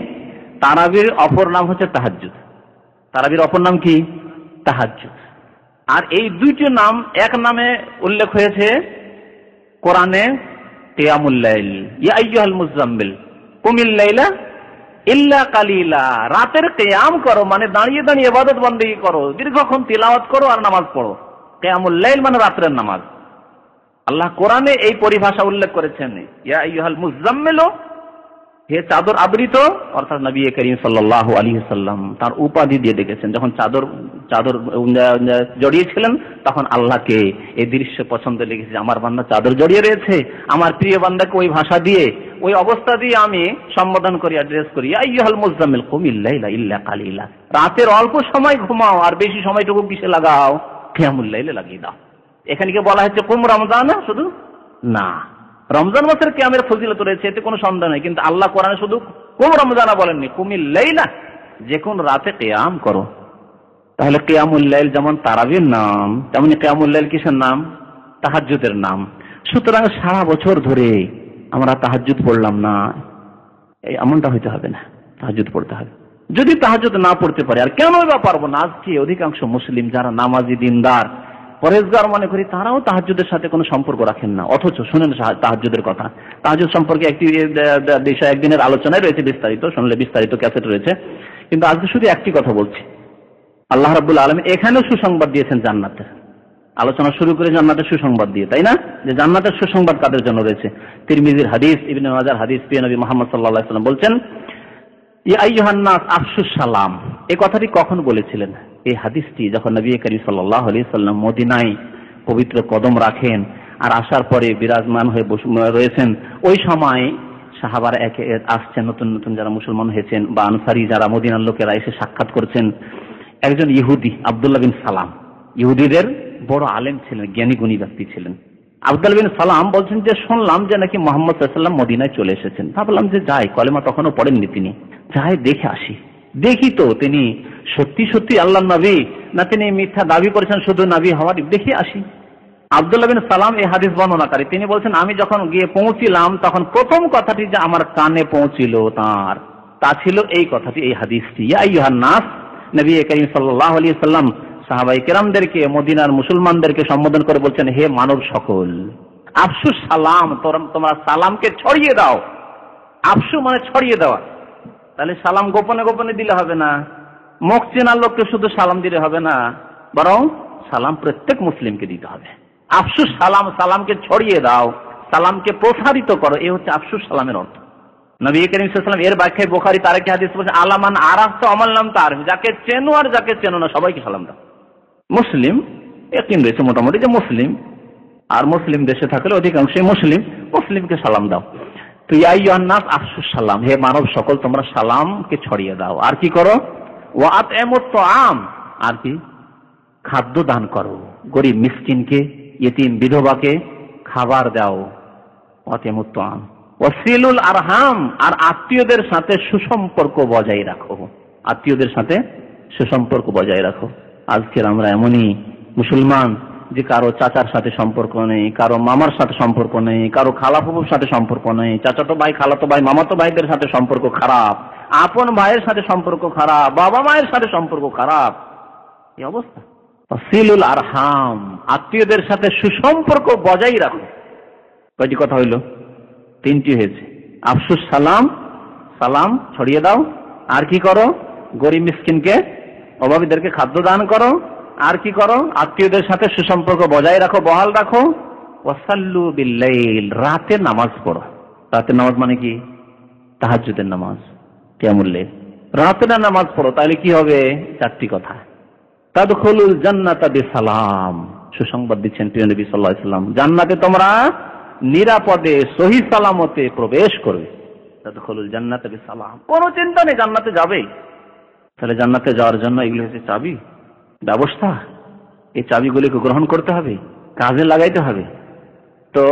তারাবির অপর নাম হচ্ছে তাহাজ্জুদ। তারাবির অপর নাম কি? তাহাজ্জুদ। আর এই দুইটি নাম এক নামে উল্লেখ হয়েছে কোরআনে, কিয়ামুল লাইল, ইয়া আইয়ুহাল মুযাম্মিল কুমিল লাইলা ইল্লা কালিলা, রাতের কিয়াম করো মানে দাঁড়িয়ে দাঁড়িয়ে ইবাদত বন্দেগী করো, দীর্ঘক্ষণ তিলাওয়াত করো আর নামাজ পড়ো। কিয়ামুল লাইল মানে রাতের নামাজ। আল্লাহ কোরআনে এই পরিভাষা উল্লেখ করেছেন, ইয়া আইয়ুহাল মুযাম্মিল, হে চাদর আবৃত, অর্থাৎ নবী করিম সাল্লাল্লাহু আলাইহি ওয়াসাল্লাম তার উপাধি দিয়ে ডেকেছেন। যখন চাদর জড়িয়েছিলেন তখন আল্লাহকে এই দৃশ্য পছন্দ লেগেছে, আমার বান্দা চাদর জড়িয়ে রয়েছে, আমার প্রিয় বান্দাকে ওই ভাষা দিয়ে, ওই অবস্থা দিয়ে আমি সম্বোধন করি, অ্যাড্রেস করি, ইয়া আইয়ুহাল মুযাম্মিল কুমিল লাইলা ইল্লা কালিলা, রাতের অল্প সময় ঘুমাও আর বেশি সময়টুকু কিসে লাগাও? কিয়ামুল লাইলে লাগিয়ে দাও। এখানে কি বলা হচ্ছে কুম রমজান শুধু? না, রমজান মাসের কিয়ামের ফজিলত রয়েছে, এতে কোনো সন্দেহ নেই, কিন্তু আল্লাহ কোরআনে শুধু কুম রমজানা বলেননি, কুমিল লাইলা, যে কোন রাতে কিয়াম করো। তাহলে কিয়ামুল লাইল যেমন তারাবির নাম, তেমনি কিয়ামুল লাইল কিসের নাম? তাহাজ্জুদের নাম। সুতরাং সারা বছর ধরে আমরা তাহাজ্জুদ পড়লাম না, এই এমনটা হইতে হবে না, তাহাজ্জুদ পড়তে হবে। যদি তাহাজ্জুদ না পড়তে পারে, আর কেন বা পারবো না, আজকে অধিকাংশ মুসলিম যারা নামাজি দিনদার পরেজগার মনে করি, তারাও তাহাজ্জুদের সাথে কোনো সম্পর্ক রাখেন না। অথচ শুনেন তাহাজ্জুদের কথা, তাহাজ্জুদ সম্পর্কে একটি বিষয় একদিনের আলোচনায় রয়েছে বিস্তারিত, শুনলে বিস্তারিত ক্যাসেট রয়েছে, কিন্তু আজকে শুধু একটি কথা বলছি। আল্লাহ রাব্বুল আলামিন এখানেও সুসংবাদ দিয়েছেন জান্নাতের, আলোচনা শুরু করে জান্নাতের সুসংবাদ দিয়ে, তাই না? যে জান্নাতের সুসংবাদ কাদের জন্য রয়েছে? তিরমিজির হাদিস, ইবনে মাজার হাদিস, প্রিয় নবী মুহাম্মদ সাল্লাল্লাহু আলাইহি ওয়াসাল্লাম বলছেন, ইয়া আইয়ুহান নাস আফশুস সালাম। এই কথাটি কখন বলেছিলেন? এই হাদিসটি যখন নবী করিম সাল্লাল্লাহু আলাইহি ওয়াসাল্লাম মদিনায় পবিত্র কদম রাখেন আর আসার পরে বিরাজমান হয়ে রয়েছেন, ওই সময় সাহাবারা একে আসছেন, নতুন নতুন যারা মুসলমান হয়েছেন বা আনসারী যারা মদিনার লোকেরা এসে সাক্ষাৎ করছেন। একজন ইহুদি আব্দুল্লাহ বিন সালাম, ইহুদিদের বড় আলেম ছিলেন, জ্ঞানী গুণী ব্যক্তি ছিলেন। আব্দুল্লাহ বিন সালাম বলছেন যে শুনলাম যে নাকি মুহাম্মদ সাল্লাল্লাহু আলাইহি ওয়াসাল্লাম মদিনায় চলে এসেছেন। ভাবলাম যে যাই, কলেমা তখনও পড়েননি তিনি, যাই দেখে আসি। দেখি তো তিনি সত্যি সত্যি আল্লাহর নবী না তিনি মিথ্যা দাবি করেছেন শুধু নবী হওয়ার, দেখে আসি। আব্দুল্লাহ বিন সালাম এই হাদিস বর্ণনাকারী, তিনি বলছেন আমি যখন গিয়ে পৌঁছিলাম তখন প্রথম কথাটি যে আমার কানে পৌঁছিল তা ছিল এই কথাটি, এই হাদিসটি, ইয়া আইয়ুহান নাস। নবী করিম সাল্লাল্লাহু আলাইহি ওয়াসাল্লাম সাহাবায়ে কেরামদেরকে, মদিনার মুসলমানদেরকে সম্বোধন করে বলছেন, হে মানব সকল, আফসুস সালাম, তোমরা সালামকে ছড়িয়ে দাও। আফসু মানে ছড়িয়ে দেওয়া, তাহলে সালাম গোপনে গোপনে দিলে হবে না, মুখ চেনার লোককে শুধু সালাম দিলে হবে না, বরং সালাম প্রত্যেক মুসলিমকে দিতে হবে। আফসুস সালাম, সালামকে ছড়িয়ে দাও, সালামকে প্রসারিত করো, এই হচ্ছে আফসুস সালামের অর্থ। নবী করিম সাল্লাল্লাহু আলাইহি ওয়াসাল্লাম এর ব্যাখ্যায় বুখারী তার একটি হাদিস বলেছে, আলামান আরাফতা আমাল নাম তারিফ, যাকে চেনো আর যাকে চেনো না সবাইকে সালাম দাও। মুসলিম ইয়াকিন রয়েছে মোটামুটি যে মুসলিম, আর মুসলিম দেশে থাকলে অধিকাংশই মুসলিম, মুসলিমকে সালাম দাও। তো ইয়া আইয়ুহান নাস আফসুস সালাম, হে মানব সকল তোমরা সালামকে ছড়িয়ে দাও। আর কি করো? ওয়া আত'ইমুত তাআম, আর কি? খাদ্য দান করো, গরিব মিসকিনকে, ইতিম বিধবাকে খাবার দাও। ওয়া আত'ইমুত তাআম ওয়াসিলুল আরহাম, আর আত্মীয়দের সাথে সুসম্পর্ক বজায় রাখো, আত্মীয়দের সাথে সুসম্পর্ক বজায় রাখো। আজকের আমরা এমনই মুসলমান যে কারো চাচার সাথে সম্পর্ক নেই, কারো মামার সাথে সম্পর্ক নেই, কারো খালাফুফুর সাথে সম্পর্ক নেই, চাচাতো ভাই, খালাতো ভাই, মামাতো ভাইদের সাথে সম্পর্ক খারাপ, আপন ভাইয়ের সাথে সম্পর্ক খারাপ, বাবা মায়ের সাথে সম্পর্ক খারাপ, এই অবস্থা। সিলুল আরহাম, আত্মীয়দের সাথে সুসম্পর্ক বজায় রাখো। কয়টি কথা হইল? তিনটি হয়েছে। আফসুস সালাম, সালাম ছড়িয়ে দাও। আর কি করো? গরিব মিসকিনকে, অভাবীদেরকে খাদ্য দান করো। আর কি করো? আত্মীয়দের সাথে সুসম্পর্ক বজায় রাখো, বহাল রাখো। ওয়াসাল্লু বিল্লাইল, রাতে নামাজ পড়ো। রাতের নামাজ মানে কি? তাহাজ্জুদের নামাজ, কিয়ামুল লাইল। রাতে নামাজ পড়ো, তাহলে কি হবে? চারটি কথা। তাদখুলুল জান্নাতা বিসালাম, সুসংবাদ দিচ্ছেন প্রিয় নবী সাল্লাল্লাহু আলাইহি ওয়াসাল্লাম, জান্নাতে তোমরা নিরাপদে সহি সালামতে প্রবেশ করবে। তাদখুলুল জান্নাতা বিসালাম, কোনো চিন্তা নেই, জান্নাতে যাবেই। তাহলে জান্নাতে যাওয়ার জন্য এগুলো হচ্ছে চাবি, ব্যবস্থা। এই চাবিগুলিকে গ্রহণ করতে হবে, কাজে লাগাইতে হবে। তো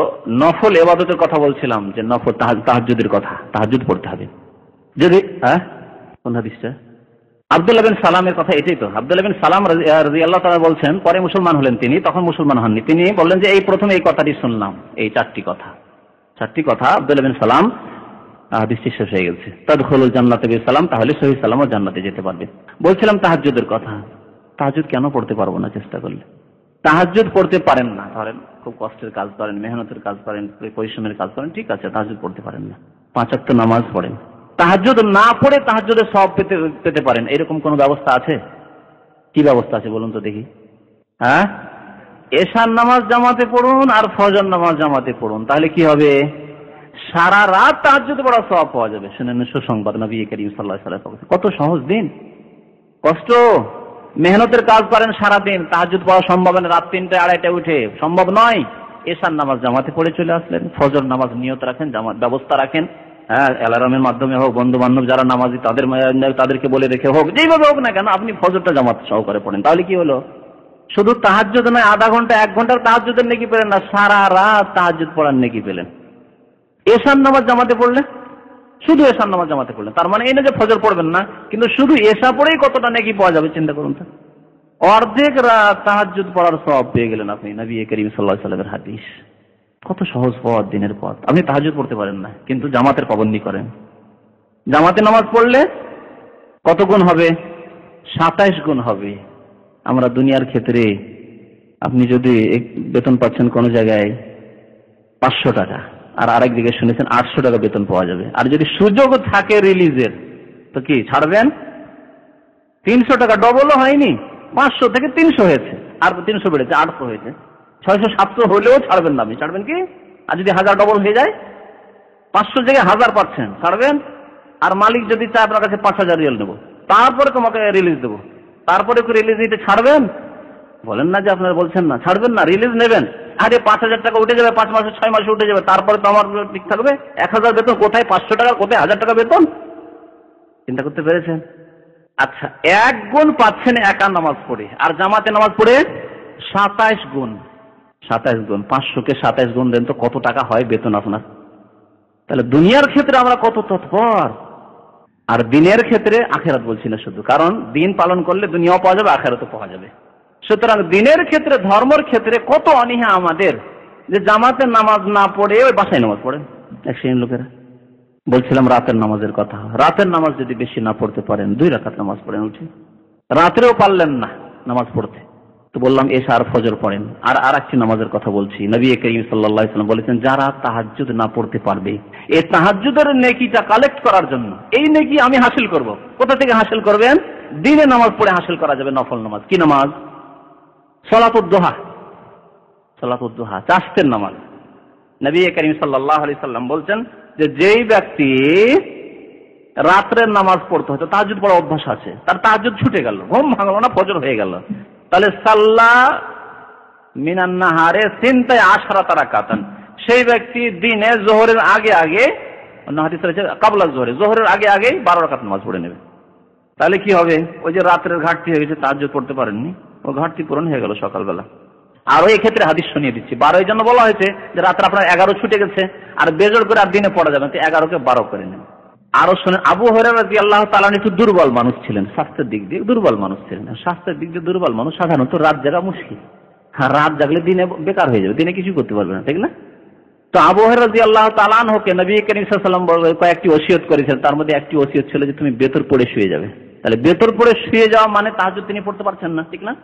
নফল ইবাদতের কথা বলছিলাম, যে নফল তাহাজ্জুদের কথা, তাহাজ্জুদ পড়তে হবে। যদি কোন হাদিসটা? আব্দুল্লাহ বিন সালামের কথা, এটাই তো। আব্দুল্লাহ বিন সালাম রাদিয়াল্লাহু তাআলা বলছেন, পরে মুসলমান হলেন তিনি, তখন মুসলমান হননি। তিনি বললেন যে এই প্রথম এই কথাটি শুনলাম, এই চারটি কথা আব্দুল্লাহ বিন সালাম, হাদিসটি শেষ হয়ে গেছে। তাদখুলুল জান্নাতা বিসালাম, তাহলে সহি সালামত জান্নাতে যেতে পারবে। বলছিলাম তাহাজ্জুদের কথা। তাহাজ্জুদ কেন পড়তে পারবো না চেষ্টা করলে? তাহাজ্জুদ পড়তে পারেন না, ধরেন খুব কষ্টের কাজ করেন, মেহনতের কাজ করেন, পরিশ্রমের কাজ করেন, ঠিক আছে, তাহাজ্জুদ পড়তে পারেন না। 5 ওয়াক্ত নামাজ পড়েন, তাহাজ্জুদ না পড়ে তাহাজ্জুদের সওয়াব পেতে পারেন, এরকম কোন ব্যবস্থা আছে? কি ব্যবস্থা আছে বলুন তো দেখি? এশার নামাজ জামাতে পড়ুন আর ফজর নামাজ জামাতে পড়ুন, তাহলে কি হবে? সারা রাত তাহাজ্জুদ পড়ার সওয়াব পাওয়া যাবে। শুনেন সুসংবাদ নবী করিম সাল্লাল্লাহু আলাইহি ওয়াসাল্লাম, কত সহজ দিন। কষ্ট, মেহনতের কাজ করেন সারাদিন, তাহাজ্জুদ পড়া সম্ভব না, রাত 3টা 2:30টায় উঠে সম্ভব নয়। এশার নামাজ জামাতে পড়ে চলে আসলেন, ফজর নামাজ নিয়ত রাখেন, জামাত ব্যবস্থা রাখেন, অ্যালার্মের মাধ্যমে হোক, বন্ধু বান্ধব যারা নামাজি তাদেরকে বলে রেখে হোক, যেইভাবে হোক না কেন আপনি ফজরটা জামাত সহকারে পড়েন, তাহলে কি হলো? শুধু তাহাজ্জুদ নয়, আধা ঘন্টা 1 ঘন্টার তাহাজ্জুদের নেকি পেলেন না, সারা রাত তাহাজ্জুদ পড়ার নেকি পেলেন। এশার নামাজ জামাতে পড়লে, শুধু এশার নামাজ জামাতে পড়লেন, তার মানে এই না যে ফজর পড়বেন না, কিন্তু শুধু এশা পড়েই কতটা নেকি পাওয়া যাবে চিন্তা করুন তো। অর্ধেক রাত তাহাজ্জুদ পড়ার সওয়াব পেয়ে গেলেন আপনি। নবী করিম সাল্লাল্লাহু আলাইহি ওয়াসাল্লামের হাদিস। কত সহজ পথ, দিনের পথ। আপনি তাহাজ্জুদ পড়তে পারেন না, কিন্তু জামাতের পাবন্দি করেন। জামাতে নামাজ পড়লে কত গুণ হবে? 27 গুণ হবে। আমরা দুনিয়ার ক্ষেত্রে আপনি যদি বেতন পাচ্ছেন কোন জায়গায় 500 টাকা, আর আরেক জায়গায় শুনেছেন 800 টাকা বেতন পাওয়া যাবে, আর যদি সুযোগ থাকে রিলিজের, তো কি ছাড়বেন? 300 টাকা, ডবলও হয়নি, 500 থেকে 300 হয়েছে, আর 300 বেড়েছে, 800 হয়েছে, 600-700 হলেও ছাড়বেন না। আপনি ছাড়বেন কি? আর যদি 1000 ডবল হয়ে যায়, 500 জায়গায় 1000 পাচ্ছেন, ছাড়বেন? আর মালিক যদি চায় আপনার কাছে 5000 রিয়াল নেবো, তারপরে তোমাকে রিলিজ দেবো, তারপরে রিলিজ নিতে ছাড়বেন? বলেন না যে আপনারা বলছেন না, ছাড়বেন না, রিলিজ নেবেন। আরে 5000 টাকা উঠে যাবে, 5 মাসে 6 মাসে উঠে যাবে, তারপরে তো আমার ঠিক থাকবে। 1000 বেতন কোথায় 500 টাকা, কোথায় 1000 টাকা বেতন? চিন্তা করতে পেরেছেন? আচ্ছা, 1 গুণ পাচ্ছেন একা নামাজ পড়ে, আর জামাতে নামাজ পড়ে 27 গুণ। 27 গুণ, 500-কে 27 গুণ দেন তো কত টাকা হয় বেতন আপনার? তাহলে দুনিয়ার ক্ষেত্রে আমরা কত তৎপর, আর দিনের ক্ষেত্রে, আখেরাত বলছি না শুধু, কারণ দিন পালন করলে দুনিয়াও পাওয়া যাবে, আখেরাতও পাওয়া যাবে। সুতরাং দিনের ক্ষেত্রে, ধর্মের ক্ষেত্রে কত অনীহা আমাদের, যে জামাতের নামাজ না পড়ে ওই বাসায় নামাজ পড়েন এক শ্রেণীর লোকেরা। বলছিলাম রাতের নামাজের কথা। রাতের নামাজ যদি বেশি না পড়তে পারেন, 2 রাকাত নামাজ পড়েন উঠে। রাত্রেও পারলেন না নামাজ পড়তে, তো বললাম এশা আর ফজর পড়েন। আর একটি নামাজের কথা বলছি। নবী করিম সাল্লাল্লাহু আলাইহি ওয়াসাল্লাম বলেছেন, যারা তাহাজ্জুদ না পড়তে পারবে, এই তাহাজ্জুদের নেকিটা কালেক্ট করার জন্য, এই নেকি আমি হাসিল করব। কোথা থেকে হাসিল করবেন? দিনে নামাজ পড়ে হাসিল করা যাবে, নফল নামাজ। কি নামাজ? সালাতুদ দুহা। সালাতুদ দুহা, চাষতের নামাজ। নবী করিম সাল্লাল্লাহু আলাইহি ওয়াসাল্লাম বলছেন যে যেই ব্যক্তি রাত্রের নামাজ পড়তে হতো, তাহাজ্জুদ পড়ার অভ্যাস আছে, তার তাহাজ্জুদ ছুটে গেল, ঘুম ভাঙলো না, ফজর হয়ে গেল, তাহলে সাল্লা মিনান নাহারে সিনতায় আশরাতা রাকাতান, সেই ব্যক্তি দিনে জোহরের আগে আগে, অন্য হাদিস রয়েছে কাবলা জোহরে, জোহরের আগে আগে 12 রাকাত নামাজ পড়ে নেবে। তাহলে কি হবে? ওই যে রাত্রের ঘাটতি হয়ে গেছে, তাহাজ্জুদ পড়তে পারেননি, ও ঘাটতি পূরণ হয়ে গেল সকালবেলা। আরো এই ক্ষেত্রে হাদিস শুনিয়ে দিচ্ছি। 12 এই জন্য বলা হয়েছে যে রাত্রে আপনার 11 ছুটে গেছে, আর বেজোড় করে আর দিনে পড়া যাবে, তো 11কে 12 করে নেন। আরো শুনে, আবু হুরায়রা রাদিয়াল্লাহু তাআলা একটু দুর্বল মানুষ ছিলেন, স্বাস্থ্যের দিক দিয়ে দুর্বল মানুষ ছিলেন। স্বাস্থ্যের দিক দিয়ে দুর্বল মানুষ সাধারণত রাত জাগা মুশকিল। হ্যাঁ, রাত জাগলে দিনে বেকার হয়ে যাবে, দিনে কিছু করতে পারবে না, ঠিক না? তো আবু হুরায়রা রাদিয়াল্লাহু তাআলা আনহুকে নবী করিম সাল্লাল্লাহু আলাইহি ওয়াসাল্লাম কয়েকটি ওসিয়ত করেছেন, তার মধ্যে একটি ওসিয়ত ছিল যে তুমি বেতর পড়ে শুয়ে যাবে। তাহলে বেতর পড়ে শুয়ে যাওয়া মানে তাহাজ্জুদ তিনি পড়তে পারছেন না, ঠিক না?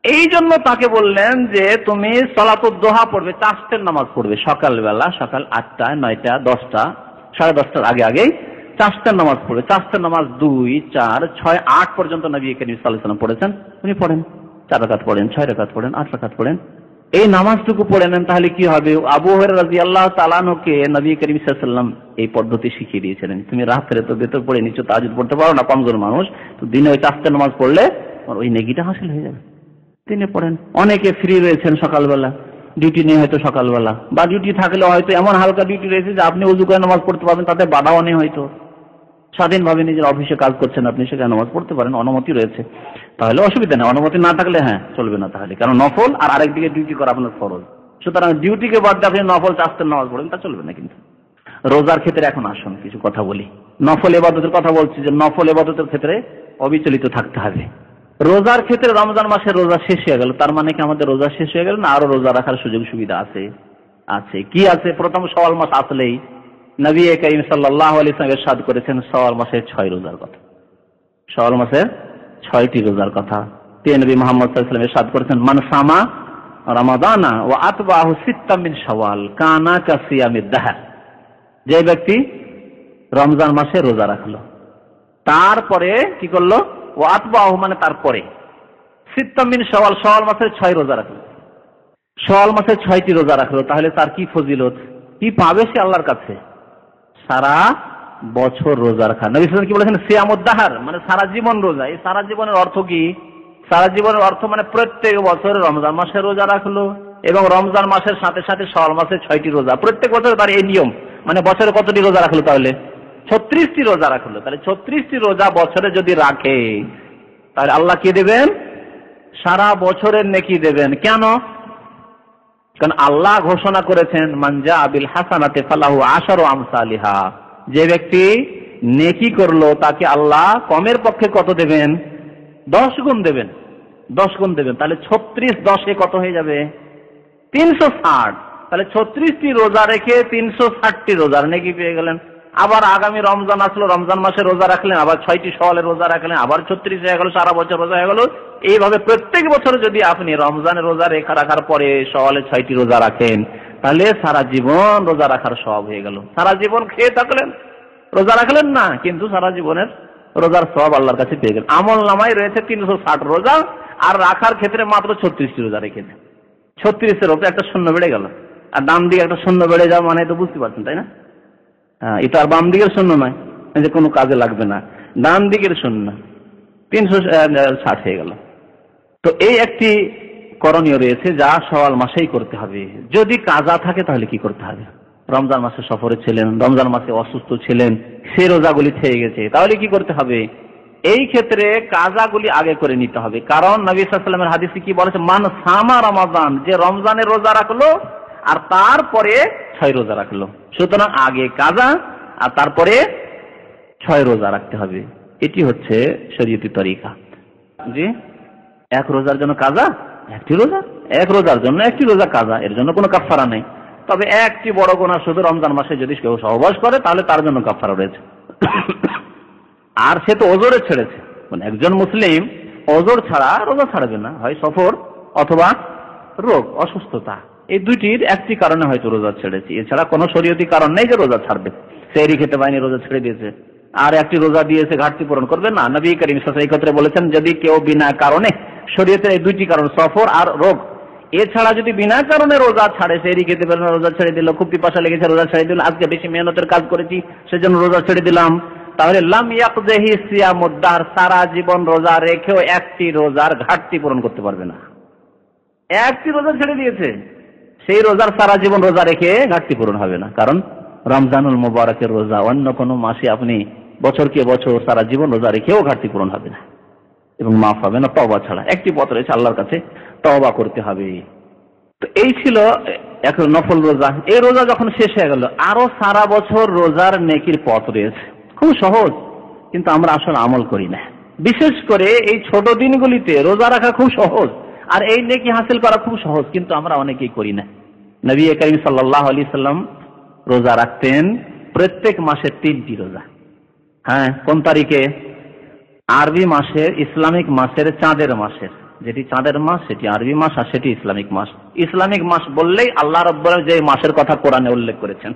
এই জন্য তাকে বললেন যে তুমি সালাতুদ দুহা পড়বে, চাষতের নামাজ পড়বে সকালবেলা, সকাল 8টা, 9টা, 10টা, 10:30টার আগে আগেই চাষতের নামাজ পড়বে। চাষতের নামাজ 2, 4, 6, 8 পর্যন্ত নবী করিম সাল্লাল্লাহু আলাইহি ওয়াসাল্লাম পড়েছেন। উনি পড়েন, 4 রাকাত পড়েন, 6 রাকাত পড়েন, 8 রাকাত পড়েন, এই নামাজটুকু পড়ে নেন। তাহলে কি হবে? আবু হুরায়রা রাদিয়াল্লাহু তাআলা আনহুকে নবী করিম সাল্লাল্লাহু আলাইহি ওয়াসাল্লাম এই পদ্ধতি শিখিয়ে দিয়েছিলেন। তুমি রাত্রে তো বেতর পড়ে নিচ্ছ, তাহাজ্জুদ পড়তে পারো না, কমজোর মানুষ, তো দিনে ওই চাষতের নামাজ পড়লে ওই নেকিটা হাসিল হয়ে যাবে। দিনে পড়েন। অনেকে ফ্রি রয়েছেন সকালবেলা, ডিউটি নেই হয়তো সকালবেলা, বা ডিউটি থাকলে হয়তো এমন হালকা ডিউটি রয়েছে যে আপনি ওযু করে নামাজ পড়তে পারবেন, তাতে বাধাও নেই, হয়তো স্বাধীনভাবে নিজের অফিসে কাজ করছেন, আপনি সেখানে নামাজ পড়তে পারেন, অনুমতি রয়েছে, তাহলে অসুবিধা নেই। অনুমতি না থাকলে হ্যাঁ চলবে না, তাহলে কারণ নফল আর আরেকদিকে ডিউটি করা আপনার ফরজ। সুতরাং ডিউটিকে বাদ দিয়ে আপনি নফল চাষতের নামাজ পড়েন, তা চলবে না। কিন্তু রোজার ক্ষেত্রে এখন আসুন কিছু কথা বলি। নফল ইবাদতের কথা বলছি, যে নফল ইবাদতের ক্ষেত্রে অবিচলিত থাকতে হবে। রোজার ক্ষেত্রে রমজান মাসের রোজা শেষ হয়ে গেল, তার মানে কি আমাদের রোজা শেষ হয়ে গেল না? আরো রোজা রাখার সুযোগ সুবিধা আছে। আছে কি আছে? প্রথম শাওয়াল মাস আসলেই নবী করিম সাল্লাল্লাহু আলাইহি ওয়াসাল্লাম ইরশাদ করেছেন শাওয়াল মাসের 6 রোজার কথা। শাওয়াল মাসের 6টি রোজার কথা নবী মুহাম্মদ সাল্লাল্লাহু আলাইহি ওয়াসাল্লাম ইরশাদ করেছেন, মান সামা রমাদানা ওয়া আতবাহু সিত্তাম মিন শাওয়াল কানা কাসিয়ামিদ দাহর। যে ব্যক্তি রমজান মাসে রোজা রাখলো, তারপরে কি করলো? ও আতবাহু মানে তারপরে, সিত্তাম মিন শাওয়াল, শাওয়াল মাসের 6 রোজা রাখলো, শাওয়াল মাসের 6টি রোজা রাখলো, তাহলে তার কি ফজিলত, কি পাবে সে আল্লাহর কাছে? সারা বছর রোজা রাখা। নবী সাল্লাল্লাহু আলাইহি ওয়াসাল্লাম কি বলেছেন? সিয়ামুদ দাহর, মানে সারা জীবন রোজা। এই সারা জীবনের অর্থ কি? সারা জীবনের অর্থ মানে প্রত্যেক বছর রমজান মাসে রোজা রাখলো, এবং রমজান মাসের সাথে সাথে শাওয়াল মাসের 6টি রোজা, প্রত্যেক বছর তার এই নিয়ম। মানে বছরে কতটি রোজা রাখলো? তাহলে 36টি রোজা রাখলো। তাহলে 36টি রোজা বছরে যদি রাখে, তাহলে আল্লাহ কি দেবেন? সারা বছরের নেকি দেবেন। কেন? কারণ আল্লাহ ঘোষণা করেছেন মান জাআ বিল হাসানাতি ফালাহু আশারু আমসালিহা, যে ব্যক্তি নেকি করলো তাকে আল্লাহ কমের পক্ষে কত দেবেন? 10 গুণ দেবেন। 10 গুণ দেবেন। তাহলে 36 10-এ কত হয়ে যাবে? 360। তাহলে 36টি রোজা রেখে 360টি রোজার নেকি পেয়ে গেলেন। আবার আগামী রমজান আসলো, রমজান মাসে রোজা রাখলেন, আবার 6টি সওয়ালের রোজা রাখলেন, আবার 36 হয়ে গেল, সারা বছর রোজা হয়ে গেল। এইভাবে প্রত্যেক বছর যদি আপনি রমজানের রোজা রাখার পরে সওয়ালে 6টি রোজা রাখেন, তাহলে সারা জীবন রোজা রাখার সওয়াব হয়ে গেল। সারা জীবন খেয়ে থাকলেন, রোজা রাখলেন না, কিন্তু সারা জীবনের রোজার সওয়াব আল্লাহর কাছে পেয়ে গেলেন। আমল নামায় রয়েছে 360 রোজা, আর রাখার ক্ষেত্রে মাত্র 36টি রোজা রেখেছেন। 36-এর ওপরে একটা শূন্য বেড়ে গেল, আর ডান দিকে একটা শূন্য বেড়ে যাওয়া মানে তো বুঝতে পারছেন, তাই না? এটা আর বাম দিকের শূন্য নয় যে কোনো কাজে লাগবে না, ডান দিকের শূন্য 360 হয়ে গেল। তো এই একটি করণীয় রয়েছে যা শাওয়াল মাসেই করতে হবে। যদি কাজা থাকে তাহলে কি করতে হবে? রমজান মাসে সফরে ছিলেন, রমজান মাসে অসুস্থ ছিলেন, সে রোজাগুলি থেকে গেছে, তাহলে কি করতে হবে? এই ক্ষেত্রে কাজাগুলি আগে করে নিতে হবে। কারণ নবী সাল্লাল্লাহু আলাইহি ওয়াসাল্লামের হাদিসে কি বলেছে? মান সামা রমাদান, যে রমজানের রোজা রাখলো আর তারপরে 6 রোজা রাখলো। সুতরাং আগে কাজা আর তারপরে 6 রোজা রাখতে হবে। এটি হচ্ছে শরীয়তি তরিকা। জি, এক রোজার জন্য কাজা, একটি রোজা, এক রোজার জন্য একটি রোজা কাজা, এর জন্য কোনো কাফারা নেই। তবে একটি বড় গুনাহ শুধু রমজান মাসে যদি কেউ সহবাস করে তাহলে তার জন্য কাফারা রয়েছে। আর সে তো ওজরে ছেড়েছে, মানে একজন মুসলিম ওজর ছাড়া রোজা ছাড়বে না, হয় সফর অথবা রোগ অসুস্থতা, এই দুইটির একটি কারণে হয়তো রোজা ছেড়েছে। এছাড়া কোনো শরীয়তি কারণ নেই যে রোজা ছাড়বে। সেহরি খেতে পায়নি, রোজা ছেড়ে দিয়েছে, আর একটি রোজা দিয়েছে, ঘাটতি পূরণ করবে না। নবী করিম সাল্লাল্লাহু আলাইহি ওয়াসাল্লাম এই ক্ষেত্রে বলেছেন যদি কেউ বিনা কারণে, শরীয়তের এই দুইটি কারণ সফর আর রোগ, এছাড়া যদি বিনা কারণে রোজা ছাড়ে, সেহরি খেতে পারে না, রোজা ছেড়ে দিল, খুব পিপাসা লেগেছে রোজা ছেড়ে দিল, আজকে বেশি মেহনতের কাজ করেছি সেজন্য রোজা ছেড়ে দিলাম, তাহলে লাম ইয়াকযহি সিয়ামুদ দাহর, সারা জীবন রোজা রেখেও একটি রোজার ঘাটতি পূরণ করতে পারবে না। একটি রোজা ছেড়ে দিয়েছে, সেই রোজার সারা জীবন রোজা রেখে ঘাটতি পূরণ হবে না। কারণ রমজানুল মুবারকের রোজা অন্য কোনো মাসে আপনি বছরকে বছর সারা জীবন রোজা রেখেও ঘাটতি পূরণ হবে না এবং মাফ হবে না তওবা ছাড়া। একটি পথ রয়েছে, আল্লাহর কাছে তওবা করতে হবে। তো এই ছিল এক নফল রোজা। এই রোজা যখন শেষ হয়ে গেল, আরো সারা বছর রোজার নেকির পথ রয়েছে, খুব সহজ, কিন্তু আমরা আসলে আমল করি না। বিশেষ করে এই ছোট দিনগুলিতে রোজা রাখা খুব সহজ, আর এই নেকি হাসিল করা খুব সহজ, কিন্তু আমরা অনেকেই করি না। নবী করিম সাল্লাল্লাহু আলাইহি সাল্লাম রোজা রাখতেন প্রত্যেক মাসে 3টি রোজা। হ্যাঁ, কোন তারিখে? আরবি মাসের, ইসলামিক মাসের চাঁদের মাসের, যেটি চাঁদের মাস সেটি আরবি মাস, আর সেটি ইসলামিক মাস। ইসলামিক মাস বললেই আল্লাহ রাব্বুল আলামিন যে মাসের কথা কোরআনে উল্লেখ করেছেন,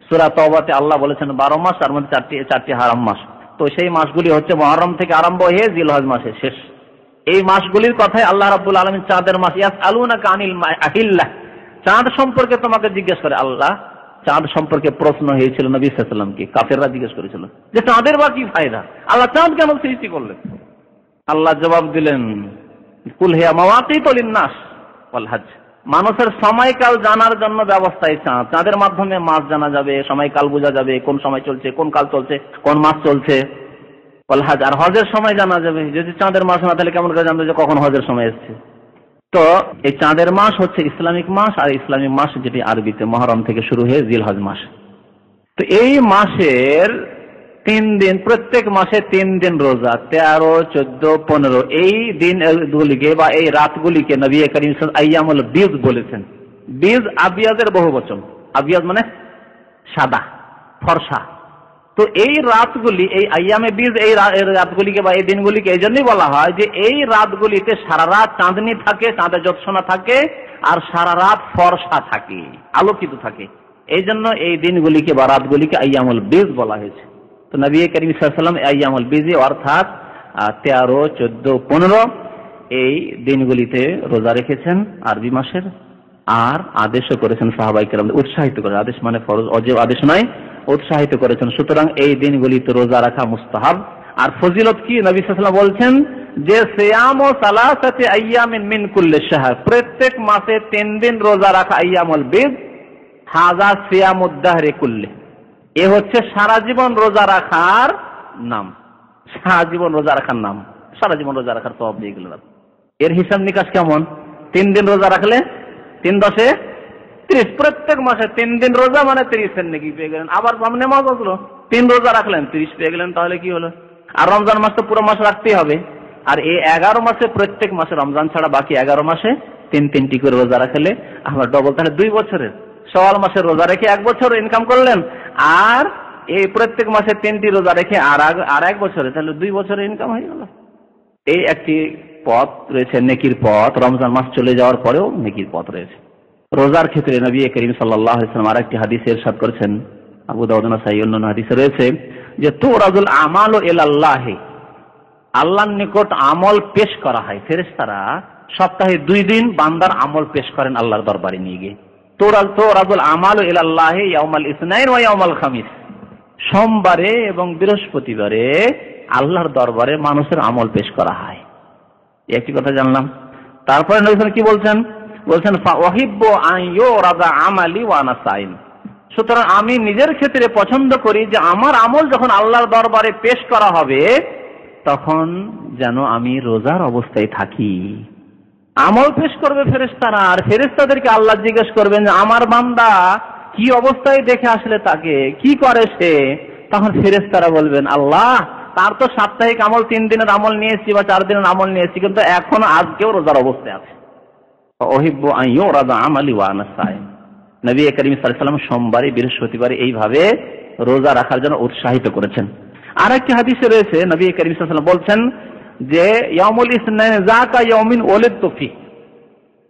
সূরা তাওবাতে আল্লাহ বলেছেন 12 মাস, তার মধ্যে চারটি হারাম মাস। তো সেই মাসগুলি হচ্ছে মুহররম থেকে আরম্ভ হয়ে জিলহজ মাসে শেষ। এই মাসগুলির কথাই আল্লাহ রাব্বুল আলামিন চাঁদের মাস, ইয়াসআলুনাকা আনিল আহিল্লাহ, চাঁদ সম্পর্কে তোমাকে জিজ্ঞেস করে। আল্লাহ চাঁদ সম্পর্কে প্রশ্ন হয়েছিল নবী সাল্লাল্লাহু আলাইহি ওয়াসাল্লামকে, কাফেররা জিজ্ঞেস করেছিল যে চাঁদের বা কি ফায়দা, আল্লাহ চাঁদ কেন সৃষ্টি করলেন? আল্লাহ জবাব দিলেন কুল হিয়া মাওয়াকিতু লিন-নাস ওয়াল হজ, মানুষের সময়কাল জানার জন্য ব্যবস্থাই চাঁদ। চাঁদের মাধ্যমে মাস জানা যাবে, সময়কাল বোঝা যাবে, কোন সময় চলছে, কোন কাল চলছে, কোন মাস চলছে। ওয়াল হজ, আর হজের সময় জানা যাবে। যদি চাঁদের মাস না তাহলে কেমন করে জানবে যে কখন হজের সময় এসেছে? তো এই চাঁদের মাস হচ্ছে ইসলামিক মাস, আর ইসলামিক মাস যেটি আরবিতে মুহররম থেকে শুরু হয়ে জিলহজ মাস। তো এই মাসের 3 দিন, প্রত্যেক মাসে 3 দিন রোজা, 13, 14, 15, এই দিনগুলিকে বা এই রাতগুলিকে নবী করিম সাল্লাল্লাহু আলাইহি ওয়াসাল্লাম আইয়ামুল বীজ বলেছেন। বীজ আবিয়াদের বহুবচন, আবিয়াদ মানে সাদা, ফর্সা। তো এই রাতগুলি, এই আইয়ামে বীজ, এই রাতগুলিকে বা এই দিনগুলিকে এই জন্যই বলা হয় যে এই রাতগুলিতে সারা রাত চাঁদনি থাকে, চাঁদের জ্যোৎস্না থাকে, আর সারা রাত ফর্সা থাকে, আলোকিত থাকে। এই জন্য এই দিনগুলিকে বা রাতগুলিকে আইয়ামুল বীজ বলা হয়েছে। তো নবী করিম সাল্লাল্লাহু আলাইহি ওয়াসাল্লাম আইয়ামুল বীজ অর্থাৎ 13, 14, 15 এই দিনগুলিতে রোজা রেখেছেন আরবি মাসের, আর আদেশও করেছেন সাহাবায়ে কেরামদের, উৎসাহিত করে। আদেশ মানে ফরজ, অজেব আদেশ নয়, উৎসাহিত করেছেন। সুতরাং এই দিনগুলিতে রোজা রাখা মুস্তাহাব। আর ফজিলত কি? নবী সাল্লাল্লাহু আলাইহি ওয়াসাল্লাম বলছেন যে সিয়ামু সালাসাতি আইয়ামিন মিন কুল্লি শাহর, প্রত্যেক মাসে 3 দিন রোজা রাখা আইয়ামুল বীজ, হাযা সিয়ামুদ দাহরি কুল্লি, এ হচ্ছে সারা জীবন রোজা রাখার নাম। সারা জীবন রোজা রাখার নাম, সারা জীবন রোজা রাখার সওয়াব দিয়ে গেল। এর হিসাব নিকাশ কেমন? 3 দিন রোজা রাখলে 3 10 30, প্রত্যেক মাসে 3 দিন রোজা মানে 30 নাকি পেয়ে গেলেন। আবার সামনে মাস আসলো, 3 রোজা রাখলেন 30 পেয়ে গেলেন। তাহলে কি হলো? আর রমজান মাস তো পুরো মাস রাখতেই হবে। আর এই 11 মাসে, প্রত্যেক মাসে রমজান ছাড়া বাকি 11 মাসে 3টি করে রোজা রাখলে আবার ডবল, তাহলে 2 বছরের। শাওয়াল মাসে রোজা রেখে 1 বছর ইনকাম করলেন, আর এই প্রত্যেক মাসে 3টি রোজা রেখে আর 1 বছরে, তাহলে 2 বছরের ইনকাম হয়ে গেল। এই একটি পথ রয়েছে, নেকির পথ। রমজান মাস চলে যাওয়ার পরেও নেকির পথ রয়েছে। রোজার ক্ষেত্রে নবী করিম সাল্লাল্লাহু আলাইহি ওয়াসাল্লাম আরেকটি হাদিসে ইরশাদ করেছেন, আবু দাউদ নাসাঈ অন্যান্য হাদিসে রয়েছে যে তুরাজুল আমালু ইলাল্লাহি, আল্লাহর নিকট আমল পেশ করা হয়। ফেরেশতারা সপ্তাহে 2 দিন বান্দার আমল পেশ করেন আল্লাহর দরবারে নিয়ে গিয়ে। তুরাজুল আমালু ইলাল্লাহি ইয়াউমাল ইসনাইন ওয়া ইয়াউমাল খামিস, সোমবারে এবং বৃহস্পতিবারে আল্লাহর দরবারে মানুষের আমল পেশ করা হয়। একটি কথা জানলাম। তারপরে নবী কি বলছেন? বলছেন ফাউহিব্বু আন ইউরাদা আমালি ওয়া আনা সাইম, সুতরাং আমি নিজের ক্ষেত্রে পছন্দ করি যে আমার আমল যখন আল্লাহর দরবারে পেশ করা হবে তখন যেন আমি রোজার অবস্থায় থাকি। আমল পেশ করবে ফেরেশতারা, আর ফেরেশতাদেরকে আল্লাহ জিজ্ঞেস করবেন যে আমার বান্দা কি অবস্থায় দেখে আসলে, তাকে কি করে সে? তখন ফেরেশতারা বলবেন আল্লাহ তার তো সাপ্তাহিক আমল 3 দিনের আমল নিয়েছি বা 4 দিনের আমল নিয়েছি, কিন্তু এখন আজকেও রোজার অবস্থায় আছে। ফাউহিব্বু আন ইউরাদা আমালি ওয়া আনা সাইম। নবী করিম সাল্লাল্লাহু আলাইহি ওয়াসাল্লাম সোমবারে বৃহস্পতিবারে এইভাবে রোজা রাখার জন্য উৎসাহিত করেছেন। আরেকটি হাদিসে রয়েছে নবী করিম সাল্লাল্লাহু আলাইহি ওয়াসাল্লাম বলছেন যে ইয়াউমুল ইসনাইন যাকা ইয়াউমিন ওয়ালিদতু ফি,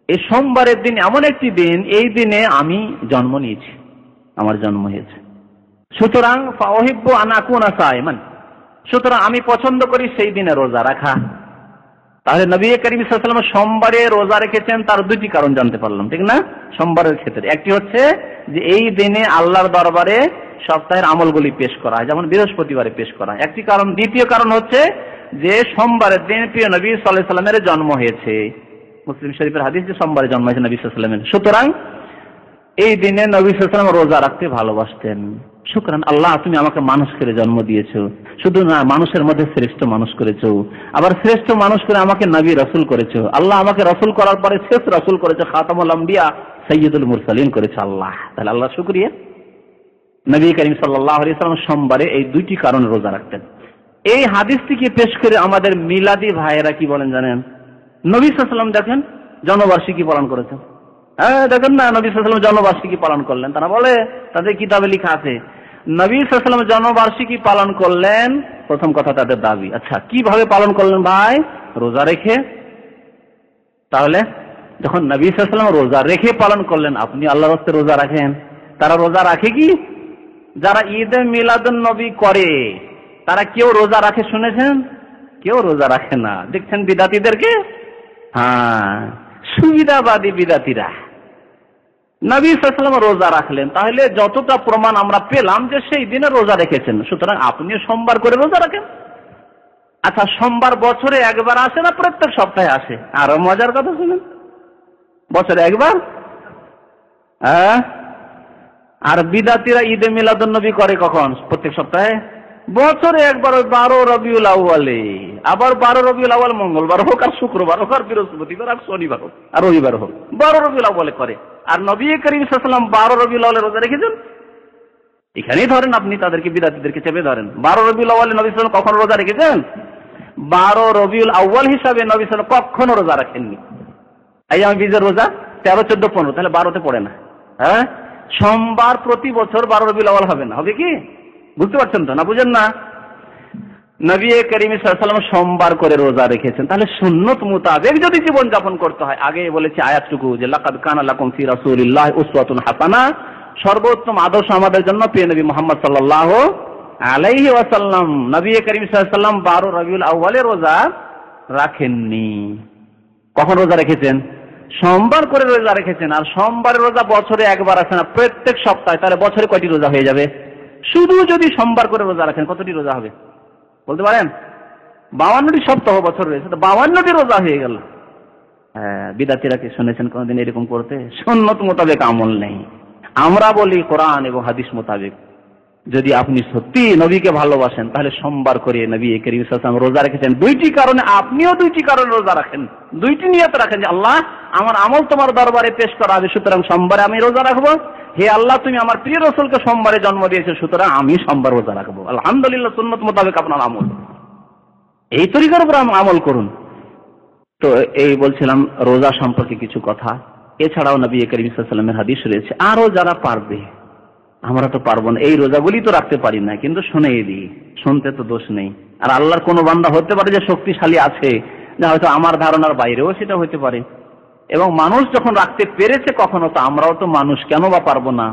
এই সোমবারের দিন এমন একটি দিন, এই দিনে আমি জন্ম নিয়েছি, আমার জন্ম হয়েছে। সুতরাং ফাউহিব্বু আন আকুনা সাইমান, সুতরাং আমি পছন্দ করি সেই দিনে রোজা রাখা। তাহলে নবী করিম সাল্লাল্লাহু আলাইহি ওয়াসাল্লাম সোমবারে রোজা রেখেছেন, তার 2টি কারণ জানতে পারলাম, ঠিক না? সোমবারের ক্ষেত্রে একটি হচ্ছে যে এই দিনে আল্লাহর দরবারে সপ্তাহের আমলগুলি পেশ করা হয়, যেমন বৃহস্পতিবারে পেশ করা হয়, একটি কারণ। দ্বিতীয় কারণ হচ্ছে যে সোমবারের দিন প্রিয় নবী সাল্লাল্লাহু আলাইহি ওয়াসাল্লামের জন্ম হয়েছে। মুসলিম শরীফের হাদিস যে সোমবারে জন্ম হয়েছে নবী সাল্লাল্লাহু আলাইহি ওয়াসাল্লামের। সুতরাং এই দিনে নবী সাল্লাল্লাহু আলাইহি ওয়াসাল্লাম রোজা রাখতে ভালোবাসতেন। শুকরান আল্লাহ, তুমি আমাকে মানুষ করে জন্ম দিয়েছো, শুধু না মানুষের মধ্যে শ্রেষ্ঠ মানুষ করেছো, আবার শ্রেষ্ঠ মানুষ করে আমাকে নবী রাসূল করেছো। আল্লাহ আমাকে রাসূল করার পরে শেষ রাসূল করেছো, খাতামুল আম্বিয়া সাইয়্যিদুল মুরসালিন করেছো আল্লাহ। তাহলে আল্লাহ শুকরিয়া। নবী করিম সাল্লাল্লাহু আলাইহি ওয়াসাল্লাম সোমবারে এই 2টি কারণে রোজা রাখতেন। এই হাদিসটিকে পেশ করে আমাদের মিলাদি ভাইয়েরা কি বলেন জানেন? নবী সাল্লাল্লাহু আলাইহি ওয়াসাল্লাম দেখেন জন্মবার্ষিকী পালন করেছেন। দেখেন না, নবী সাল্লাল্লাহু আলাইহি ওয়াসাল্লাম জন্মবার্ষিকী পালন করলেন। তারা বলে, তাদের কিতাবে লেখা আছে নবী সাল্লাল্লাহু আলাইহি ওয়াসাল্লাম জন্মবার্ষিকী পালন করলেন। প্রথম কথা তাদের দাবি। আচ্ছা, কিভাবে পালন করলেন ভাই? রোজা রেখে। তাহলে যখন নবী সাল্লাল্লাহু আলাইহি ওয়াসাল্লাম রোজা রেখে পালন করলেন, আপনি আল্লাহর রাস্তে রোজা রাখেন। তারা রোজা রাখে কি? যারা ঈদে মিলাদুন নবী করে তারা কেউ রোজা রাখে শুনেছেন? কেউ রোজা রাখে না। দেখছেন বিদাতীদেরকে? হ্যাঁ, সুবিধাবাদী বিদাতীরা। নবী সাল্লাল্লাহু আলাইহি ওয়াসাল্লাম রোজা রাখলেন, তাহলে যতটা প্রমাণ আমরা পেলাম যে সেই দিনে রোজা রেখেছেন, সুতরাং আপনিও সোমবার করে রোজা রাখেন। আচ্ছা, সোমবার বছরে একবার আসে না প্রত্যেক সপ্তাহে আসে? আরো মজার কথা শুনুন, বছরে একবার। আর বিদাতীরা ঈদে মিলাদুন নবী করে কখন? প্রত্যেক সপ্তাহে। বছরে একবার, ওই 12 রবিউল আউয়ালে। আবার 12 রবিউল আউয়াল মঙ্গলবার হোক, আর শুক্রবার হোক, আর বৃহস্পতিবার, আর শনিবার হোক, আর রবিবার হোক, 12 রবিউল আউয়ালে করে। আর নবী করিম সাল্লাল্লাহু আলাইহি ওয়াসাল্লাম 12 রবিউল আউয়ালে রোজা রেখেছেন। এখানেই ধরেন আপনি তাদেরকে, বিদাতীদেরকে চেপে ধরেন। 12 রবিউল আউয়ালে নবী সাল্লাল্লাহু আলাইহি ওয়াসাল্লাম কখন রোজা রেখেছেন? 12 রবিউল আউয়াল হিসাবে নবী সাল্লাল্লাহু আলাইহি ওয়াসাল্লাম কখনো রোজা রাখেননি। এই আমি বীজের রোজা 13, 14, 15, তাহলে 12তে পড়ে না। হ্যাঁ, সোমবার প্রতি বছর 12 রবিউল আউয়াল হবে না, হবে কি? বুঝতে পারছেন তো? না বুঝেন না? নবী করিম সাল্লাল্লাহু আলাইহি ওয়াসাল্লাম সোমবার করে রোজা রেখেছেন। তাহলে সুন্নত মোতাবেক যদি জীবন যাপন করতে হয়, আগে বলেছি আয়াতটুকু যে লাকাদ কানা লাকুম ফি রাসূলিল্লাহি উসওয়াতুন হাসানা, সর্বোত্তম আদর্শ আমাদের জন্য প্রিয় নবী মুহাম্মদ সাল্লাল্লাহু আলাইহি ওয়াসাল্লাম। নবী করিম সাল্লাল্লাহু আলাইহি ওয়াসাল্লাম 12 রবিউল আউয়ালে রোজা রাখেননি। কখন রোজা রেখেছেন? সোমবার করে রোজা রেখেছেন। আর সোমবারের রোজা বছরে একবার আসে না, প্রত্যেক সপ্তাহে। তাহলে বছরে কয়টি রোজা হয়ে যাবে? শুধু যদি সোমবার করে রোজা রাখেন কতটি রোজা হবে বলতে পারেন? 52টি সপ্তাহ বছর রয়েছে, তো 52টি রোজা হয়ে গেল। হ্যাঁ, বিদাতীরা কি শুনেছেন কোনদিন এরকম করতে? সুন্নত মোতাবেক আমল নেই। আমরা বলি কোরআন এবং হাদিস মোতাবেক। যদি আপনি সত্যি নবীকে ভালোবাসেন তাহলে সোমবার করে নবী করিম সাল্লাল্লাহু আলাইহি ওয়াসাল্লাম রোজা রেখেছেন। দুইটি কারণে, আপনিও দুইটি কারণে রোজা রাখেন, দুইটি নিয়ত রাখেন যে আল্লাহ আমার আমল তোমার দরবারে পেশ করা হবে, সুতরাং সোমবারে আমি রোজা রাখবো। হে আল্লাহ, তুমি আমার প্রিয় রাসূলকে সোমবারে জন্ম দিয়েছো, সুতরাং আমি সোমবার রোজা রাখবো। আলহামদুলিল্লাহ, সুন্নত মোতাবেক আপনার আমল, এই তরিকার উপর আমল করুন। তো এই বলছিলাম রোজা সম্পর্কে কিছু কথা। এছাড়াও নবী করিম সাল্লাল্লাহু আলাইহি ওয়াসাল্লামের হাদিস রয়েছে, আরো যারা পারবে, আমরা তো পারবো না, এই রোজাগুলি তো রাখতে পারি না, কিন্তু শুনেই দিই, শুনতে তো দোষ নেই। আর আল্লাহর কোনো বান্দা হতে পারে যে শক্তিশালী আছে, যা হয়তো আমার ধারণার বাইরেও সেটা হতে পারে। এবং মানুষ যখন রাখতে পেরেছে কখনো, তো আমরাও তো মানুষ, কেন বা পারবো না?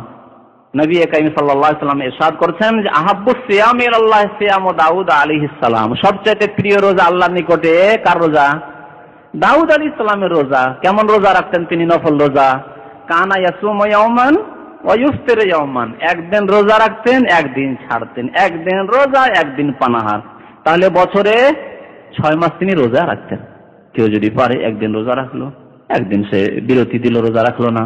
নবী করিম সাল্লাল্লাহু আলাইহি ওয়াসাল্লাম ইরশাদ করেছেন যে আহাব্বুস সিয়াম ইলাল্লাহি সিয়ামু দাউদ আলাইহিস সালাম, সবচেয়ে প্রিয় রোজা আল্লাহর নিকটে কার রোজা? দাউদ আলাইহিস সালামের রোজা। কেমন রোজা রাখতেন তিনি? নফল রোজা। কানা ইয়াসুমু ইয়াওমান ওয়া ইফতিরু ইয়াওমান, একদিন রোজা রাখতেন, একদিন ছাড়তেন, একদিন রোজা, একদিন পানাহার। তাহলে বছরে 6 মাস তিনি রোজা রাখতেন। কেউ যদি পারে একদিন রোজা রাখলো, একদিন সে বিরতি দিল, রোজা রাখলো না।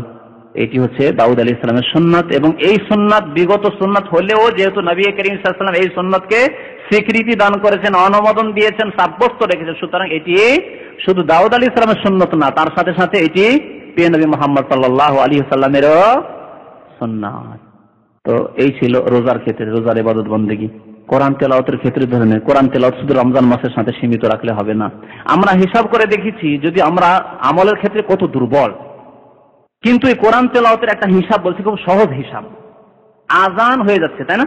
এটি হচ্ছে দাউদ আলাইহিস সালামের সুন্নাত। এবং এই সুন্নাত বিগত সুন্নাত হলেও যেহেতু নবী করিম সাল্লাল্লাহু আলাইহি ওয়াসাল্লাম এই সুন্নাতকে স্বীকৃতি দান করেছেন, অনুমোদন দিয়েছেন, সাব্যস্ত রেখেছেন, সুতরাং এটি শুধু দাউদ আলাইহিস সালামের সুন্নাত না, তার সাথে সাথে এটি প্রিয় নবী মুহাম্মদ সাল্লাল্লাহু আলাইহি ওয়াসাল্লামেরও সুন্নাত। তো এই ছিল রোজার ক্ষেত্রে, রোজার ইবাদত বন্দেগী। কোরআন তেলাওয়াতের ক্ষেত্রে ধরেন, কোরআন তেলাওয়াত শুধু রমজান মাসের সাথে সীমিত রাখলে হবে না। আমরা হিসাব করে দেখেছি, যদি আমরা আমলের ক্ষেত্রে কত দুর্বল, কিন্তু এই কোরআন তেলাওয়াতের একটা হিসাব বলছি, খুব সহজ হিসাব। আজান হয়ে যাচ্ছে, তাই না?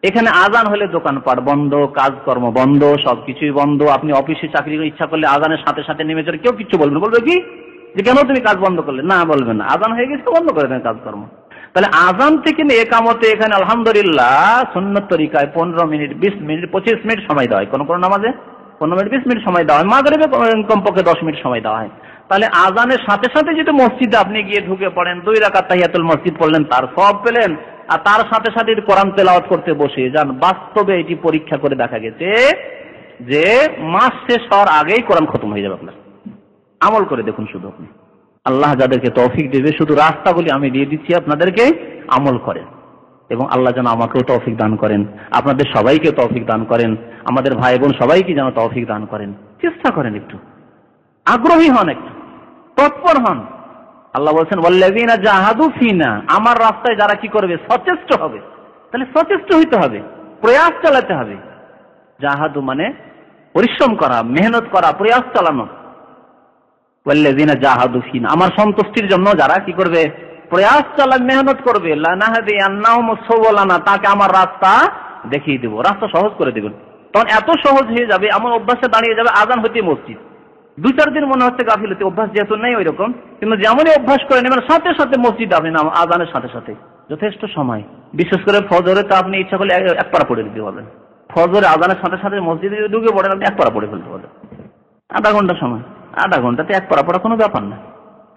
এখানে আজান হলে দোকানপাট বন্ধ, কাজকর্ম বন্ধ, সবকিছুই বন্ধ। আপনি অফিসে চাকরি করে ইচ্ছা করলে আজানের সাথে সাথে নেমে চলে, কেউ কিছু বলবে না। বলবে কি যে কেন তুমি কাজ বন্ধ করলে? না, বলবেন না, আজান হয়ে গেছে, বন্ধ করে দেন কাজকর্ম। তাহলে আজান থেকে নিয়ে একামতে এখানে আলহামদুলিল্লাহ সুন্নত তরিকায় 15 মিনিট, 20 মিনিট, 25 মিনিট সময় দেওয়া হয়। কোন কোন নামাজে 15 মিনিট, 20 মিনিট সময় দেওয়া হয়। মাগরিবে কমপক্ষে 10 মিনিট সময় দেওয়া হয়। তাহলে আজানের সাথে সাথে যদি মসজিদে আপনি গিয়ে ঢুকে পড়েন, 2 রাকাত তাহিয়াতুল মসজিদ পড়লেন, তার সওয়াব পেলেন। আর তার সাথে সাথে কোরআন তেলাওয়াত করতে বসে যান। বাস্তবে এটি পরীক্ষা করে দেখা গেছে যে মাস শেষ হওয়ার আগেই কোরআন খতম হয়ে যাবে আপনার। আমল করে দেখুন শুধু আপনি। আল্লাহ যাদেরকে তৌফিক দেবে, শুধু রাস্তাগুলি আমি দিয়ে দিচ্ছি, আপনাদেরকে আমল করেন। এবং আল্লাহ যেন আমাকেও তৌফিক দান করেন, আপনাদের সবাইকে তৌফিক দান করেন, আমাদের ভাই বোন সবাইকে যেন তৌফিক দান করেন। চেষ্টা করেন, একটু আগ্রহী হন, একটু তৎপর হন। আল্লাহ বলছেন ওয়াল্লাযীনা জাহাদু ফিনা, আমার রাস্তায় যারা কি করবে, সচেষ্ট হবে। তাহলে সচেষ্ট হইতে হবে, প্রয়াস চালাতে হবে। জাহাদু মানে পরিশ্রম করা, মেহনত করা, প্রয়াস চালানো। ওয়াল্লাযীনা জাহাদু ফিনা, আমার সন্তুষ্টির জন্য যারা কি করবে, প্রয়াস চালাবে, মেহনত করবে। লানাহদিয়ান্নাহুম সুবুলানা, তাকে আমার রাস্তা দেখিয়ে দেব, রাস্তা সহজ করে দেবেন। তখন এত সহজ হয়ে যাবে, আমার অভ্যাসে দাঁড়িয়ে যাবে আজান হইতে মসজিদ। 2-4 দিন মনে হচ্ছে গাফিলতি, অভ্যাস যেহেতু নেই ওই রকম, কিন্তু যেমনই অভ্যাস করে নেবেন সাথে সাথে মসজিদ আপনি আজানের সাথে সাথে যথেষ্ট সময়। বিশেষ করে ফজরে তো আপনি ইচ্ছা করলে এক পারা পড়ে দিতে পারবেন। ফজরে আজানের সাথে সাথে মসজিদে ঢুকে পড়েন, আপনি এক পারা পড়ে ফেলতে পারবেন। আধা ঘন্টা সময়, আধা ঘন্টাতে এক পারা পড়া কোনো ব্যাপার না।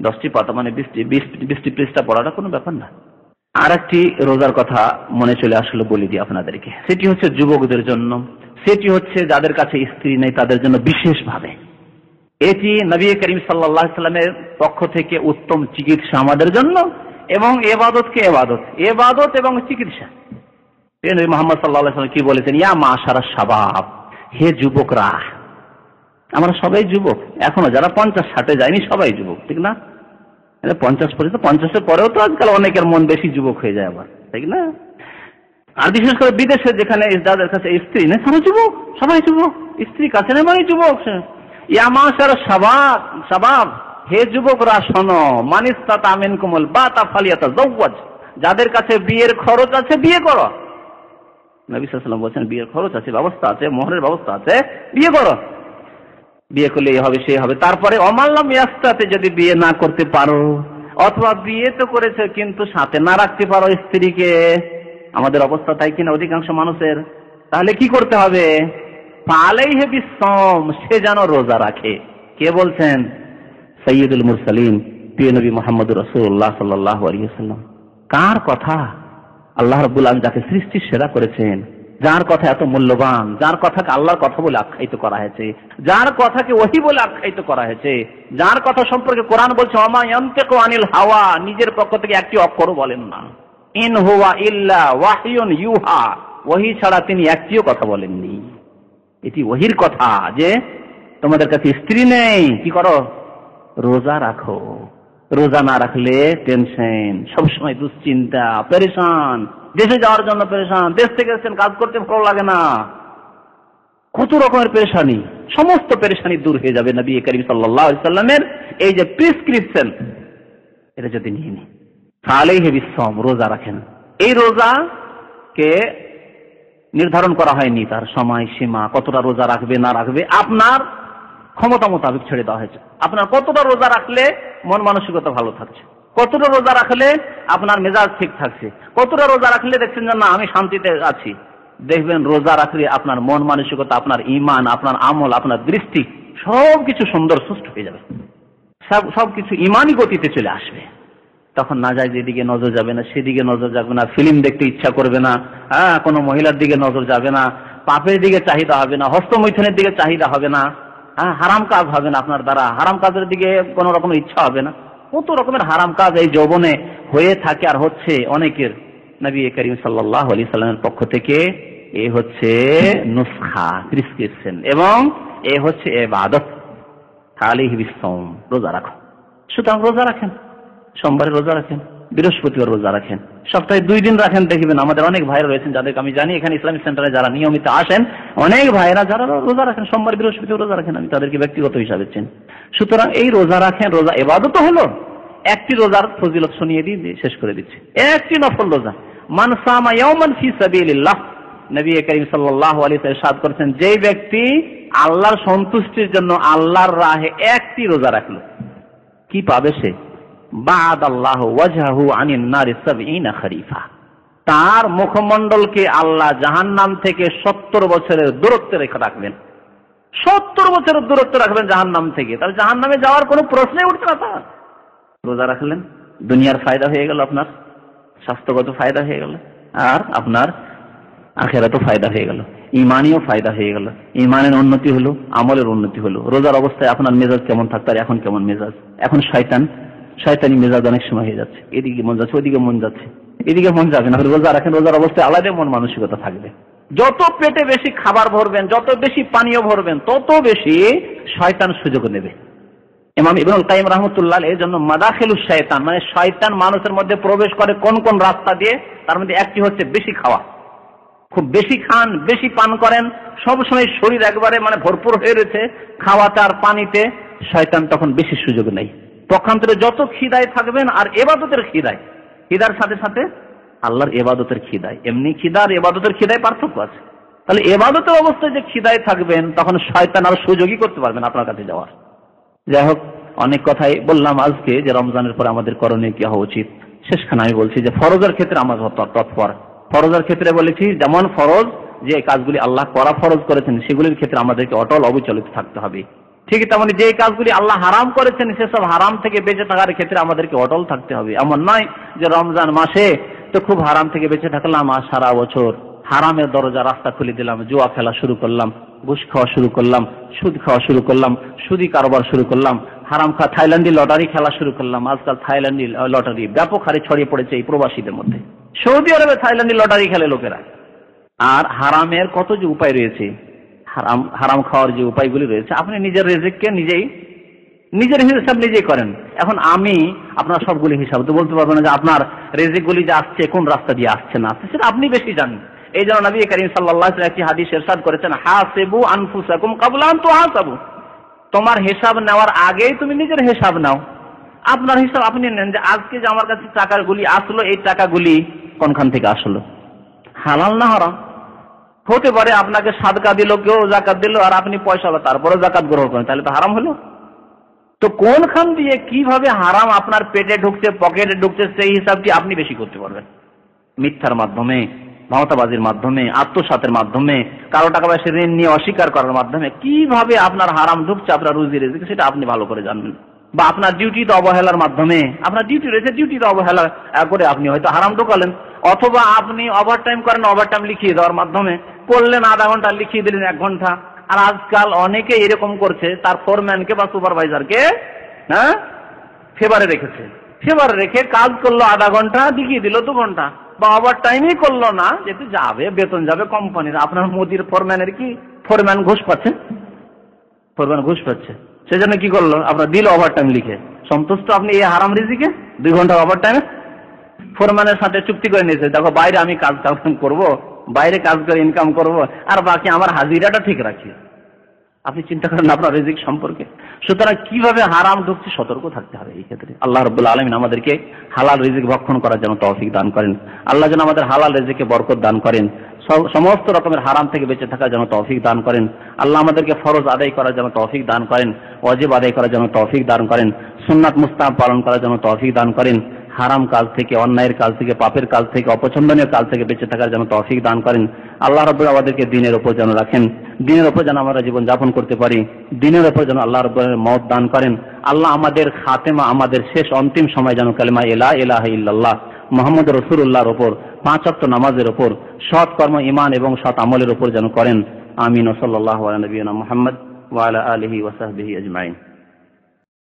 10টি পাতা মানে 20টি পৃষ্ঠা পড়াটা কোনো ব্যাপার না। আর একটি রোজার কথা মনে চলে আসলে বলে দিই আপনাদেরকে। সেটি হচ্ছে যুবকদের জন্য, সেটি হচ্ছে যাদের কাছে স্ত্রী নেই তাদের জন্য বিশেষভাবে। এটি নবী করিম সাল্লাল্লাহু আলাইহি ওয়াসাল্লামের পক্ষ থেকে উত্তম চিকিৎসা আমাদের জন্য, এবং এবাদতকে এবাদত এবং চিকিৎসা। নবী মুহাম্মদ সাল্লাল্লাহু আলাইহি ওয়াসাল্লাম কি বলেছেন? ইয়া মাশারাশ শাবাব, হে যুবকরা। আমরা সবাই যুবক, এখনো যারা 50-60 যায়নি সবাই যুবক, ঠিক না? 50 পর্যন্ত, 50-এর পরেও তো আজকাল অনেকের মন বেশি যুবক হয়ে যায় আবার, ঠিক না? আর বিশেষ করে বিদেশে যেখানে যাদের কাছে স্ত্রী নেই তারা যুবক, সবাই যুবক। স্ত্রী কাছে নেই মানে যুবক। ইয়া মাশারাশ শাবাব, হে যুবকরা শোনো, মান ইসতাতা মিনকুমুল বাতা ফালিয়াতাযাওয়াজ, যাদের কাছে বিয়ের খরচ আছে বিয়ে করো। নবী সাল্লাল্লাহু আলাইহি ওয়াসাল্লাম বলেছেন বিয়ের খরচ আছে, ব্যবস্থা আছে, মোহরের ব্যবস্থা আছে, বিয়ে করো। বিয়ে করলে এই হবে সেই হবে। তারপরে অমাল্লাম ইয়াস্তাতে, যদি বিয়ে না করতে পারো, অথবা বিয়ে তো করেছে কিন্তু সাথে না রাখতে পারো স্ত্রীকে, আমাদের অবস্থা তাই কিনা অধিকাংশ মানুষের, তাহলে কি করতে হবে? ফালাইহি বিসসাম, সে যেন রোজা রাখে। কে বলছেন? সাইয়্যিদুল মুরসালিন, প্রিয় নবী মুহাম্মদুর রাসূলুল্লাহ সাল্লাল্লাহু আলাইহি ওয়াসাল্লাম। কার কথা? আল্লাহ রাব্বুল আলামিন যাকে সৃষ্টির সেরা করেছেন, যার কথা এত মূল্যবান, যার কথাকে আল্লাহর কথা বলে আখ্যায়িত করা হয়েছে, যার কথাকে ওহী বলে আখ্যায়িত করা হয়েছে, যার কথা সম্পর্কে কোরআন বলছে ওমা ইয়ানতিকু আনিল হাওয়া, নিজের পক্ষ থেকে একটি অক্ষরও বলেন না। ইন হুয়া ইল্লা ওয়াহিয়ুন ইউহা, ওহী ছাড়া তিনি একটিও কথা বলেননি। এটি ওহীর কথা যে তোমাদের কাছে স্ত্রী নেই, কি করো? রোজা রাখো। রোজা না রাখলে টেনশন, সবসময় দুশ্চিন্তা, পেরেশান, দেশে যাওয়ার জন্য পেরেশান, দেশ থেকে এসেছেন কাজ করতে ভালো লাগে না, কত রকমের পেরেশানি, সমস্ত পেরেশানি দূর হয়ে যাবে নবী করিম সাল্লাল্লাহু আলাইহি সাল্লামের এই যে প্রেসক্রিপশন, এটা যদি নিয়ে নি ফালাইহি বিসসাম, রোজা রাখেন। এই রোজাকে নির্ধারণ করা হয়নি তার সময় সীমা, কতটা রোজা রাখবে না রাখবে আপনার ক্ষমতা মোতাবেক ছেড়ে দেওয়া হয়েছে। আপনার কতটা রোজা রাখলে মন মানসিকতা ভালো থাকছে, কতটা রোজা রাখলে আপনার মেজাজ ঠিক থাকছে, কতটা রোজা রাখলে দেখছেন যে না আমি শান্তিতে আছি। দেখবেন রোজা রাখলে আপনার মন মানসিকতা, আপনার ঈমান, আপনার আমল, আপনার দৃষ্টি সবকিছু সুন্দর সুষ্ঠু হয়ে যাবে, সবকিছু ঈমানি গতিতে চলে আসবে। তখন না যায় যেদিকে নজর যাবে না, সেদিকে নজর যাবে না, ফিল্ম দেখতে ইচ্ছা করবে না, কোনো মহিলার দিকে নজর যাবে না, পাপের দিকে চাহিদা হবে না, হস্তমৈথুনের দিকে চাহিদা হবে না, হারাম কাজ হবে না আপনার দ্বারা, হারাম কাজের দিকে কোনো রকমের ইচ্ছা হবে না। কত রকমের হারাম কাজ এই যৌবনে হয়ে থাকে আর হচ্ছে অনেকের। নবী করিম সাল্লাল্লাহু আলাইহি সাল্লামের পক্ষ থেকে এ হচ্ছে নুসখা, প্রেসক্রিপশন, এবং এ হচ্ছে ইবাদত। আলাইহি বিসসাম, রোজা রাখো। সুতরাং রোজা রাখেন, সোমবারে রোজা রাখেন, বৃহস্পতিবার রোজা রাখেন, সপ্তাহে 2 দিন রাখেন। দেখবেন আমাদের অনেক ভাইরা রয়েছেন যাদেরকে আমি জানি, এখানে ইসলামিক সেন্টারে যারা নিয়মিত আসেন, অনেক ভাইরা যারা রোজা রাখেন, সোমবার বৃহস্পতিবার রোজা রাখেন, আমি তাদেরকে ব্যক্তিগত হিসাবে চিনি। সুতরাং এই রোজা রাখেন, রোজা ইবাদত হলো। একটি রোজার ফজিলত শুনিয়ে দিয়ে শেষ করে দিচ্ছি। একটি নফল রোজা, মান সামা ইয়াওমান ফি সাবিলিল্লাহ, নবী করিম সাল্লাল্লাহু আলাইহি ওয়াসাল্লাম ইরশাদ করেছেন, যে ব্যক্তি আল্লাহর সন্তুষ্টির জন্য আল্লাহর রাহে একটি রোজা রাখলো, কি পাবে সে? বা'দাল্লাহু ওয়াজহাহু আনিন নারি 70 খরিফা, তার মুখমণ্ডলকে আল্লাহ জাহান্নাম থেকে 70 বছরের দূরত্বে রেখে রাখবেন। 70 বছরের দূরত্ব রাখবেন জাহান্নাম থেকে, তাহলে জাহান্নামে যাওয়ার কোনো প্রশ্নই উঠছে না। তার রোজা রাখলেন, দুনিয়ার ফায়দা হয়ে গেল, আপনার স্বাস্থ্যগত ফায়দা হয়ে গেল, আর আপনার আখিরাতও ফায়দা হয়ে গেল, ইমানিও ফায়দা হয়ে গেল, ইমানের উন্নতি হলো, আমলের উন্নতি হলো। রোজার অবস্থায় আপনার মেজাজ কেমন থাকতো আর এখন কেমন মেজাজ? এখন শয়তানি মেজাজ অনেক সময় হয়ে যাচ্ছে, এদিকে মন যাচ্ছে, ওইদিকে মন যাচ্ছে, এদিকে মন যাবে না। রোজা রাখেন, রোজার অবস্থায় আলাদা মন মানসিকতা থাকবে। যত পেটে বেশি খাবার ভরবেন, যত বেশি পানীয় ভরবেন, তত বেশি শয়তান সুযোগ নেবে। ইমাম ইবনুল কাইয়িম রাহমাতুল্লাহ আলাইহি, এই জন্য মাদাখিলুশ শয়তান, মানে শয়তান মানুষের মধ্যে প্রবেশ করে কোন কোন রাস্তা দিয়ে, তার মধ্যে একটি হচ্ছে বেশি খাওয়া। খুব বেশি খান, বেশি পান করেন, সবসময় শরীর একবারে মানে ভরপুর হয়ে রয়েছে খাওয়াতে আর পানিতে, শয়তান তখন বেশি সুযোগ নেই। পক্ষান্তরে যত খিদায় থাকবেন আর ইবাদতের খিদায়, খিদার সাথে সাথে আল্লাহর ইবাদতের খিদায়, এমনি খিদা আর ইবাদতের খিদায় পার্থক্য আছে। তাহলে ইবাদতের অবস্থায় যে খিদায় থাকবেন, তখন শয়তান আর সুযোগই করতে পারবেন আপনার কাছে যাওয়ার। যাই হোক, অনেক কথাই বললাম আজকে যে রমজানের পরে আমাদের করণীয় কি হওয়া উচিত। শেষখানে আমি বলছি যে ফরজের ক্ষেত্রে আমার তৎপর। ফরজের ক্ষেত্রে বলেছি, যেমন ফরজ যে কাজগুলি আল্লাহ করা ফরজ করেছেন, সেগুলির ক্ষেত্রে আমাদেরকে অটল অবিচলিত থাকতে হবে। ঠিক তেমনি যে কাজগুলি আল্লাহ হারাম করেছেন, সেসব হারাম থেকে বেঁচে থাকার ক্ষেত্রে আমাদেরকে অটল থাকতে হবে। এমন নয় যে রমজান মাসে তো খুব হারাম থেকে বেঁচে থাকলাম আর সারা বছর হারামের দরজা রাস্তা খুলে দিলাম, জুয়া খেলা শুরু করলাম, ঘুষ খাওয়া শুরু করলাম, সুদ খাওয়া শুরু করলাম, সুদি কারবার শুরু করলাম, হারাম থাইল্যান্ডি লটারি খেলা শুরু করলাম। আজকাল থাইল্যান্ডি লটারি ব্যাপক হারে ছড়িয়ে পড়েছে এই প্রবাসীদের মধ্যে। সৌদি আরবে থাইল্যান্ডি লটারি খেলে লোকেরা। আর হারামের কত যে উপায় রয়েছে, হারাম খাওয়ার যে উপায়গুলি রয়েছে, আপনি নিজের রিজিককে নিজের হিসাব নিজেই করেন। এখন আমি আপনার সবগুলি হিসাব তো বলতে পারবো না যে আপনার রিজিকগুলি যে আসছে কোন রাস্তা দিয়ে আসছে না আসছে, সেটা আপনি বেশি জানেন। এই জন্য নবী করিম সাল্লাল্লাহু আলাইহি ওয়াসাল্লাম একটি হাদিস ইরশাদ করেছেন, হাসিবু আনফুসাকুম ক্বাবলা আন তুহাসাবু, তোমার হিসাব নেওয়ার আগেই তুমি নিজের হিসাব নাও। আপনার হিসাব আপনি নেন যে আজকে যে আমার কাছে টাকাগুলি আসলো, এই টাকাগুলি কোনখান থেকে আসলো, হালাল না হারাম? হতে পারে আপনাকে সাদকা দিল, কেউ যাকাত দিল, আর আপনি পয়সা হলো তারপরে যাকাত গ্রহণ করেন, তাহলে তো হারাম হলো। তো কোনখান দিয়ে কিভাবে হারাম আপনার পেটে ঢুকছে, পকেটে ঢুকছে, সেই হিসাবটি আপনি বেশি করতে পারবেন। মিথ্যার মাধ্যমে, ভাওতাবাজির মাধ্যমে, আত্মসাতের মাধ্যমে, কারো টাকা পয়সা ঋণ নিয়ে অস্বীকার করার মাধ্যমে কিভাবে আপনার হারাম ঢুকছে আপনার রুজি রিজিক, সেটা আপনি ভালো করে জানবেন। বা আপনার ডিউটিতে অবহেলার মাধ্যমে, আপনার ডিউটি রয়েছে, ডিউটিতে অবহেলা করে আপনি হয়তো হারাম ঢোকালেন। অথবা আপনি ওভারটাইম করেন, ওভারটাইম লিখিয়ে দেওয়ার মাধ্যমে করলেন, আধা ঘন্টা লিখিয়ে দিলেন 1 ঘন্টা। আর আজকাল অনেকে এরকম করছে, তার ফোরম্যানকে বা সুপারভাইজারকে ফেভারে রেখেছে, ফেভারে রেখে কাজ করলো আধা ঘন্টা, দেখিয়ে দিল 2 ঘন্টা। বা ওভার টাইমই করলো না, যেহেতু যাবে, বেতন যাবে কোম্পানির। আপনার মোদির ফোরম্যানের কি, ফোরম্যান ঘুষ পাচ্ছে, ফোরম্যান ঘুষ পাচ্ছে, সেজন্য কি করলো, আপনার দিল ওভার টাইম লিখে। সন্তুষ্ট আপনি এই হারাম রিজিকে 2 ঘন্টা ওভার টাইমে? ফোরম্যানের সাথে চুক্তি করে নিয়েছে, দেখো বাইরে আমি কাজ করবো, বাইরে কাজ করে ইনকাম করব, আর বাকি আমার হাজিরাটা ঠিক রাখি। আপনি চিন্তা করেন আপনার রিজিক সম্পর্কে। সুতরাং কিভাবে হারাম ঢুকছে সতর্ক থাকতে হবে এই ক্ষেত্রে। আল্লাহ রাব্বুল আলামিন আমাদেরকে হালাল রিজিক ভক্ষণ করার জন্য তৌফিক দান করেন। আল্লাহ যেন আমাদের হালাল রিজিকে বরকত দান করেন, সমস্ত রকমের হারাম থেকে বেঁচে থাকার জন্য তৌফিক দান করেন। আল্লাহ আমাদেরকে ফরজ আদায় করার জন্য তৌফিক দান করেন, ওয়াজিব আদায় করার জন্য তৌফিক দান করেন, সুন্নাত মুস্তাহাব পালন করার জন্য তৌফিক দান করেন। হারাম কাজ থেকে, অন্যায়ের কাজ থেকে, পাপের কাজ থেকে, অপছন্দনীয় কাজ থেকে বেঁচে থাকার জন্য তৌফিক দান করেন। আল্লাহ রাব্বুল আমাদেরকে দ্বীনের উপর যেন রাখেন, দ্বীনের উপর যেন আমরা জীবন যাপন করতে পারি, দ্বীনের উপর যেন আল্লাহ রাব্বুল মওত দান করেন। আল্লাহ আমাদের খাতেমা, আমাদের শেষ অন্তিম সময় যেন কালিমা লা ইলাহা ইল্লাল্লাহ মুহাম্মদুর রাসূলুল্লাহর উপর, 5 ওয়াক্ত নামাজের উপর, সৎ কর্ম, ঈমান এবং সৎ আমলের উপর যেন করেন। আমিন। সাল্লাল্লাহু আলা নবিয়িনা মুহাম্মদ ওয়া আলা আলিহি ওয়া সাহবিহি আজমাইন।